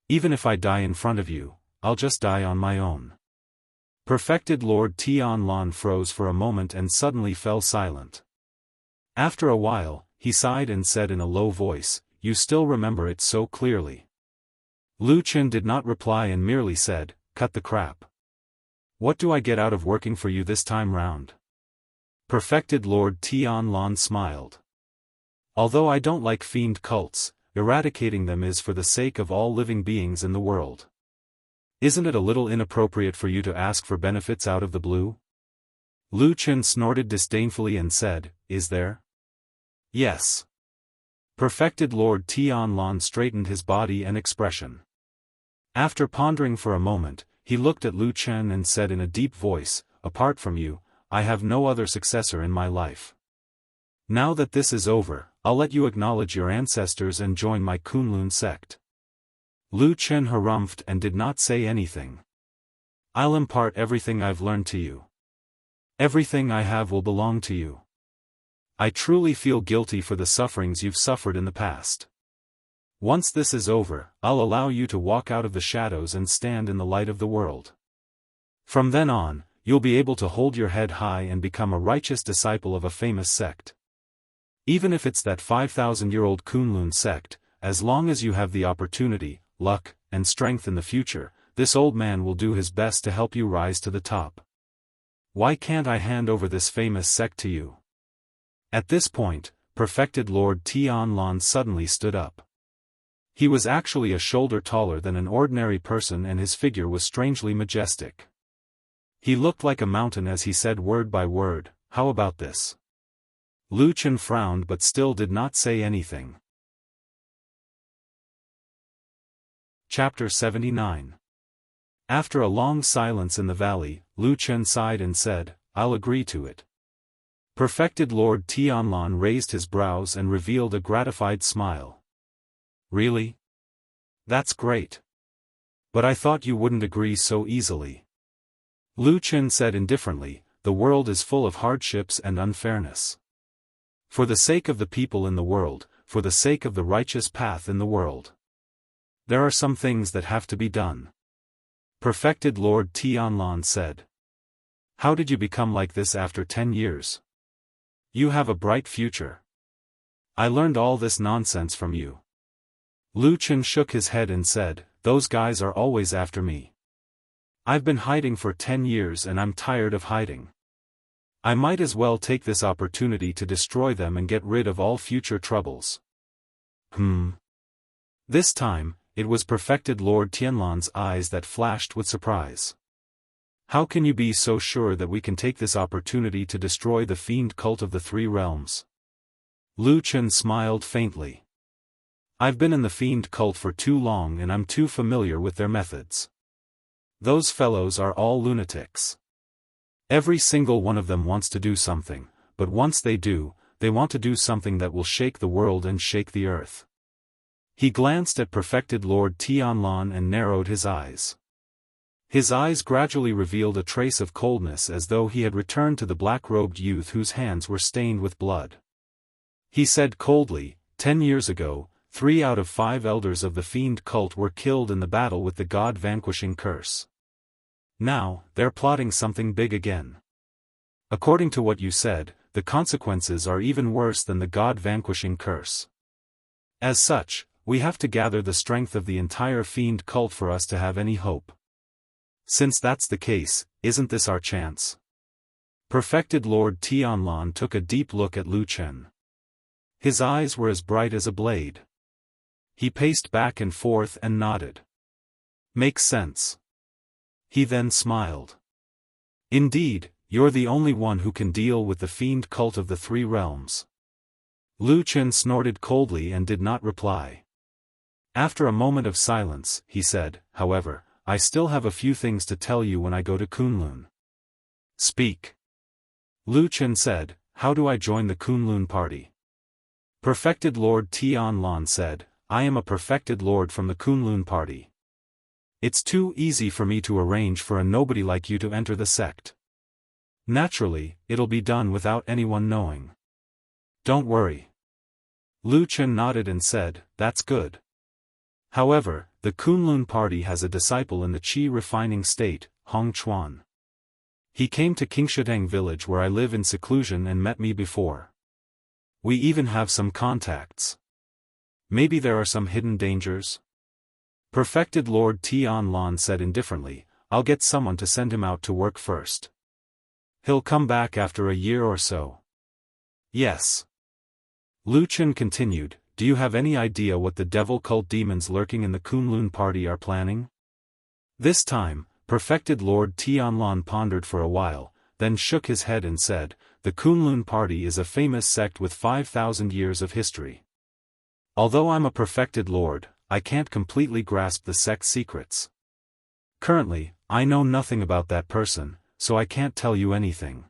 Even if I die in front of you, I'll just die on my own. Perfected Lord Tianlan froze for a moment and suddenly fell silent. After a while, he sighed and said in a low voice, You still remember it so clearly. Lu Chen did not reply and merely said, Cut the crap. What do I get out of working for you this time round? Perfected Lord Tianlan smiled. Although I don't like fiend cults, eradicating them is for the sake of all living beings in the world. Isn't it a little inappropriate for you to ask for benefits out of the blue? Lu Chen snorted disdainfully and said, Is there? Yes. Perfected Lord Tianlan straightened his body and expression. After pondering for a moment, he looked at Lu Chen and said in a deep voice, Apart from you, I have no other successor in my life. Now that this is over, I'll let you acknowledge your ancestors and join my Kunlun sect. Lu Chen harumphed and did not say anything. I'll impart everything I've learned to you. Everything I have will belong to you. I truly feel guilty for the sufferings you've suffered in the past. Once this is over, I'll allow you to walk out of the shadows and stand in the light of the world. From then on, you'll be able to hold your head high and become a righteous disciple of a famous sect. Even if it's that 5,000-year-old Kunlun sect, as long as you have the opportunity, luck, and strength in the future, this old man will do his best to help you rise to the top. Why can't I hand over this famous sect to you? At this point, perfected Lord Tianlan suddenly stood up. He was actually a shoulder taller than an ordinary person and his figure was strangely majestic. He looked like a mountain as he said word by word, "How about this?" Lu Chen frowned but still did not say anything. Chapter 79. After a long silence in the valley, Lu Chen sighed and said, "I'll agree to it." Perfected Lord Tianlan raised his brows and revealed a gratified smile. "Really? That's great. But I thought you wouldn't agree so easily." Lu Chen said indifferently, "The world is full of hardships and unfairness. For the sake of the people in the world, for the sake of the righteous path in the world, there are some things that have to be done." Perfected Lord Tianlan said. "How did you become like this after 10 years? You have a bright future. I learned all this nonsense from you." Lu Chen shook his head and said, "Those guys are always after me. I've been hiding for 10 years and I'm tired of hiding. I might as well take this opportunity to destroy them and get rid of all future troubles." This time, it was perfected Lord Tianlan's eyes that flashed with surprise. "How can you be so sure that we can take this opportunity to destroy the fiend cult of the Three Realms?" Lu Chen smiled faintly. "I've been in the fiend cult for too long and I'm too familiar with their methods. Those fellows are all lunatics. Every single one of them wants to do something, but once they do, they want to do something that will shake the world and shake the earth." He glanced at perfected Lord Tianlan and narrowed his eyes. His eyes gradually revealed a trace of coldness as though he had returned to the black-robed youth whose hands were stained with blood. He said coldly, 10 years ago, 3 out of 5 elders of the fiend cult were killed in the battle with the god-vanquishing curse. Now, they're plotting something big again. According to what you said, the consequences are even worse than the god-vanquishing curse. As such, we have to gather the strength of the entire fiend cult for us to have any hope. Since that's the case, isn't this our chance? Perfected Lord Tianlan took a deep look at Lu Chen. His eyes were as bright as a blade. He paced back and forth and nodded. "Makes sense." He then smiled. "Indeed, you're the only one who can deal with the fiend cult of the Three Realms." Lu Chen snorted coldly and did not reply. After a moment of silence, he said, "However, I still have a few things to tell you when I go to Kunlun." "Speak." Lu Chen said, "How do I join the Kunlun party?" Perfected Lord Tianlan said, "I am a perfected lord from the Kunlun party. It's too easy for me to arrange for a nobody like you to enter the sect. Naturally, it'll be done without anyone knowing. Don't worry." Lu Chen nodded and said, "That's good. However, the Kunlun party has a disciple in the Qi refining state, Hong Chuan. He came to Qingshideng village where I live in seclusion and met me before. We even have some contacts. Maybe there are some hidden dangers?" Perfected Lord Tianlan said indifferently, "I'll get someone to send him out to work first. He'll come back after a year or so." "Yes." Lu Chen continued, "Do you have any idea what the devil cult demons lurking in the Kunlun party are planning?" This time, perfected Lord Tianlan pondered for a while, then shook his head and said, "The Kunlun party is a famous sect with 5,000 years of history. Although I'm a perfected lord, I can't completely grasp the sect's secrets. Currently, I know nothing about that person, so I can't tell you anything."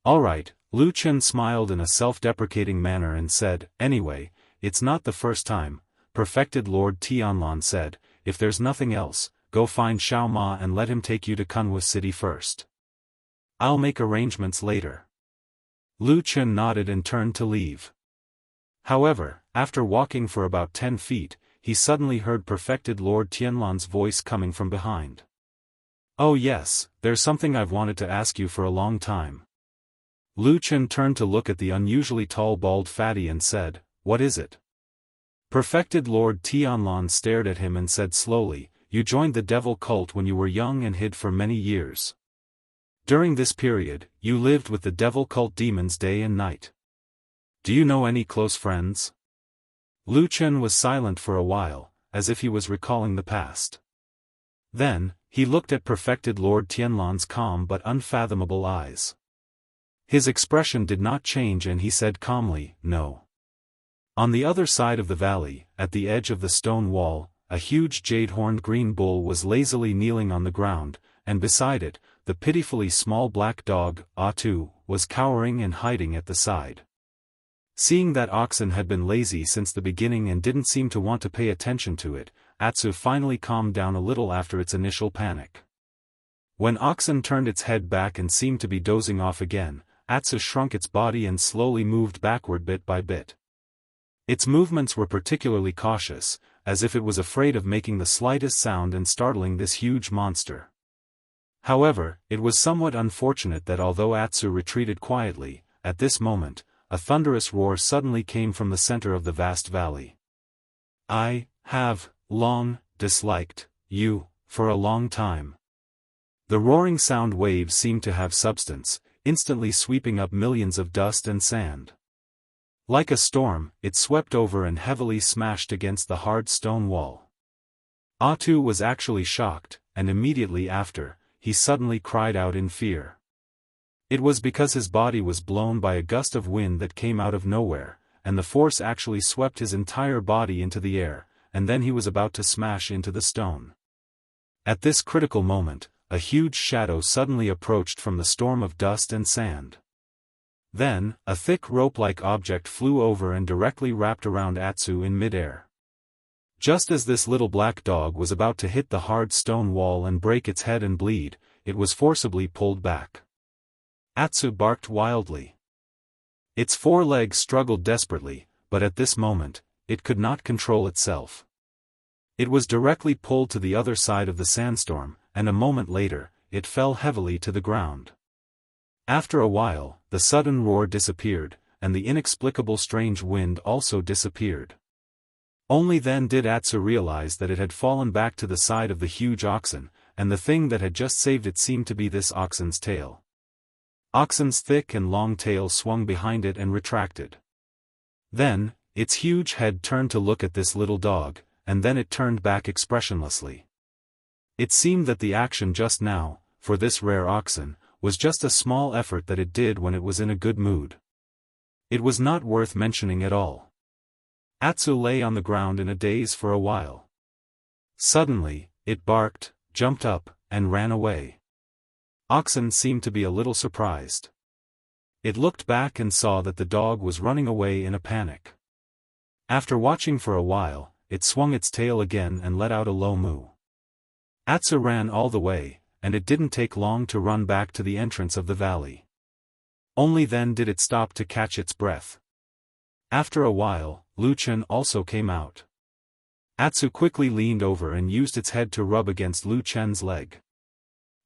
"All right," Lu Chen smiled in a self-deprecating manner and said, "Anyway, it's not the first time." Perfected Lord Tianlan said, "If there's nothing else, go find Xiao Ma and let him take you to Kunwa City first. I'll make arrangements later. Lu Chen nodded and turned to leave. However, after walking for about 10 feet, he suddenly heard Perfected Lord Tianlan's voice coming from behind. Oh yes, there's something I've wanted to ask you for a long time. Lu Chen turned to look at the unusually tall bald fatty and said, what is it? Perfected Lord Tianlan stared at him and said slowly, you joined the devil cult when you were young and hid for many years. During this period, you lived with the devil cult demons day and night. Do you know any close friends? Lu Chen was silent for a while, as if he was recalling the past. Then, he looked at Perfected Lord Tianlan's calm but unfathomable eyes. His expression did not change and he said calmly, no. On the other side of the valley, at the edge of the stone wall, a huge jade-horned green bull was lazily kneeling on the ground, and beside it, the pitifully small black dog, Atu, was cowering and hiding at the side. Seeing that oxen had been lazy since the beginning and didn't seem to want to pay attention to it, Atsu finally calmed down a little after its initial panic. When oxen turned its head back and seemed to be dozing off again, Atsu shrunk its body and slowly moved backward bit by bit. Its movements were particularly cautious, as if it was afraid of making the slightest sound and startling this huge monster. However, it was somewhat unfortunate that although Atsu retreated quietly, at this moment, a thunderous roar suddenly came from the center of the vast valley. I have long disliked you for a long time. The roaring sound waves seemed to have substance, instantly sweeping up millions of dust and sand. Like a storm, it swept over and heavily smashed against the hard stone wall. Atu was actually shocked, and immediately after, he suddenly cried out in fear. It was because his body was blown by a gust of wind that came out of nowhere, and the force actually swept his entire body into the air, and then he was about to smash into the stone. At this critical moment, a huge shadow suddenly approached from the storm of dust and sand. Then, a thick rope-like object flew over and directly wrapped around Atsu in midair. Just as this little black dog was about to hit the hard stone wall and break its head and bleed, it was forcibly pulled back. Atsu barked wildly. Its 4 legs struggled desperately, but at this moment, it could not control itself. It was directly pulled to the other side of the sandstorm, and a moment later, it fell heavily to the ground. After a while, the sudden roar disappeared, and the inexplicable strange wind also disappeared. Only then did Atsu realize that it had fallen back to the side of the huge oxen, and the thing that had just saved it seemed to be this oxen's tail. Oxen's thick and long tail swung behind it and retracted. Then, its huge head turned to look at this little dog, and then it turned back expressionlessly. It seemed that the action just now, for this rare oxen, was just a small effort that it did when it was in a good mood. It was not worth mentioning at all. Atsu lay on the ground in a daze for a while. Suddenly, it barked, jumped up, and ran away. Oxen seemed to be a little surprised. It looked back and saw that the dog was running away in a panic. After watching for a while, it swung its tail again and let out a low moo. Atsu ran all the way, and it didn't take long to run back to the entrance of the valley. Only then did it stop to catch its breath. After a while, Lu Chen also came out. Atsu quickly leaned over and used its head to rub against Lu Chen's leg.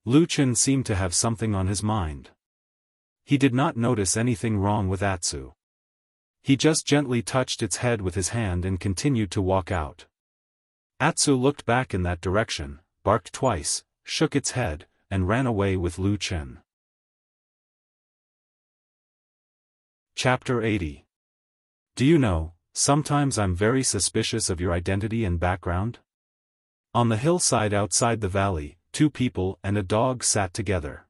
Lu Chen seemed to have something on his mind. He did not notice anything wrong with Atsu. He just gently touched its head with his hand and continued to walk out. Atsu looked back in that direction, barked twice, shook its head, and ran away with Lu Chen. Chapter 80. Do you know, sometimes I'm very suspicious of your identity and background? On the hillside outside the valley, 2 people and a dog sat together.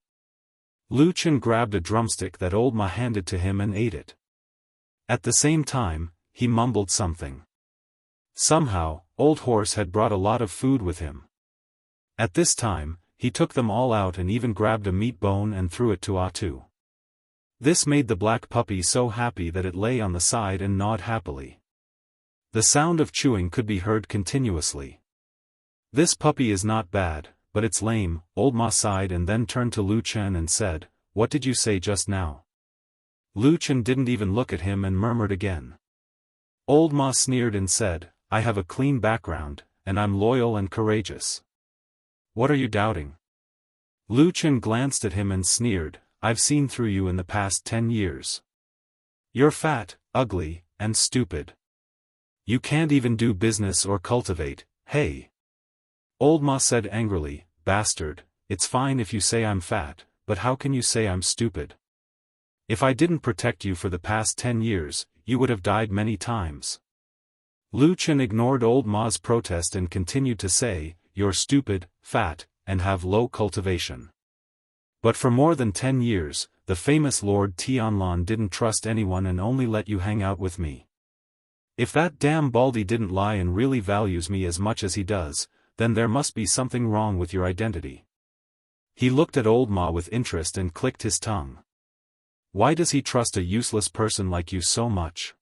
Lu Chen grabbed a drumstick that old Ma handed to him and ate it. At the same time, he mumbled something. Somehow, Old Horse had brought a lot of food with him. At this time, he took them all out and even grabbed a meat bone and threw it to Atu. This made the black puppy so happy that it lay on the side and gnawed happily. The sound of chewing could be heard continuously. This puppy is not bad, but it's lame, Old Ma sighed and then turned to Lu Chen and said, what did you say just now? Lu Chen didn't even look at him and murmured again. Old Ma sneered and said, I have a clean background, and I'm loyal and courageous. What are you doubting? Lu Chen glanced at him and sneered, I've seen through you in the past 10 years. You're fat, ugly, and stupid. You can't even do business or cultivate, hey. Old Ma said angrily, bastard, it's fine if you say I'm fat, but how can you say I'm stupid? If I didn't protect you for the past 10 years, you would have died many times. Lu Chen ignored Old Ma's protest and continued to say, you're stupid, fat, and have low cultivation. But for more than 10 years, the famous Lord Tianlan didn't trust anyone and only let you hang out with me. If that damn Baldy didn't lie and really values me as much as he does, then there must be something wrong with your identity. He looked at Old Ma with interest and clicked his tongue. Why does he trust a useless person like you so much?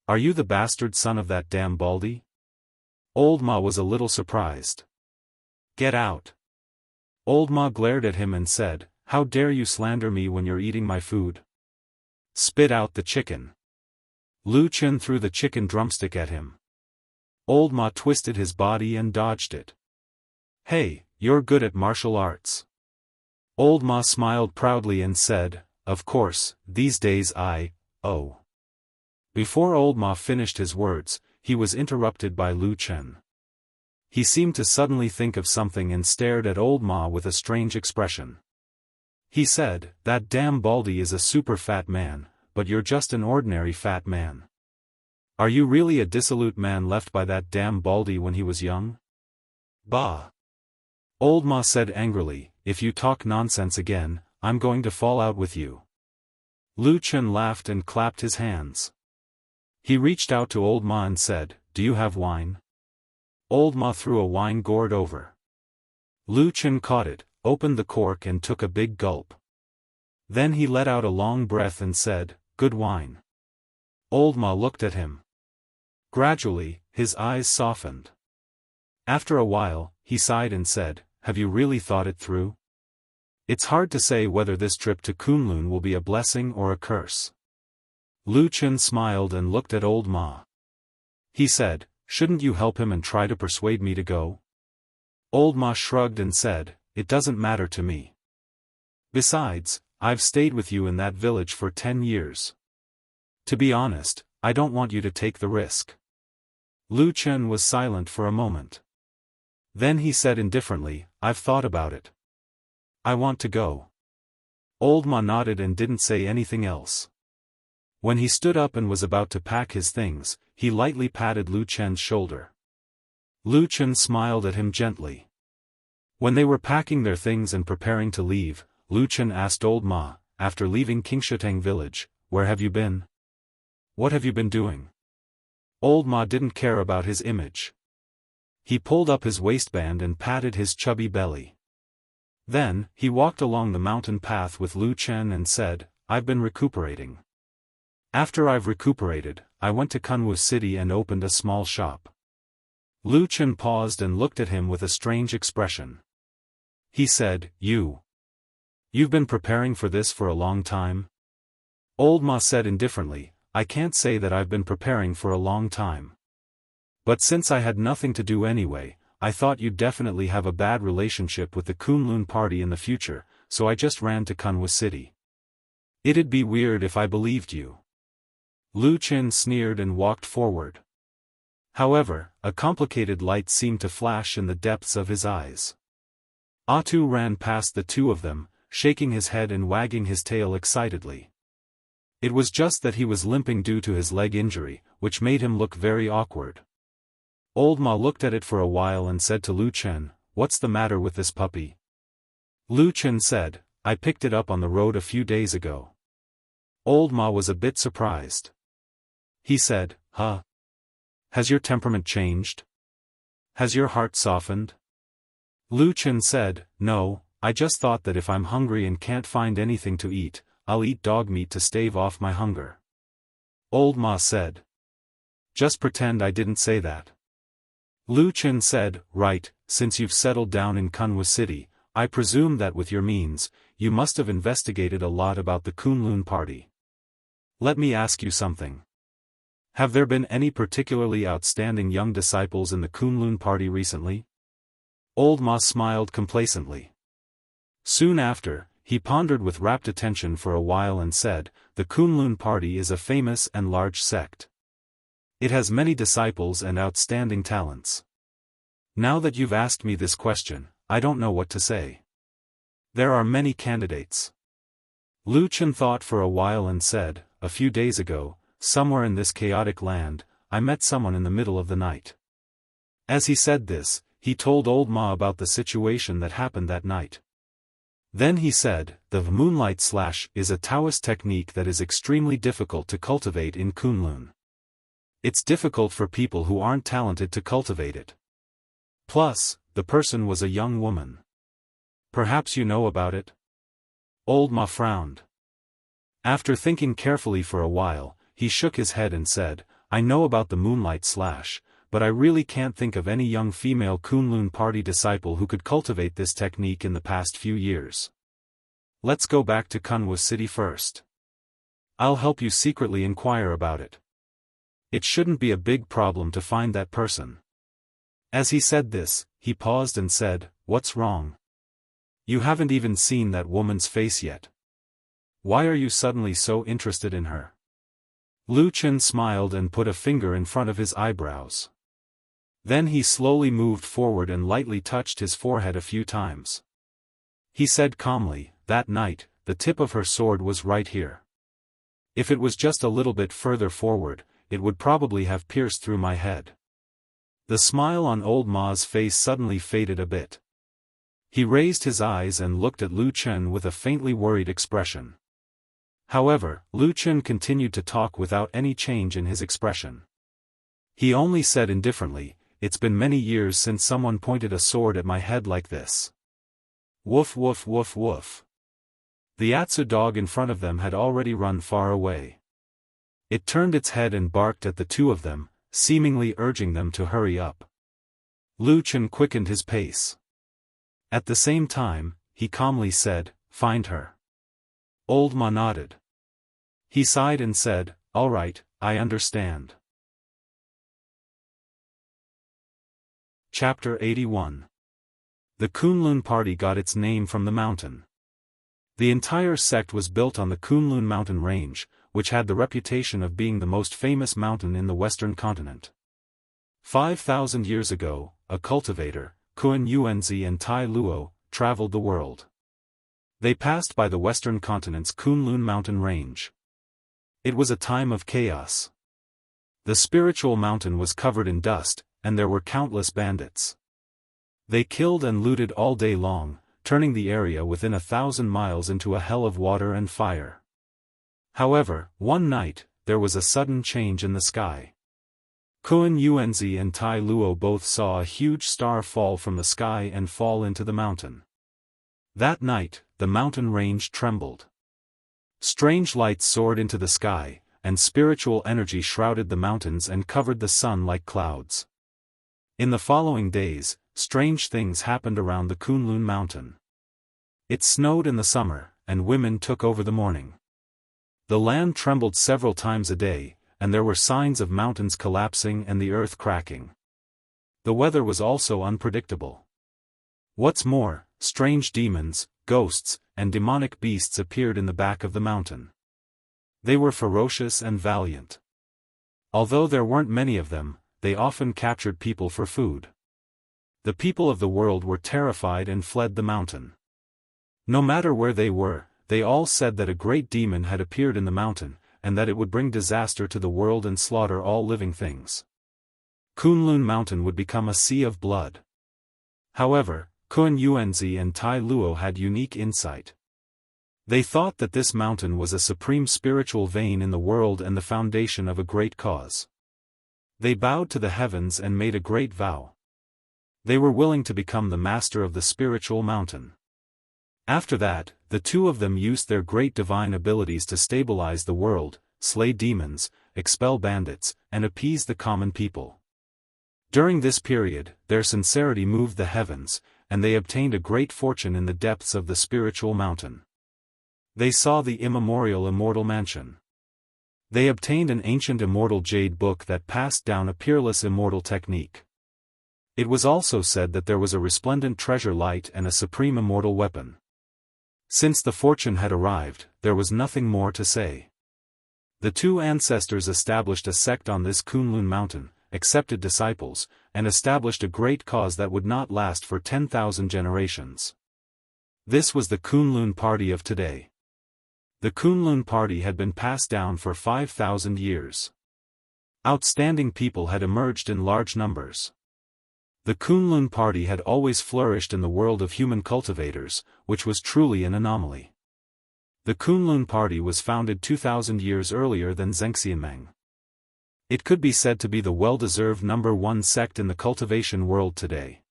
Are you the bastard son of that damn Baldy? Old Ma was a little surprised. Get out. Old Ma glared at him and said, how dare you slander me when you're eating my food? Spit out the chicken. Lu Chen threw the chicken drumstick at him. Old Ma twisted his body and dodged it. Hey, you're good at martial arts. Old Ma smiled proudly and said, of course, these days oh. Before Old Ma finished his words, he was interrupted by Lu Chen. He seemed to suddenly think of something and stared at Old Ma with a strange expression. He said, that damn Baldy is a super fat man, but you're just an ordinary fat man. Are you really a dissolute man left by that damn Baldy when he was young? Bah! Old Ma said angrily, if you talk nonsense again, I'm going to fall out with you. Lu Chen laughed and clapped his hands. He reached out to Old Ma and said, do you have wine? Old Ma threw a wine gourd over. Lu Chen caught it, opened the cork and took a big gulp. Then he let out a long breath and said, good wine. Old Ma looked at him. Gradually, his eyes softened. After a while, he sighed and said, have you really thought it through? It's hard to say whether this trip to Kunlun will be a blessing or a curse. Lu Chen smiled and looked at Old Ma. He said, shouldn't you help him and try to persuade me to go? Old Ma shrugged and said, it doesn't matter to me. Besides, I've stayed with you in that village for 10 years. To be honest, I don't want you to take the risk. Lu Chen was silent for a moment. Then he said indifferently, I've thought about it. I want to go. Old Ma nodded and didn't say anything else. When he stood up and was about to pack his things, he lightly patted Lu Chen's shoulder. Lu Chen smiled at him gently. When they were packing their things and preparing to leave, Lu Chen asked Old Ma, after leaving Qingshutang village, where have you been? What have you been doing? Old Ma didn't care about his image. He pulled up his waistband and patted his chubby belly. Then, he walked along the mountain path with Lu Chen and said, I've been recuperating. After I've recuperated, I went to Kunwu City and opened a small shop. Lu Chen paused and looked at him with a strange expression. He said, You've been preparing for this for a long time? Old Ma said indifferently, I can't say that I've been preparing for a long time. But since I had nothing to do anyway, I thought you'd definitely have a bad relationship with the Kunlun party in the future, so I just ran to Kunwu City. It'd be weird if I believed you. Lu Chen sneered and walked forward. However, a complicated light seemed to flash in the depths of his eyes. Atu ran past the two of them, shaking his head and wagging his tail excitedly. It was just that he was limping due to his leg injury, which made him look very awkward. Old Ma looked at it for a while and said to Lu Chen, what's the matter with this puppy? Lu Chen said, I picked it up on the road a few days ago. Old Ma was a bit surprised. He said, huh? Has your temperament changed? Has your heart softened? Lu Chen said, no, I just thought that if I'm hungry and can't find anything to eat, I'll eat dog meat to stave off my hunger. Old Ma said. Just pretend I didn't say that. Lu Chen said, right, since you've settled down in Kunwu City, I presume that with your means, you must have investigated a lot about the Kunlun party. Let me ask you something. Have there been any particularly outstanding young disciples in the Kunlun party recently? Old Ma smiled complacently. Soon after, he pondered with rapt attention for a while and said, the Kunlun party is a famous and large sect. It has many disciples and outstanding talents. Now that you've asked me this question, I don't know what to say. There are many candidates. Lu Chen thought for a while and said, a few days ago, somewhere in this chaotic land, I met someone in the middle of the night. As he said this, he told old Ma about the situation that happened that night. Then he said, the moonlight slash is a Taoist technique that is extremely difficult to cultivate in Kunlun. It's difficult for people who aren't talented to cultivate it. Plus, the person was a young woman. Perhaps you know about it? Old Ma frowned. After thinking carefully for a while, he shook his head and said, I know about the moonlight slash, but I really can't think of any young female Kunlun party disciple who could cultivate this technique in the past few years. Let's go back to Kunwa City first. I'll help you secretly inquire about it. It shouldn't be a big problem to find that person. As he said this, he paused and said, what's wrong? You haven't even seen that woman's face yet. Why are you suddenly so interested in her? Lu Chen smiled and put a finger in front of his eyebrows. Then he slowly moved forward and lightly touched his forehead a few times. He said calmly, that night, the tip of her sword was right here. If it was just a little bit further forward, it would probably have pierced through my head. The smile on old Ma's face suddenly faded a bit. He raised his eyes and looked at Lu Chen with a faintly worried expression. However, Lu Chen continued to talk without any change in his expression. He only said indifferently, it's been many years since someone pointed a sword at my head like this. Woof woof woof woof. The Atsu dog in front of them had already run far away. It turned its head and barked at the two of them, seemingly urging them to hurry up. Lu Chen quickened his pace. At the same time, he calmly said, find her. Old Ma nodded. He sighed and said, all right, I understand. Chapter 81. The Kunlun party got its name from the mountain. The entire sect was built on the Kunlun mountain range, which had the reputation of being the most famous mountain in the western continent. 5,000 years ago, a cultivator, Kun Yuanzi and Tai Luo, traveled the world. They passed by the western continent's Kunlun mountain range. It was a time of chaos. The spiritual mountain was covered in dust, and there were countless bandits. They killed and looted all day long, turning the area within 1,000 miles into a hell of water and fire. However, one night, there was a sudden change in the sky. Kun Yuanzi and Tai Luo both saw a huge star fall from the sky and fall into the mountain. That night, the mountain range trembled. Strange lights soared into the sky, and spiritual energy shrouded the mountains and covered the sun like clouds. In the following days, strange things happened around the Kunlun mountain. It snowed in the summer, and women took over the morning. The land trembled several times a day, and there were signs of mountains collapsing and the earth cracking. The weather was also unpredictable. What's more, strange demons, ghosts, and demonic beasts appeared in the back of the mountain. They were ferocious and valiant. Although there weren't many of them, they often captured people for food. The people of the world were terrified and fled the mountain. No matter where they were, they all said that a great demon had appeared in the mountain, and that it would bring disaster to the world and slaughter all living things. Kunlun Mountain would become a sea of blood. However, Kun Yuanzi and Tai Luo had unique insight. They thought that this mountain was a supreme spiritual vein in the world and the foundation of a great cause. They bowed to the heavens and made a great vow. They were willing to become the master of the spiritual mountain. After that, the two of them used their great divine abilities to stabilize the world, slay demons, expel bandits, and appease the common people. During this period, their sincerity moved the heavens, and they obtained a great fortune in the depths of the spiritual mountain. They saw the immemorial immortal mansion. They obtained an ancient immortal jade book that passed down a peerless immortal technique. It was also said that there was a resplendent treasure light and a supreme immortal weapon. Since the fortune had arrived, there was nothing more to say. The two ancestors established a sect on this Kunlun mountain, accepted disciples, and established a great cause that would not last for 10,000 generations. This was the Kunlun party of today. The Kunlun party had been passed down for 5,000 years. Outstanding people had emerged in large numbers. The Kunlun party had always flourished in the world of human cultivators, which was truly an anomaly. The Kunlun party was founded 2,000 years earlier than Zhengxianmeng. It could be said to be the well-deserved #1 sect in the cultivation world today.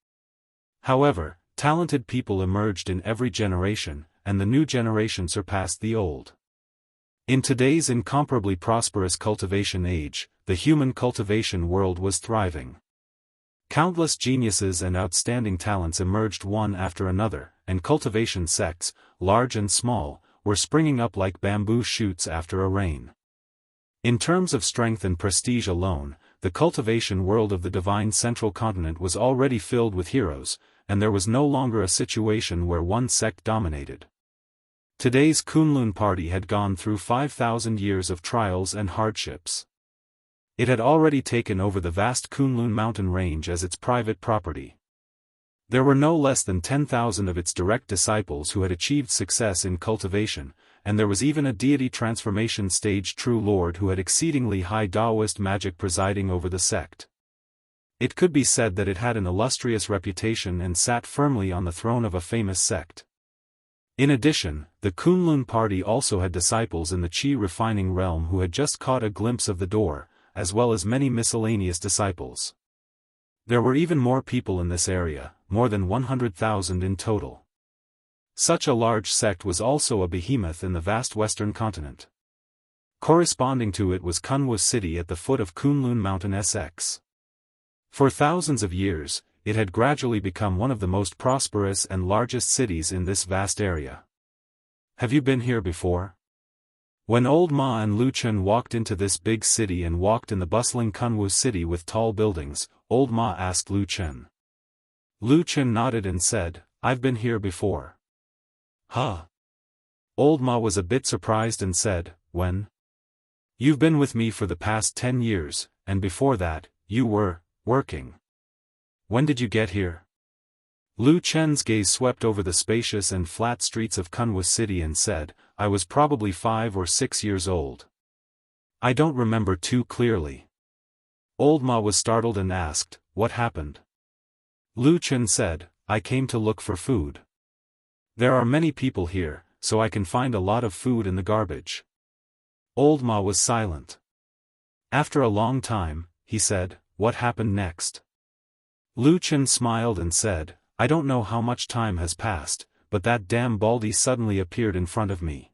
However, talented people emerged in every generation, and the new generation surpassed the old. In today's incomparably prosperous cultivation age, the human cultivation world was thriving. Countless geniuses and outstanding talents emerged one after another, and cultivation sects, large and small, were springing up like bamboo shoots after a rain. In terms of strength and prestige alone, the cultivation world of the divine central continent was already filled with heroes, and there was no longer a situation where one sect dominated. Today's Kunlun party had gone through 5,000 years of trials and hardships. It had already taken over the vast Kunlun mountain range as its private property. There were no less than 10,000 of its direct disciples who had achieved success in cultivation, and there was even a deity transformation stage true lord who had exceedingly high Daoist magic presiding over the sect. It could be said that it had an illustrious reputation and sat firmly on the throne of a famous sect. In addition, the Kunlun party also had disciples in the Qi refining realm who had just caught a glimpse of the door, as well as many miscellaneous disciples. There were even more people in this area, more than 100,000 in total. Such a large sect was also a behemoth in the vast western continent. Corresponding to it was Kunwu city at the foot of Kunlun Mountain SX. For thousands of years, it had gradually become one of the most prosperous and largest cities in this vast area. Have you been here before? When Old Ma and Lu Chen walked into this big city and walked in the bustling Kunwu city with tall buildings, Old Ma asked Lu Chen. Lu Chen nodded and said, "I've been here before." Huh? Old Ma was a bit surprised and said, "When?" "You've been with me for the past 10 years, and before that, you were working. When did you get here?" Lu Chen's gaze swept over the spacious and flat streets of Kunwu city and said, "I was probably 5 or 6 years old. I don't remember too clearly." Old Ma was startled and asked, "What happened?" Lu Chen said, "I came to look for food. There are many people here, so I can find a lot of food in the garbage." Old Ma was silent. After a long time, he said, "What happened next?" Lu Chen smiled and said, "I don't know how much time has passed, but that damn Baldy suddenly appeared in front of me.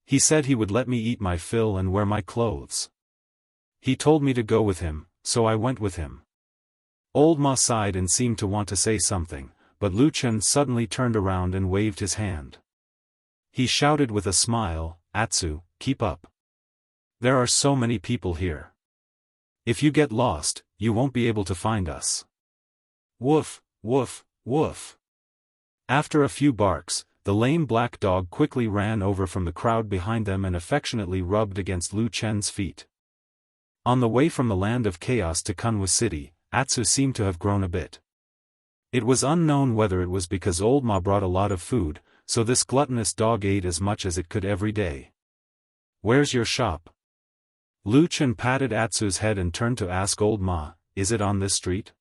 He said he would let me eat my fill and wear my clothes. He told me to go with him, so I went with him." Old Ma sighed and seemed to want to say something, but Lu Chen suddenly turned around and waved his hand. He shouted with a smile, "Atsu, keep up. There are so many people here. If you get lost, you won't be able to find us." Woof, woof, woof. After a few barks, the lame black dog quickly ran over from the crowd behind them and affectionately rubbed against Lu Chen's feet. On the way from the land of chaos to Kunwu city, Atsu seemed to have grown a bit. It was unknown whether it was because Old Ma brought a lot of food, so this gluttonous dog ate as much as it could every day. "Where's your shop?" Lu Chen patted Atsu's head and turned to ask Old Ma, "Is it on this street?"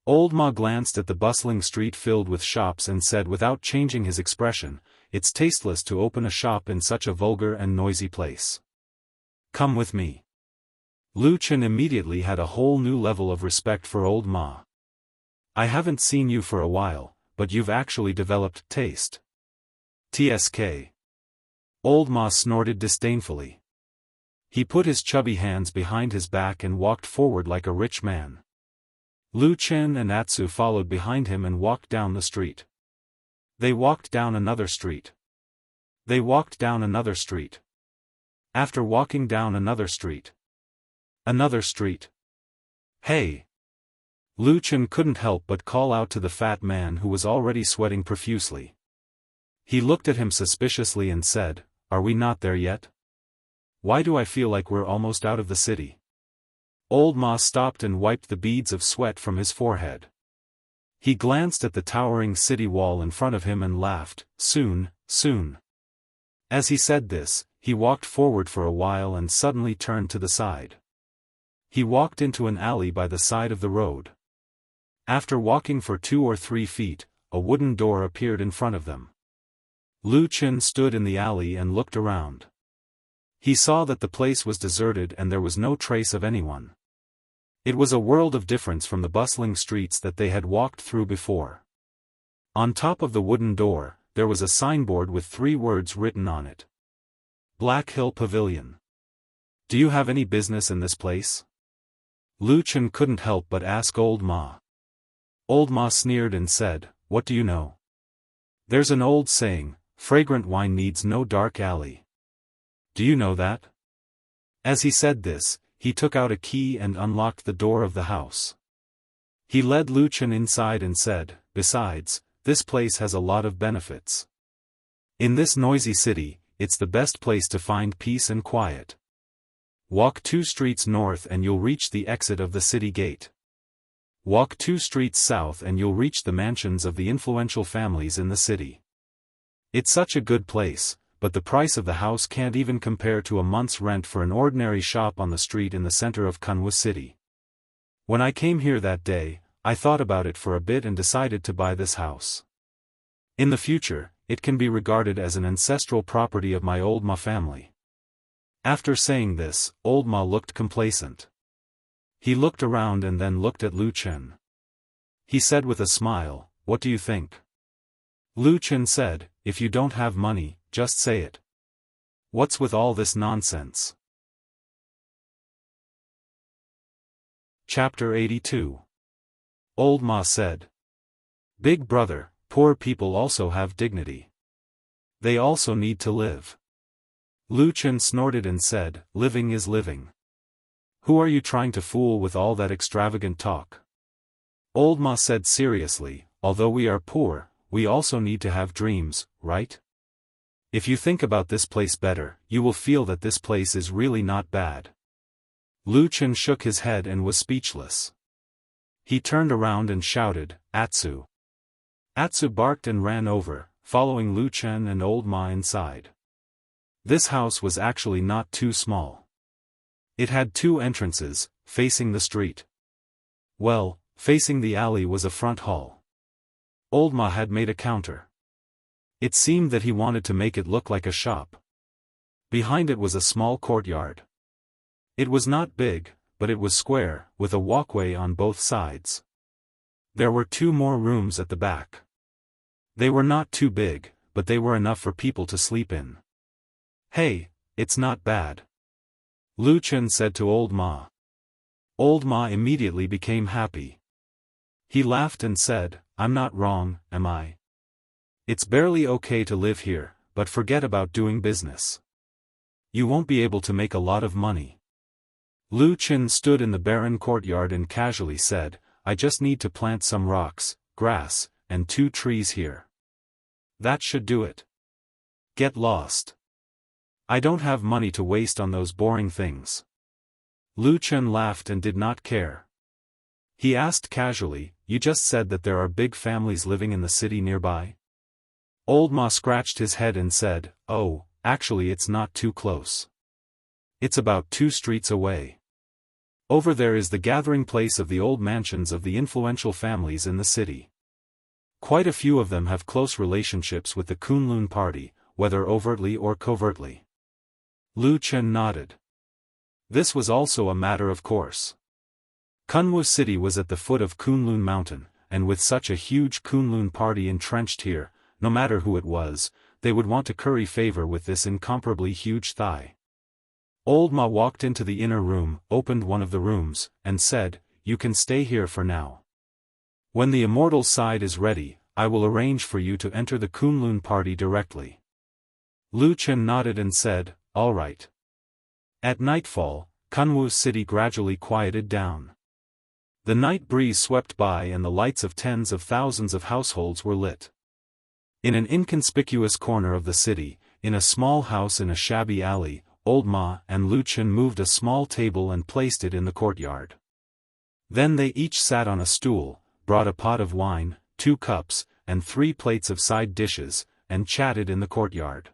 Old Ma glanced at the bustling street filled with shops and said without changing his expression, "It's tasteless to open a shop in such a vulgar and noisy place. Come with me." Lu Chen immediately had a whole new level of respect for Old Ma. "I haven't seen you for a while, but you've actually developed taste." "TSK." Old Ma snorted disdainfully. He put his chubby hands behind his back and walked forward like a rich man. Lu Chen and Atsu followed behind him and walked down the street. They walked down another street. They walked down another street. After walking down another street. Another street. Hey! Lu Chen couldn't help but call out to the fat man who was already sweating profusely. He looked at him suspiciously and said, "Are we not there yet? Why do I feel like we're almost out of the city?" Old Ma stopped and wiped the beads of sweat from his forehead. He glanced at the towering city wall in front of him and laughed, "Soon, soon." As he said this, he walked forward for a while and suddenly turned to the side. He walked into an alley by the side of the road. After walking for 2 or 3 feet, a wooden door appeared in front of them. Lu Chen stood in the alley and looked around. He saw that the place was deserted and there was no trace of anyone. It was a world of difference from the bustling streets that they had walked through before. On top of the wooden door, there was a signboard with 3 words written on it. Black Hill Pavilion. "Do you have any business in this place?" Lu Chen couldn't help but ask Old Ma. Old Ma sneered and said, "What do you know? There's an old saying, fragrant wine needs no dark alley. Do you know that?" As he said this, he took out a key and unlocked the door of the house. He led Lu Chen inside and said, "Besides, this place has a lot of benefits. In this noisy city, it's the best place to find peace and quiet. Walk 2 streets north and you'll reach the exit of the city gate. Walk 2 streets south and you'll reach the mansions of the influential families in the city. It's such a good place, but the price of the house can't even compare to a month's rent for an ordinary shop on the street in the center of Conquest City. When I came here that day, I thought about it for a bit and decided to buy this house. In the future, it can be regarded as an ancestral property of my Old Ma family." After saying this, Old Ma looked complacent. He looked around and then looked at Lu Chen. He said with a smile, "What do you think?" Lu Chen said, "If you don't have money, just say it. What's with all this nonsense?" Chapter 82. Old Ma said, "Big brother, poor people also have dignity. They also need to live." Lu Chen snorted and said, "Living is living. Who are you trying to fool with all that extravagant talk?" Old Ma said seriously, "Although we are poor, we also need to have dreams, right? If you think about this place better, you will feel that this place is really not bad." Lu Chen shook his head and was speechless. He turned around and shouted, "Atsu!" Atsu barked and ran over, following Lu Chen and Old Ma inside. This house was actually not too small. It had 2 entrances, facing the street. Well, facing the alley was a front hall. Old Ma had made a counter. It seemed that he wanted to make it look like a shop. Behind it was a small courtyard. It was not big, but it was square, with a walkway on both sides. There were 2 more rooms at the back. They were not too big, but they were enough for people to sleep in. "Hey, it's not bad," Lu Chen said to Old Ma. Old Ma immediately became happy. He laughed and said, "I'm not wrong, am I? It's barely okay to live here, but forget about doing business. You won't be able to make a lot of money." Lu Chen stood in the barren courtyard and casually said, "I just need to plant some rocks, grass, and 2 trees here. That should do it. Get lost. I don't have money to waste on those boring things." Lu Chen laughed and did not care. He asked casually, "You just said that there are big families living in the city nearby?" Old Ma scratched his head and said, "Oh, actually it's not too close. It's about 2 streets away. Over there is the gathering place of the old mansions of the influential families in the city. Quite a few of them have close relationships with the Kunlun party, whether overtly or covertly." Lu Chen nodded. This was also a matter of course. Kunwu City was at the foot of Kunlun Mountain, and with such a huge Kunlun party entrenched here, no matter who it was, they would want to curry favor with this incomparably huge thigh. Old Ma walked into the inner room, opened one of the rooms, and said, "You can stay here for now. When the Immortal side is ready, I will arrange for you to enter the Kunlun party directly. Lu Chen nodded and said, all right. At nightfall, Kunwu's city gradually quieted down. The night breeze swept by and the lights of tens of thousands of households were lit. In an inconspicuous corner of the city, in a small house in a shabby alley, Old Ma and Lu Chen moved a small table and placed it in the courtyard. Then they each sat on a stool, brought a pot of wine, 2 cups, and 3 plates of side dishes, and chatted in the courtyard.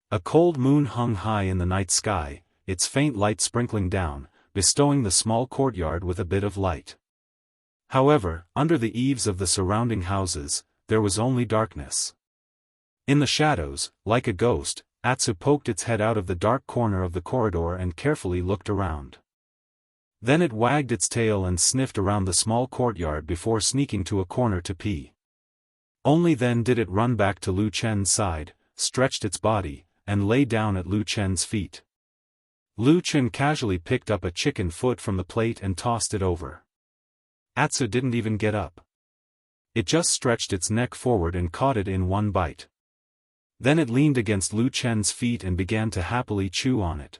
A cold moon hung high in the night sky, its faint light sprinkling down, bestowing the small courtyard with a bit of light. However, under the eaves of the surrounding houses, there was only darkness. In the shadows, like a ghost, Atsu poked its head out of the dark corner of the corridor and carefully looked around. Then it wagged its tail and sniffed around the small courtyard before sneaking to a corner to pee. Only then did it run back to Lu Chen's side, stretched its body, and lay down at Lu Chen's feet. Lu Chen casually picked up a chicken foot from the plate and tossed it over. Atsu didn't even get up. It just stretched its neck forward and caught it in one bite. Then it leaned against Lu Chen's feet and began to happily chew on it.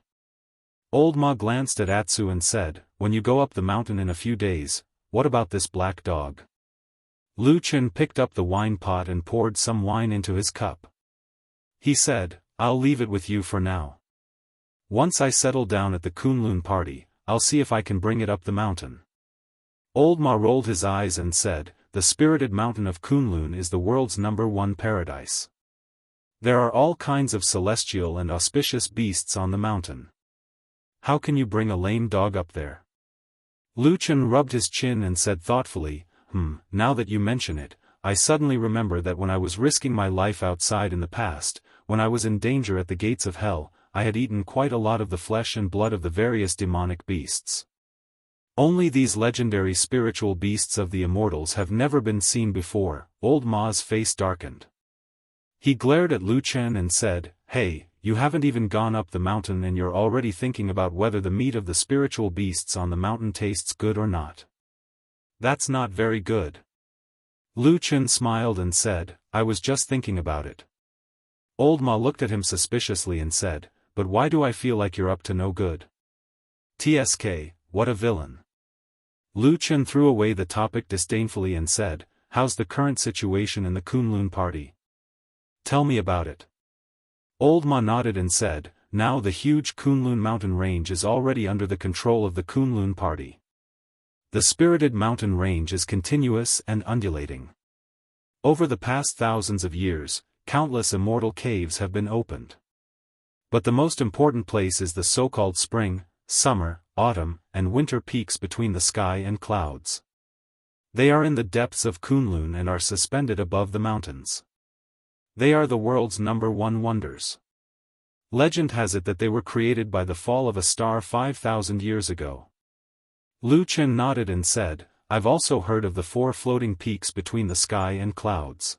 Old Ma glanced at Atsu and said, when you go up the mountain in a few days, what about this black dog? Lu Chen picked up the wine pot and poured some wine into his cup. He said, I'll leave it with you for now. Once I settle down at the Kunlun party, I'll see if I can bring it up the mountain. Old Ma rolled his eyes and said, the spirited mountain of Kunlun is the world's #1 paradise. There are all kinds of celestial and auspicious beasts on the mountain. How can you bring a lame dog up there? Lu Chen rubbed his chin and said thoughtfully, now that you mention it, I suddenly remember that when I was risking my life outside in the past, when I was in danger at the gates of hell, I had eaten quite a lot of the flesh and blood of the various demonic beasts. Only these legendary spiritual beasts of the immortals have never been seen before. Old Ma's face darkened. He glared at Lu Chen and said, hey, you haven't even gone up the mountain and you're already thinking about whether the meat of the spiritual beasts on the mountain tastes good or not. That's not very good. Lu Chen smiled and said, I was just thinking about it. Old Ma looked at him suspiciously and said, but why do I feel like you're up to no good? TSK, what a villain. Lu Chen threw away the topic disdainfully and said, how's the current situation in the Kunlun party? Tell me about it. Old Ma nodded and said, now the huge Kunlun mountain range is already under the control of the Kunlun party. The spirited mountain range is continuous and undulating. Over the past thousands of years, countless immortal caves have been opened. But the most important place is the so-called spring, summer, autumn, and winter peaks between the sky and clouds. They are in the depths of Kunlun and are suspended above the mountains. They are the world's #1 wonders. Legend has it that they were created by the fall of a star 5,000 years ago. Lu Chen nodded and said, I've also heard of the 4 floating peaks between the sky and clouds.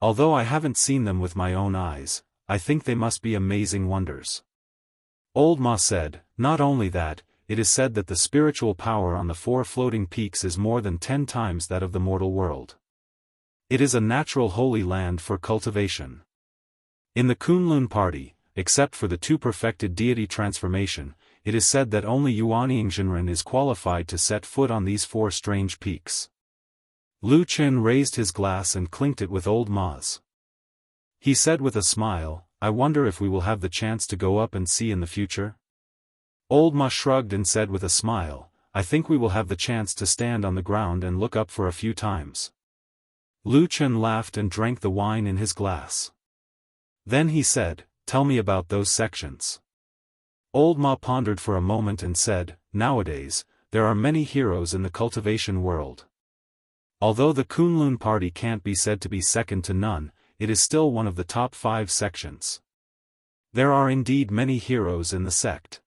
Although I haven't seen them with my own eyes, I think they must be amazing wonders. Old Ma said, not only that, it is said that the spiritual power on the 4 floating peaks is more than 10 times that of the mortal world. It is a natural holy land for cultivation. In the Kunlun party, except for the 2 perfected deity transformation, it is said that only Yuanyingzhenren is qualified to set foot on these 4 strange peaks. Lu Chen raised his glass and clinked it with Old Ma's. He said with a smile, I wonder if we will have the chance to go up and see in the future? Old Ma shrugged and said with a smile, I think we will have the chance to stand on the ground and look up for a few times. Lu Chen laughed and drank the wine in his glass. Then he said, tell me about those sections. Old Ma pondered for a moment and said, nowadays, there are many heroes in the cultivation world. Although the Kunlun party can't be said to be second to none, it is still one of the top 5 sections. There are indeed many heroes in the sect.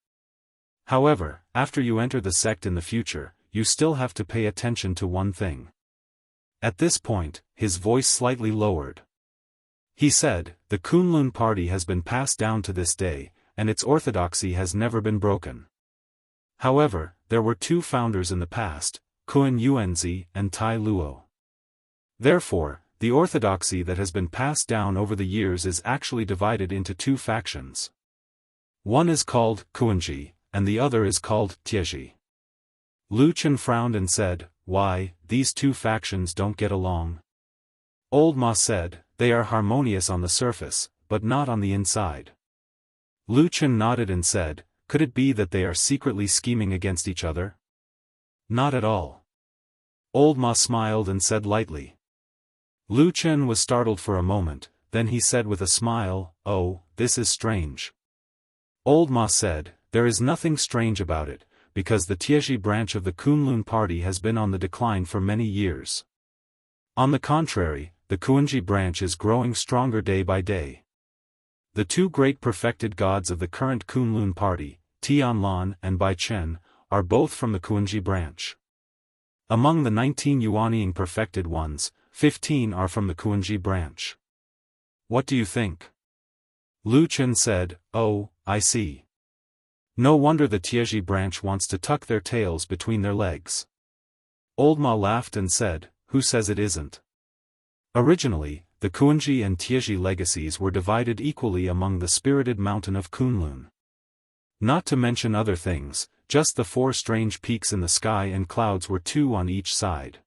However, after you enter the sect in the future, you still have to pay attention to one thing. At this point, his voice slightly lowered. He said, the Kunlun party has been passed down to this day, and its orthodoxy has never been broken. However, there were 2 founders in the past, Kun Yuanzi, and Tai Luo. Therefore, the orthodoxy that has been passed down over the years is actually divided into two factions. One is called Kuanji, and the other is called Tieji. Lu Chen frowned and said, "Why, these two factions don't get along?" Old Ma said, "They are harmonious on the surface, but not on the inside." Lu Chen nodded and said, "Could it be that they are secretly scheming against each other?" "Not at all." Old Ma smiled and said lightly. Lu Chen was startled for a moment, then he said with a smile, "Oh, this is strange." Old Ma said, "There is nothing strange about it, because the Tieji branch of the Kunlun party has been on the decline for many years. On the contrary, the Kuanji branch is growing stronger day by day. The two great perfected gods of the current Kunlun party, Tianlan and Bai Chen, are both from the Kuanji branch. Among the 19 Yuanying perfected ones, 15 are from the Kuanji branch. What do you think?" Lu Chen said, "Oh, I see. No wonder the Tieji branch wants to tuck their tails between their legs." Old Ma laughed and said, "Who says it isn't?" Originally, the Kuanji and Tieji legacies were divided equally among the spirited mountain of Kunlun. Not to mention other things, just the 4 strange peaks in the sky and clouds were 2 on each side.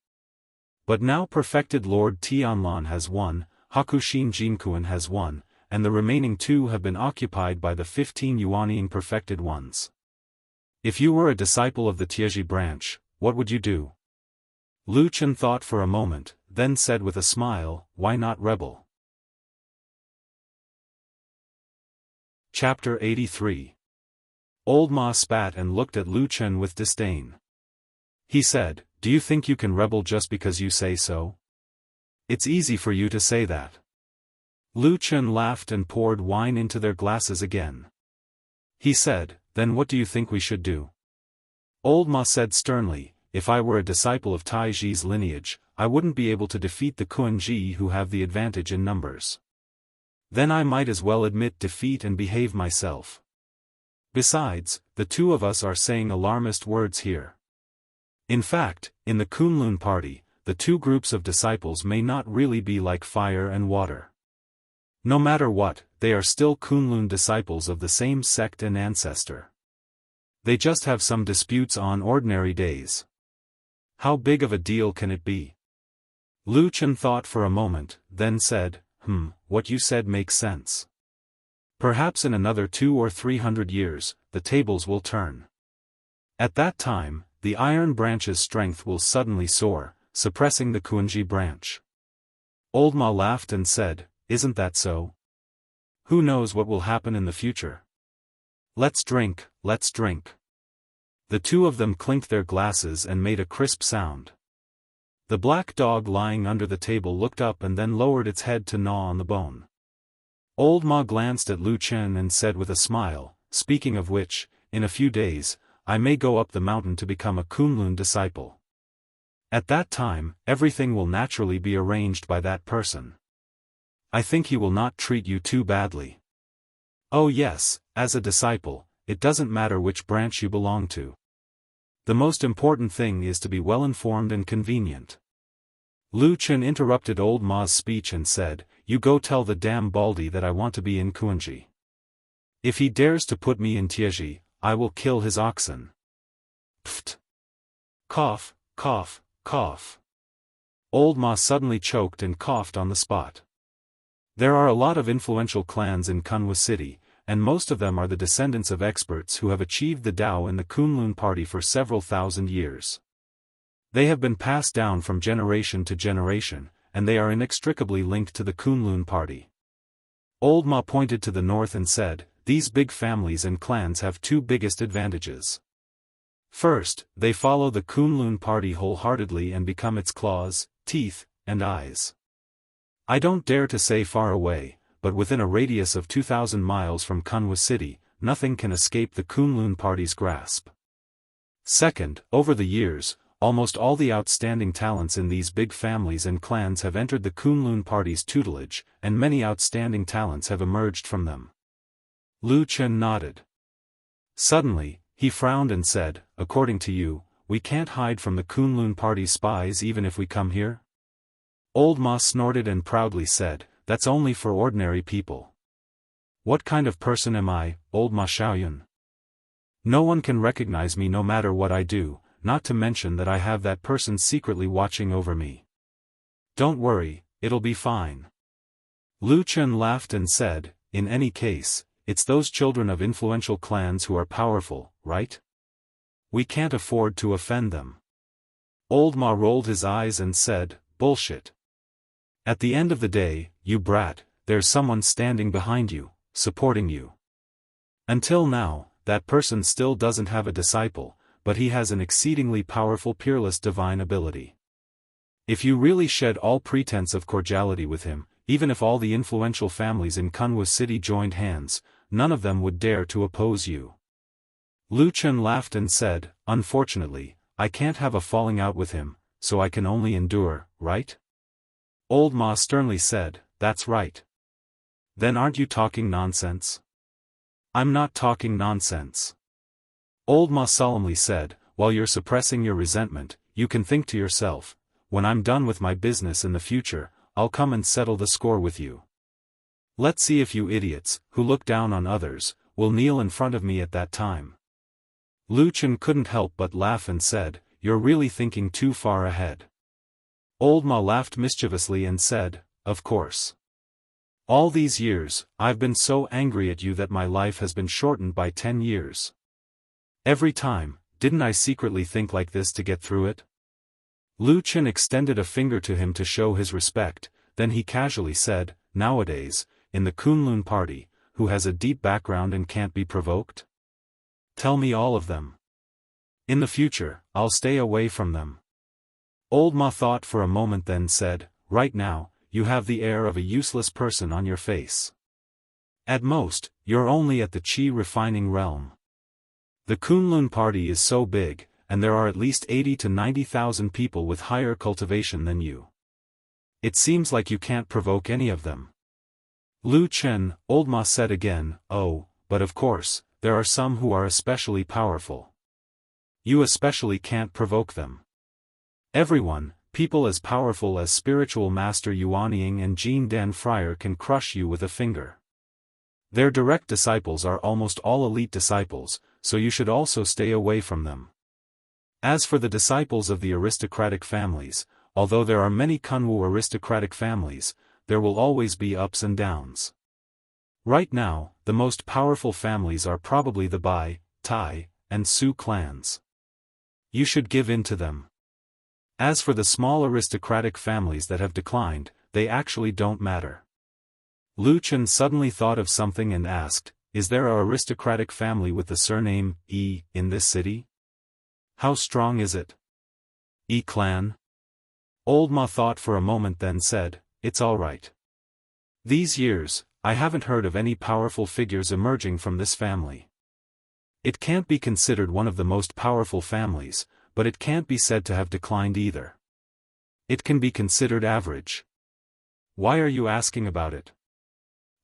But now perfected Lord Tianlan has 1, Hakushin Jinkuan has 1, and the remaining 2 have been occupied by the 15 Yuanying perfected ones. If you were a disciple of the Tieji branch, what would you do? Lu Chen thought for a moment, then said with a smile, "Why not rebel?" Chapter 83. Old Ma spat and looked at Lu Chen with disdain. He said, "Do you think you can rebel just because you say so? It's easy for you to say that." Lu Chen laughed and poured wine into their glasses again. He said, "Then what do you think we should do?" Old Ma said sternly, "If I were a disciple of Tai Ji's lineage, I wouldn't be able to defeat the Kuan-ji who have the advantage in numbers. Then I might as well admit defeat and behave myself. Besides, the two of us are saying alarmist words here. In fact, in the Kunlun party, the two groups of disciples may not really be like fire and water. No matter what, they are still Kunlun disciples of the same sect and ancestor. They just have some disputes on ordinary days. How big of a deal can it be?" Lu Chen thought for a moment, then said, "What you said makes sense. Perhaps in another 200 or 300 years, the tables will turn. At that time, the iron branch's strength will suddenly soar, suppressing the Kuanji branch." Old Ma laughed and said, "Isn't that so? Who knows what will happen in the future? Let's drink, let's drink." The two of them clinked their glasses and made a crisp sound. The black dog lying under the table looked up and then lowered its head to gnaw on the bone. Old Ma glanced at Lu Chen and said with a smile, "Speaking of which, in a few days, I may go up the mountain to become a Kunlun disciple. At that time, everything will naturally be arranged by that person. I think he will not treat you too badly. Oh yes, as a disciple, it doesn't matter which branch you belong to. The most important thing is to be well informed and convenient." Lu Chen interrupted Old Ma's speech and said, "You go tell the damn baldy that I want to be in Kuanji. If he dares to put me in Tieji, I will kill his oxen." Pfft. Cough, cough, cough. Old Ma suddenly choked and coughed on the spot. There are a lot of influential clans in Kunwa City, and most of them are the descendants of experts who have achieved the Dao in the Kunlun party for several thousand years. They have been passed down from generation to generation, and they are inextricably linked to the Kunlun party. Old Ma pointed to the north and said, "These big families and clans have two biggest advantages. First, they follow the Kunlun party wholeheartedly and become its claws, teeth, and eyes. I don't dare to say far away, but within a radius of 2,000 miles from Kunwa City, nothing can escape the Kunlun party's grasp. Second, over the years, almost all the outstanding talents in these big families and clans have entered the Kunlun party's tutelage, and many outstanding talents have emerged from them." Lu Chen nodded. Suddenly, he frowned and said, "According to you, we can't hide from the Kunlun party's spies even if we come here? Old Ma snorted and proudly said, that's only for ordinary people. What kind of person am I, old Ma Xiaoyun? No one can recognize me no matter what I do, not to mention that I have that person secretly watching over me. Don't worry, it'll be fine. Lu Chen laughed and said, in any case, it's those children of influential clans who are powerful, right? We can't afford to offend them. Old Ma rolled his eyes and said, bullshit. At the end of the day, you brat, there's someone standing behind you, supporting you. Until now, that person still doesn't have a disciple, but he has an exceedingly powerful peerless divine ability. If you really shed all pretense of cordiality with him, even if all the influential families in Kunwu City joined hands, none of them would dare to oppose you. Lu Chen laughed and said, unfortunately, I can't have a falling out with him, so I can only endure, right? Old Ma sternly said, that's right. Then aren't you talking nonsense? I'm not talking nonsense. Old Ma solemnly said, while you're suppressing your resentment, you can think to yourself, when I'm done with my business in the future, I'll come and settle the score with you. Let's see if you idiots, who look down on others, will kneel in front of me at that time. Lu Chen couldn't help but laugh and said, you're really thinking too far ahead. Old Ma laughed mischievously and said, of course. All these years, I've been so angry at you that my life has been shortened by 10 years. Every time, didn't I secretly think like this to get through it? Lu Chen extended a finger to him to show his respect, then he casually said, nowadays, in the Kunlun party, who has a deep background and can't be provoked? Tell me all of them. In the future, I'll stay away from them. Old Ma thought for a moment then said, right now, you have the air of a useless person on your face. At most, you're only at the Qi refining realm. The Kunlun party is so big, and there are at least 80 to 90,000 people with higher cultivation than you. It seems like you can't provoke any of them. Lu Chen, Old Ma said again, oh, but of course, there are some who are especially powerful. You especially can't provoke them. Everyone, people as powerful as spiritual master Yuanying and Jin Dan Friar can crush you with a finger. Their direct disciples are almost all elite disciples, so you should also stay away from them. As for the disciples of the aristocratic families, although there are many Kunwu aristocratic families, there will always be ups and downs. Right now, the most powerful families are probably the Bai, Tai, and Su clans. You should give in to them. As for the small aristocratic families that have declined, they actually don't matter. Lu Chen suddenly thought of something and asked, is there a aristocratic family with the surname Yi in this city? How strong is it? Yi clan? Old Ma thought for a moment then said, it's all right. These years, I haven't heard of any powerful figures emerging from this family. It can't be considered one of the most powerful families, but it can't be said to have declined either. It can be considered average. Why are you asking about it?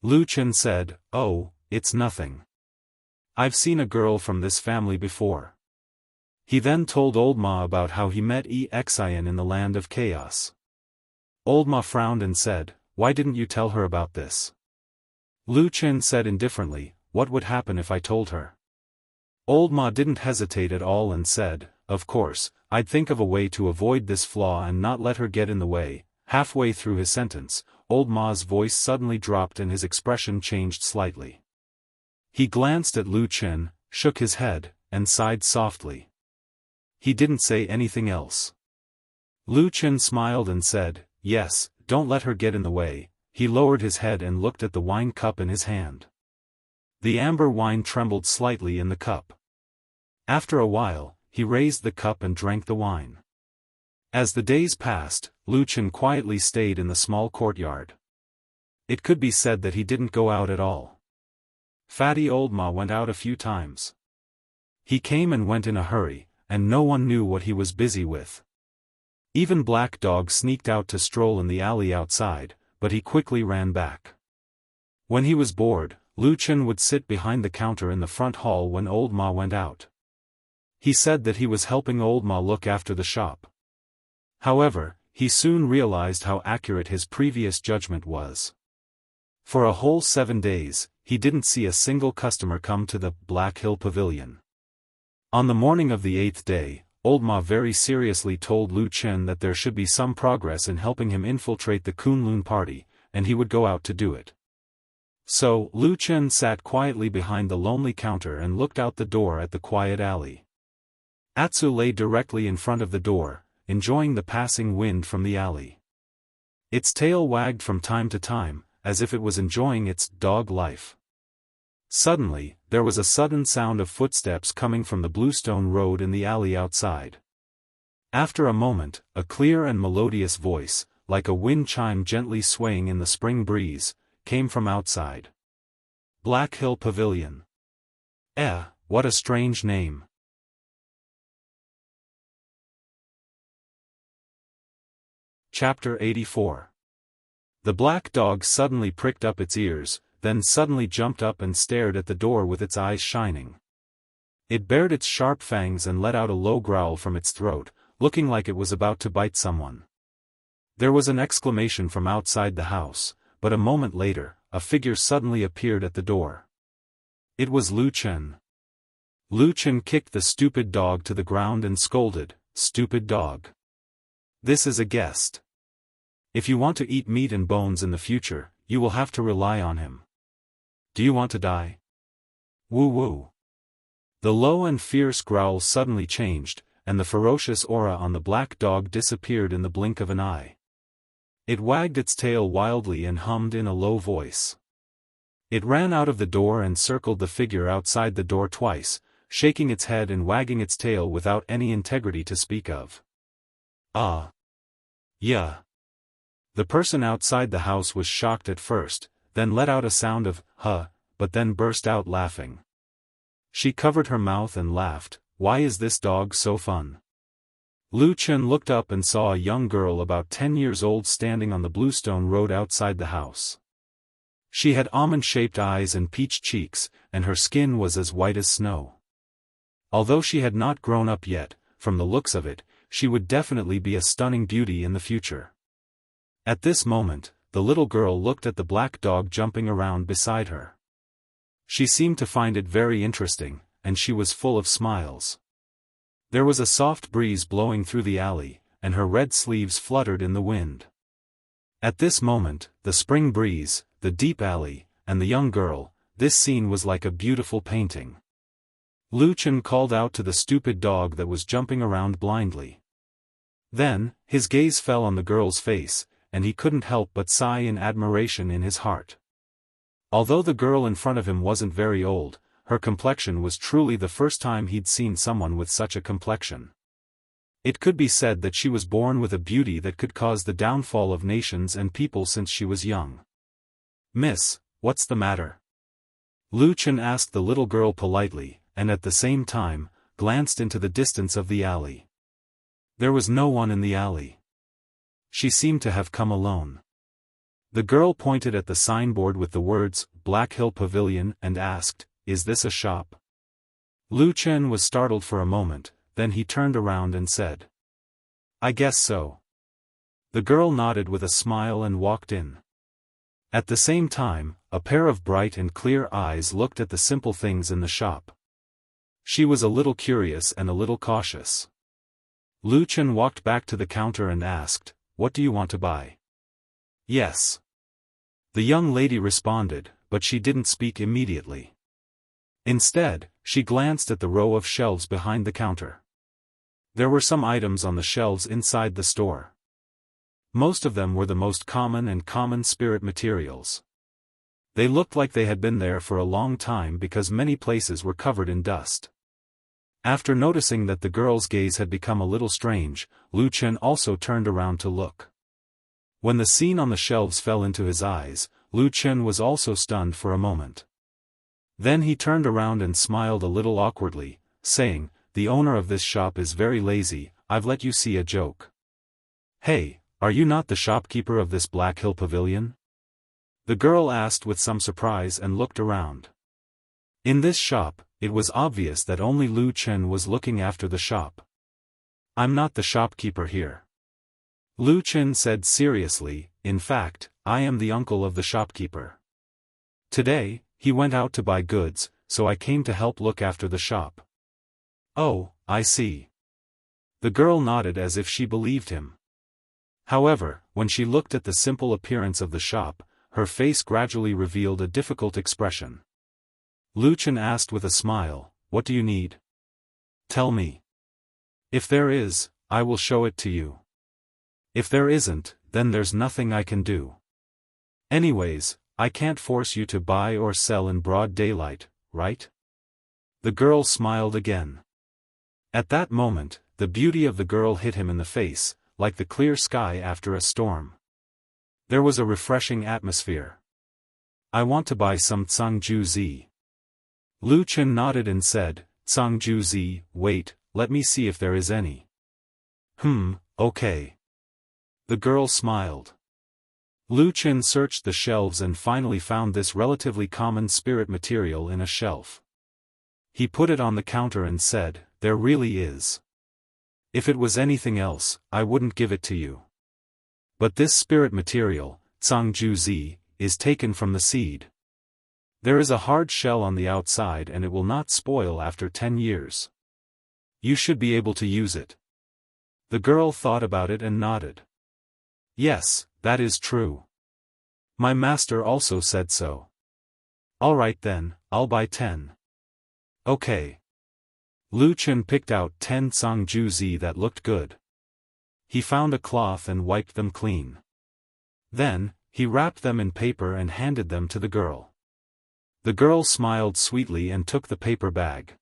Lu Chen said, oh, it's nothing. I've seen a girl from this family before. He then told Old Ma about how he met Xian in the land of chaos. Old Ma frowned and said, why didn't you tell her about this? Lu Chen said indifferently, what would happen if I told her? Old Ma didn't hesitate at all and said, of course, I'd think of a way to avoid this flaw and not let her get in the way. Halfway through his sentence, Old Ma's voice suddenly dropped and his expression changed slightly. He glanced at Lu Chen, shook his head, and sighed softly. He didn't say anything else. Lu Chen smiled and said, yes, don't let her get in the way. He lowered his head and looked at the wine cup in his hand. The amber wine trembled slightly in the cup. After a while, he raised the cup and drank the wine. As the days passed, Lu Chen quietly stayed in the small courtyard. It could be said that he didn't go out at all. Fatty Old Ma went out a few times. He came and went in a hurry, and no one knew what he was busy with. Even Black Dog sneaked out to stroll in the alley outside, but he quickly ran back. When he was bored, Lu Chen would sit behind the counter in the front hall when Old Ma went out. He said that he was helping old Ma look after the shop. However, he soon realized how accurate his previous judgment was. For a whole 7 days, he didn't see a single customer come to the Black Hill Pavilion. On the morning of the 8th day, old Ma very seriously told Lu Chen that there should be some progress in helping him infiltrate the Kunlun party, and he would go out to do it. So, Lu Chen sat quietly behind the lonely counter and looked out the door at the quiet alley. Atsu lay directly in front of the door, enjoying the passing wind from the alley. Its tail wagged from time to time, as if it was enjoying its dog life. Suddenly, there was a sudden sound of footsteps coming from the bluestone road in the alley outside. After a moment, a clear and melodious voice, like a wind chime gently swaying in the spring breeze, came from outside. Black Hill Pavilion. What a strange name. Chapter 84. The black dog suddenly pricked up its ears, then suddenly jumped up and stared at the door with its eyes shining. It bared its sharp fangs and let out a low growl from its throat, looking like it was about to bite someone. There was an exclamation from outside the house, but a moment later, a figure suddenly appeared at the door. It was Lu Chen. Lu Chen kicked the stupid dog to the ground and scolded, "Stupid dog. This is a guest. If you want to eat meat and bones in the future, you will have to rely on him. Do you want to die? Woo woo." The low and fierce growl suddenly changed, and the ferocious aura on the black dog disappeared in the blink of an eye. It wagged its tail wildly and hummed in a low voice. It ran out of the door and circled the figure outside the door twice, shaking its head and wagging its tail without any integrity to speak of. Yeah. The person outside the house was shocked at first, then let out a sound of, huh, but then burst out laughing. She covered her mouth and laughed. Why is this dog so fun? Lu Chen looked up and saw a young girl about 10 years old standing on the bluestone road outside the house. She had almond-shaped eyes and peach cheeks, and her skin was as white as snow. Although she had not grown up yet, from the looks of it, she would definitely be a stunning beauty in the future. At this moment, the little girl looked at the black dog jumping around beside her. She seemed to find it very interesting, and she was full of smiles. There was a soft breeze blowing through the alley, and her red sleeves fluttered in the wind. At this moment, the spring breeze, the deep alley, and the young girl, this scene was like a beautiful painting. Lu Chen called out to the stupid dog that was jumping around blindly. Then, his gaze fell on the girl's face, and he couldn't help but sigh in admiration in his heart. Although the girl in front of him wasn't very old, her complexion was truly the first time he'd seen someone with such a complexion. It could be said that she was born with a beauty that could cause the downfall of nations and people since she was young. "Miss, what's the matter?" Lu Chen asked the little girl politely, and at the same time, glanced into the distance of the alley. There was no one in the alley. She seemed to have come alone. The girl pointed at the signboard with the words, Black Hill Pavilion, and asked, "Is this a shop?" Lu Chen was startled for a moment, then he turned around and said, "I guess so." The girl nodded with a smile and walked in. At the same time, a pair of bright and clear eyes looked at the simple things in the shop. She was a little curious and a little cautious. Lu Chen walked back to the counter and asked, "What do you want to buy?" "Yes." The young lady responded, but she didn't speak immediately. Instead, she glanced at the row of shelves behind the counter. There were some items on the shelves inside the store. Most of them were the most common and common spirit materials. They looked like they had been there for a long time because many places were covered in dust. After noticing that the girl's gaze had become a little strange, Lu Chen also turned around to look. When the scene on the shelves fell into his eyes, Lu Chen was also stunned for a moment. Then he turned around and smiled a little awkwardly, saying, "The owner of this shop is very lazy, I've let you see a joke." "Hey, are you not the shopkeeper of this Black Hill Pavilion?" The girl asked with some surprise and looked around. In this shop, it was obvious that only Lu Chen was looking after the shop. "I'm not the shopkeeper here," Lu Chen said seriously. "In fact, I am the uncle of the shopkeeper. Today, he went out to buy goods, so I came to help look after the shop." "Oh, I see." The girl nodded as if she believed him. However, when she looked at the simple appearance of the shop, her face gradually revealed a difficult expression. Lu Chen asked with a smile, "What do you need? Tell me. If there is, I will show it to you. If there isn't, then there's nothing I can do. Anyways, I can't force you to buy or sell in broad daylight, right?" The girl smiled again. At that moment, the beauty of the girl hit him in the face, like the clear sky after a storm. There was a refreshing atmosphere. "I want to buy some Cangju Zi." Lu Chen nodded and said, "Cangju Zi, wait, let me see if there is any." Okay." The girl smiled. Lu Chen searched the shelves and finally found this relatively common spirit material in a shelf. He put it on the counter and said, "There really is. If it was anything else, I wouldn't give it to you. But this spirit material, Cangju Zi, is taken from the seed. There is a hard shell on the outside and it will not spoil after 10 years. You should be able to use it." The girl thought about it and nodded. "Yes, that is true. My master also said so." "All right then, I'll buy 10. Okay." Lu Chen picked out 10 Cangju Zi that looked good. He found a cloth and wiped them clean. Then, he wrapped them in paper and handed them to the girl. The girl smiled sweetly and took the paper bag.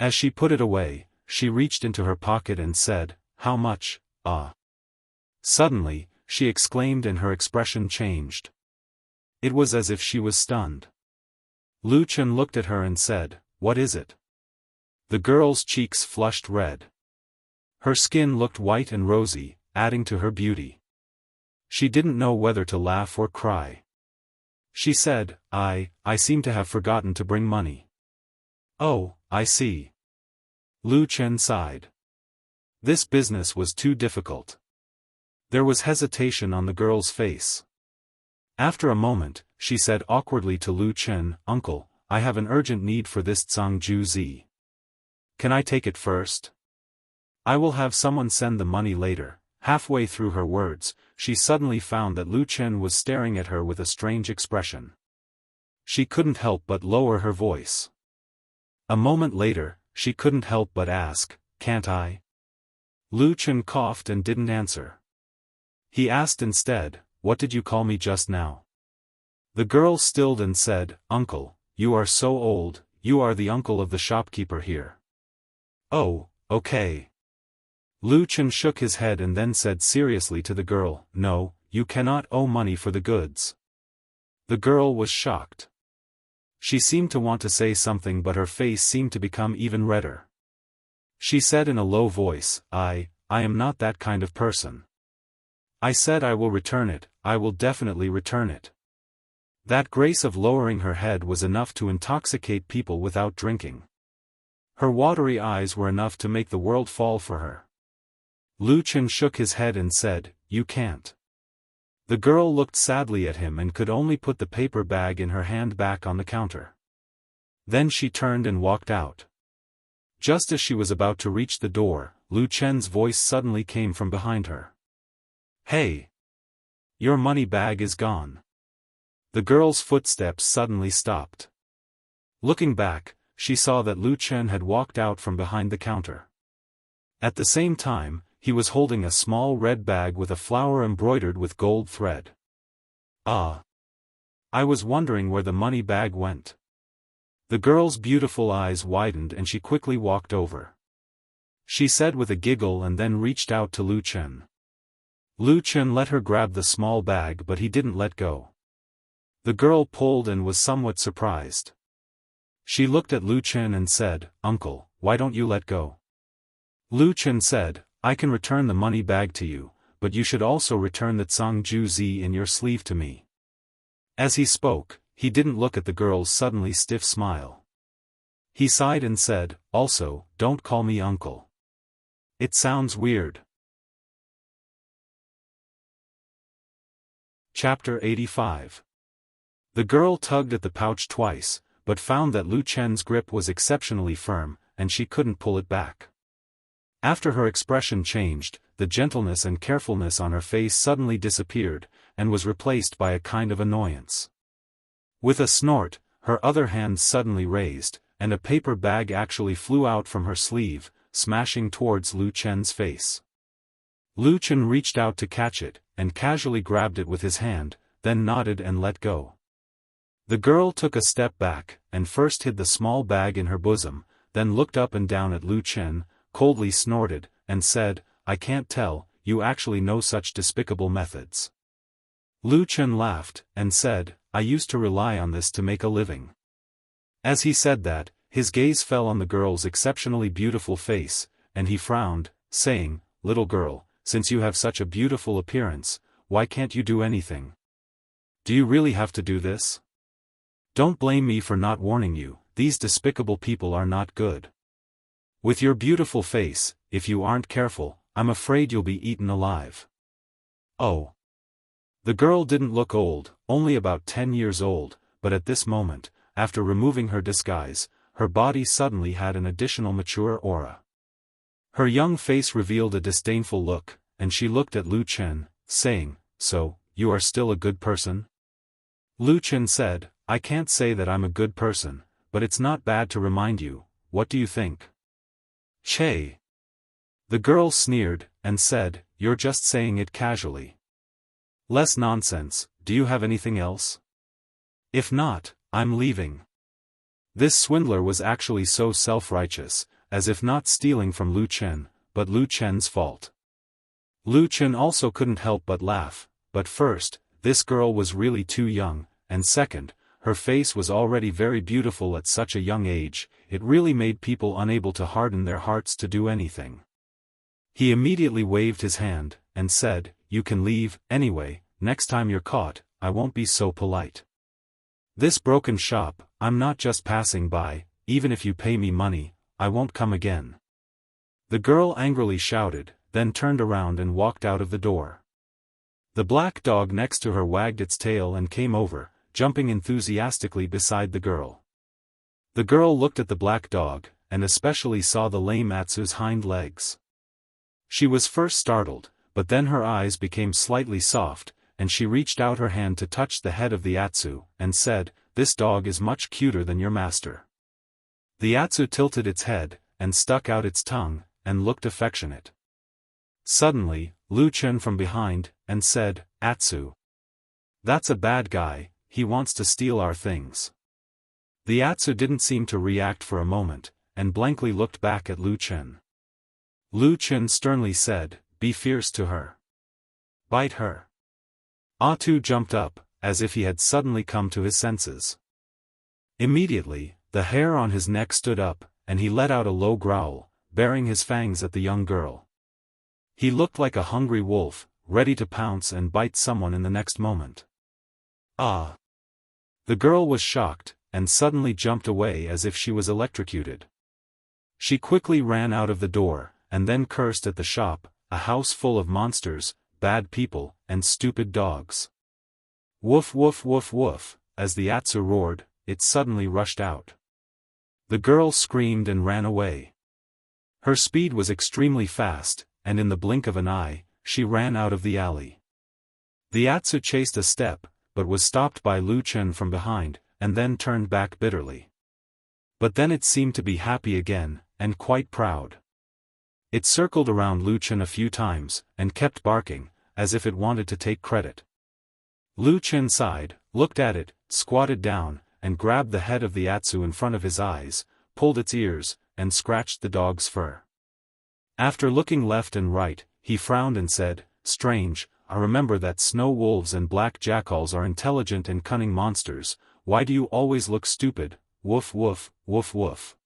As she put it away, she reached into her pocket and said, "How much, ah?" Suddenly, she exclaimed and her expression changed. It was as if she was stunned. Lu Chen looked at her and said, "What is it?" The girl's cheeks flushed red. Her skin looked white and rosy, adding to her beauty. She didn't know whether to laugh or cry. She said, I seem to have forgotten to bring money." "Oh, I see." Lu Chen sighed. This business was too difficult. There was hesitation on the girl's face. After a moment, she said awkwardly to Lu Chen, "Uncle, I have an urgent need for this Cangju Zi. Can I take it first? I will have someone send the money later." Halfway through her words, she suddenly found that Lu Chen was staring at her with a strange expression. She couldn't help but lower her voice. A moment later, she couldn't help but ask, "Can't I?" Lu Chen coughed and didn't answer. He asked instead, "What did you call me just now?" The girl stilled and said, "Uncle, you are so old, you are the uncle of the shopkeeper here." "Oh, okay." Lu Chen shook his head and then said seriously to the girl, "No, you cannot owe money for the goods." The girl was shocked. She seemed to want to say something but her face seemed to become even redder. She said in a low voice, I am not that kind of person. I said I will return it, I will definitely return it." That grace of lowering her head was enough to intoxicate people without drinking. Her watery eyes were enough to make the world fall for her. Lu Chen shook his head and said, "You can't." The girl looked sadly at him and could only put the paper bag in her hand back on the counter. Then she turned and walked out. Just as she was about to reach the door, Lu Chen's voice suddenly came from behind her. "Hey! Your money bag is gone." The girl's footsteps suddenly stopped. Looking back, she saw that Lu Chen had walked out from behind the counter. At the same time, he was holding a small red bag with a flower embroidered with gold thread. "Ah! I was wondering where the money bag went." The girl's beautiful eyes widened and she quickly walked over. She said with a giggle and then reached out to Lu Chen. Lu Chen let her grab the small bag but he didn't let go. The girl pulled and was somewhat surprised. She looked at Lu Chen and said, "Uncle, why don't you let go?" Lu Chen said, "I can return the money bag to you, but you should also return the Cangju Zi in your sleeve to me." As he spoke, he didn't look at the girl's suddenly stiff smile. He sighed and said, "Also, don't call me uncle. It sounds weird." Chapter 85. The girl tugged at the pouch twice, but found that Lu Chen's grip was exceptionally firm, and she couldn't pull it back. After her expression changed, the gentleness and carefulness on her face suddenly disappeared, and was replaced by a kind of annoyance. With a snort, her other hand suddenly raised, and a paper bag actually flew out from her sleeve, smashing towards Lu Chen's face. Lu Chen reached out to catch it, and casually grabbed it with his hand, then nodded and let go. The girl took a step back, and first hid the small bag in her bosom, then looked up and down at Lu Chen, coldly snorted, and said, "I can't tell, you actually know such despicable methods." Lu Chen laughed, and said, "I used to rely on this to make a living." As he said that, his gaze fell on the girl's exceptionally beautiful face, and he frowned, saying, "Little girl, since you have such a beautiful appearance, why can't you do anything? Do you really have to do this? Don't blame me for not warning you, these despicable people are not good. With your beautiful face, if you aren't careful, I'm afraid you'll be eaten alive." Oh. The girl didn't look old, only about 10 years old, but at this moment, after removing her disguise, her body suddenly had an additional mature aura. Her young face revealed a disdainful look, and she looked at Lu Chen, saying, "So, you are still a good person?" Lu Chen said, "I can't say that I'm a good person, but it's not bad to remind you, what do you think?" "Che." The girl sneered, and said, "You're just saying it casually. Less nonsense, do you have anything else? If not, I'm leaving." This swindler was actually so self-righteous, as if not stealing from Lu Chen, but Lu Chen's fault. Lu Chen also couldn't help but laugh, but first, this girl was really too young, and second, her face was already very beautiful at such a young age, it really made people unable to harden their hearts to do anything. He immediately waved his hand, and said, "You can leave, anyway, next time you're caught, I won't be so polite. This broken shop, I'm not just passing by, even if you pay me money, I won't come again." The girl angrily shouted, then turned around and walked out of the door. The black dog next to her wagged its tail and came over, jumping enthusiastically beside the girl. The girl looked at the black dog, and especially saw the lame Atsu's hind legs. She was first startled, but then her eyes became slightly soft, and she reached out her hand to touch the head of the Atsu, and said, "This dog is much cuter than your master." The Atsu tilted its head, and stuck out its tongue, and looked affectionate. Suddenly, Lu Chen from behind, and said, "Atsu. That's a bad guy, he wants to steal our things." The Atsu didn't seem to react for a moment, and blankly looked back at Lu Chen. Lu Chen sternly said, "Be fierce to her. Bite her." Atsu jumped up, as if he had suddenly come to his senses. Immediately, the hair on his neck stood up, and he let out a low growl, baring his fangs at the young girl. He looked like a hungry wolf, ready to pounce and bite someone in the next moment. "Ah!" The girl was shocked, and suddenly jumped away as if she was electrocuted. She quickly ran out of the door, and then cursed at the shop, a house full of monsters, bad people, and stupid dogs. Woof woof woof woof, as the Atsu roared, it suddenly rushed out. The girl screamed and ran away. Her speed was extremely fast, and in the blink of an eye, she ran out of the alley. The Atsu chased a step, but was stopped by Lu Chen from behind, and then turned back bitterly. But then it seemed to be happy again, and quite proud. It circled around Lu Chen a few times, and kept barking, as if it wanted to take credit. Lu Chen sighed, looked at it, squatted down, and grabbed the head of the Atsu in front of his eyes, pulled its ears, and scratched the dog's fur. After looking left and right, he frowned and said, "Strange, I remember that snow wolves and black jackals are intelligent and cunning monsters, why do you always look stupid, woof woof, woof woof."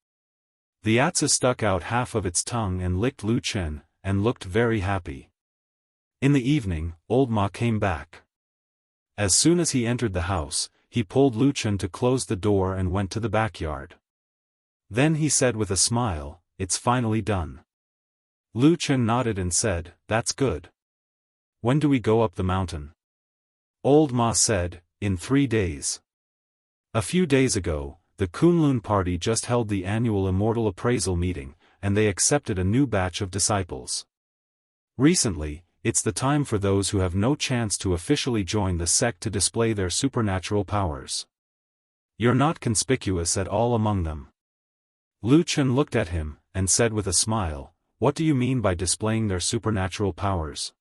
The Atsu stuck out half of its tongue and licked Lu Chen, and looked very happy. In the evening, old Ma came back. As soon as he entered the house, he pulled Lu Chen to close the door and went to the backyard. Then he said with a smile, "It's finally done." Lu Chen nodded and said, "That's good. When do we go up the mountain?" Old Ma said, "In 3 days. A few days ago, the Kunlun party just held the annual Immortal appraisal meeting, and they accepted a new batch of disciples. Recently, it's the time for those who have no chance to officially join the sect to display their supernatural powers. You're not conspicuous at all among them." Lu Chen looked at him, and said with a smile, "What do you mean by displaying their supernatural powers?"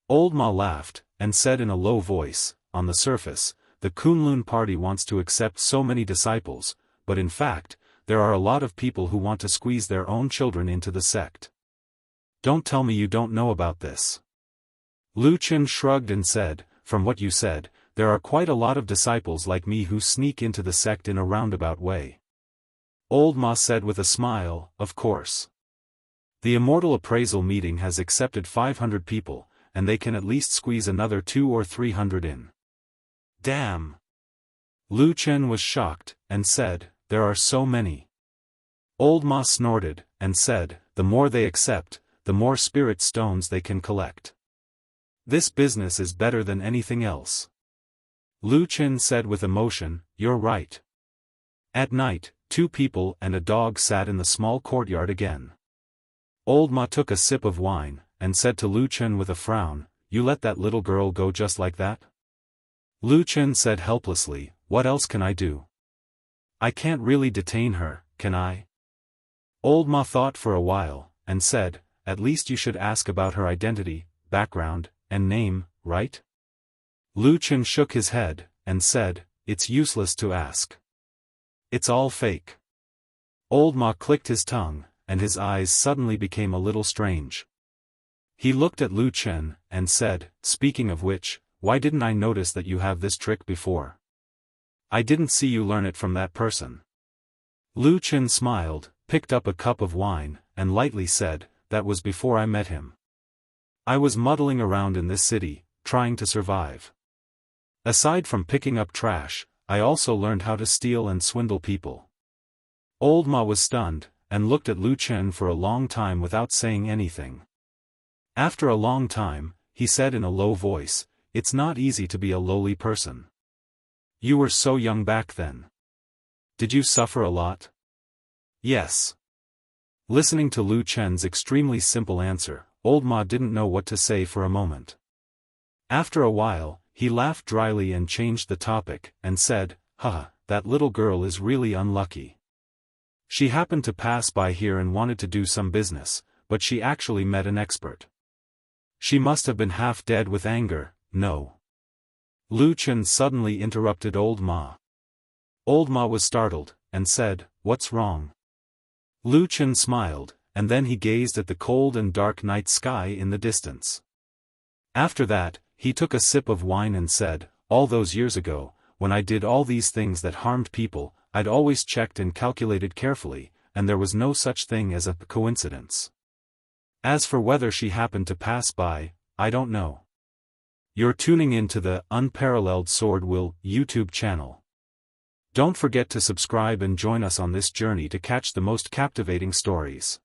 Old Ma laughed, and said in a low voice, "On the surface, the Kunlun party wants to accept so many disciples, but in fact, there are a lot of people who want to squeeze their own children into the sect. Don't tell me you don't know about this." Lu Chen shrugged and said, "From what you said, there are quite a lot of disciples like me who sneak into the sect in a roundabout way." Old Ma said with a smile, "Of course. The Immortal appraisal meeting has accepted 500 people, and they can at least squeeze another 200 or 300 in." "Damn!" Lu Chen was shocked, and said, "There are so many." Old Ma snorted, and said, "The more they accept, the more spirit stones they can collect. This business is better than anything else." Lu Chen said with emotion, "You're right." At night, 2 people and a dog sat in the small courtyard again. Old Ma took a sip of wine, and said to Lu Chen with a frown, "You let that little girl go just like that?" Lu Chen said helplessly, "What else can I do? I can't really detain her, can I?" Old Ma thought for a while, and said, "At least you should ask about her identity, background, and name, right?" Lu Chen shook his head, and said, "It's useless to ask. It's all fake." Old Ma clicked his tongue, and his eyes suddenly became a little strange. He looked at Lu Chen, and said, "Speaking of which, why didn't I notice that you have this trick before? I didn't see you learn it from that person." Lu Chen smiled, picked up a cup of wine, and lightly said, "That was before I met him. I was muddling around in this city, trying to survive. Aside from picking up trash, I also learned how to steal and swindle people." Old Ma was stunned, and looked at Lu Chen for a long time without saying anything. After a long time, he said in a low voice, "It's not easy to be a lowly person. You were so young back then. Did you suffer a lot?" "Yes." Listening to Lu Chen's extremely simple answer, Old Ma didn't know what to say for a moment. After a while, he laughed dryly and changed the topic, and said, "Haha, that little girl is really unlucky. She happened to pass by here and wanted to do some business, but she actually met an expert. She must have been half dead with anger, no." Lu Chen suddenly interrupted Old Ma. Old Ma was startled, and said, "What's wrong?" Lu Chen smiled, and then he gazed at the cold and dark night sky in the distance. After that, he took a sip of wine and said, "All those years ago, when I did all these things that harmed people, I'd always checked and calculated carefully, and there was no such thing as a coincidence. As for whether she happened to pass by, I don't know." You're tuning in to the Unparalleled SwordWill YouTube channel. Don't forget to subscribe and join us on this journey to catch the most captivating stories.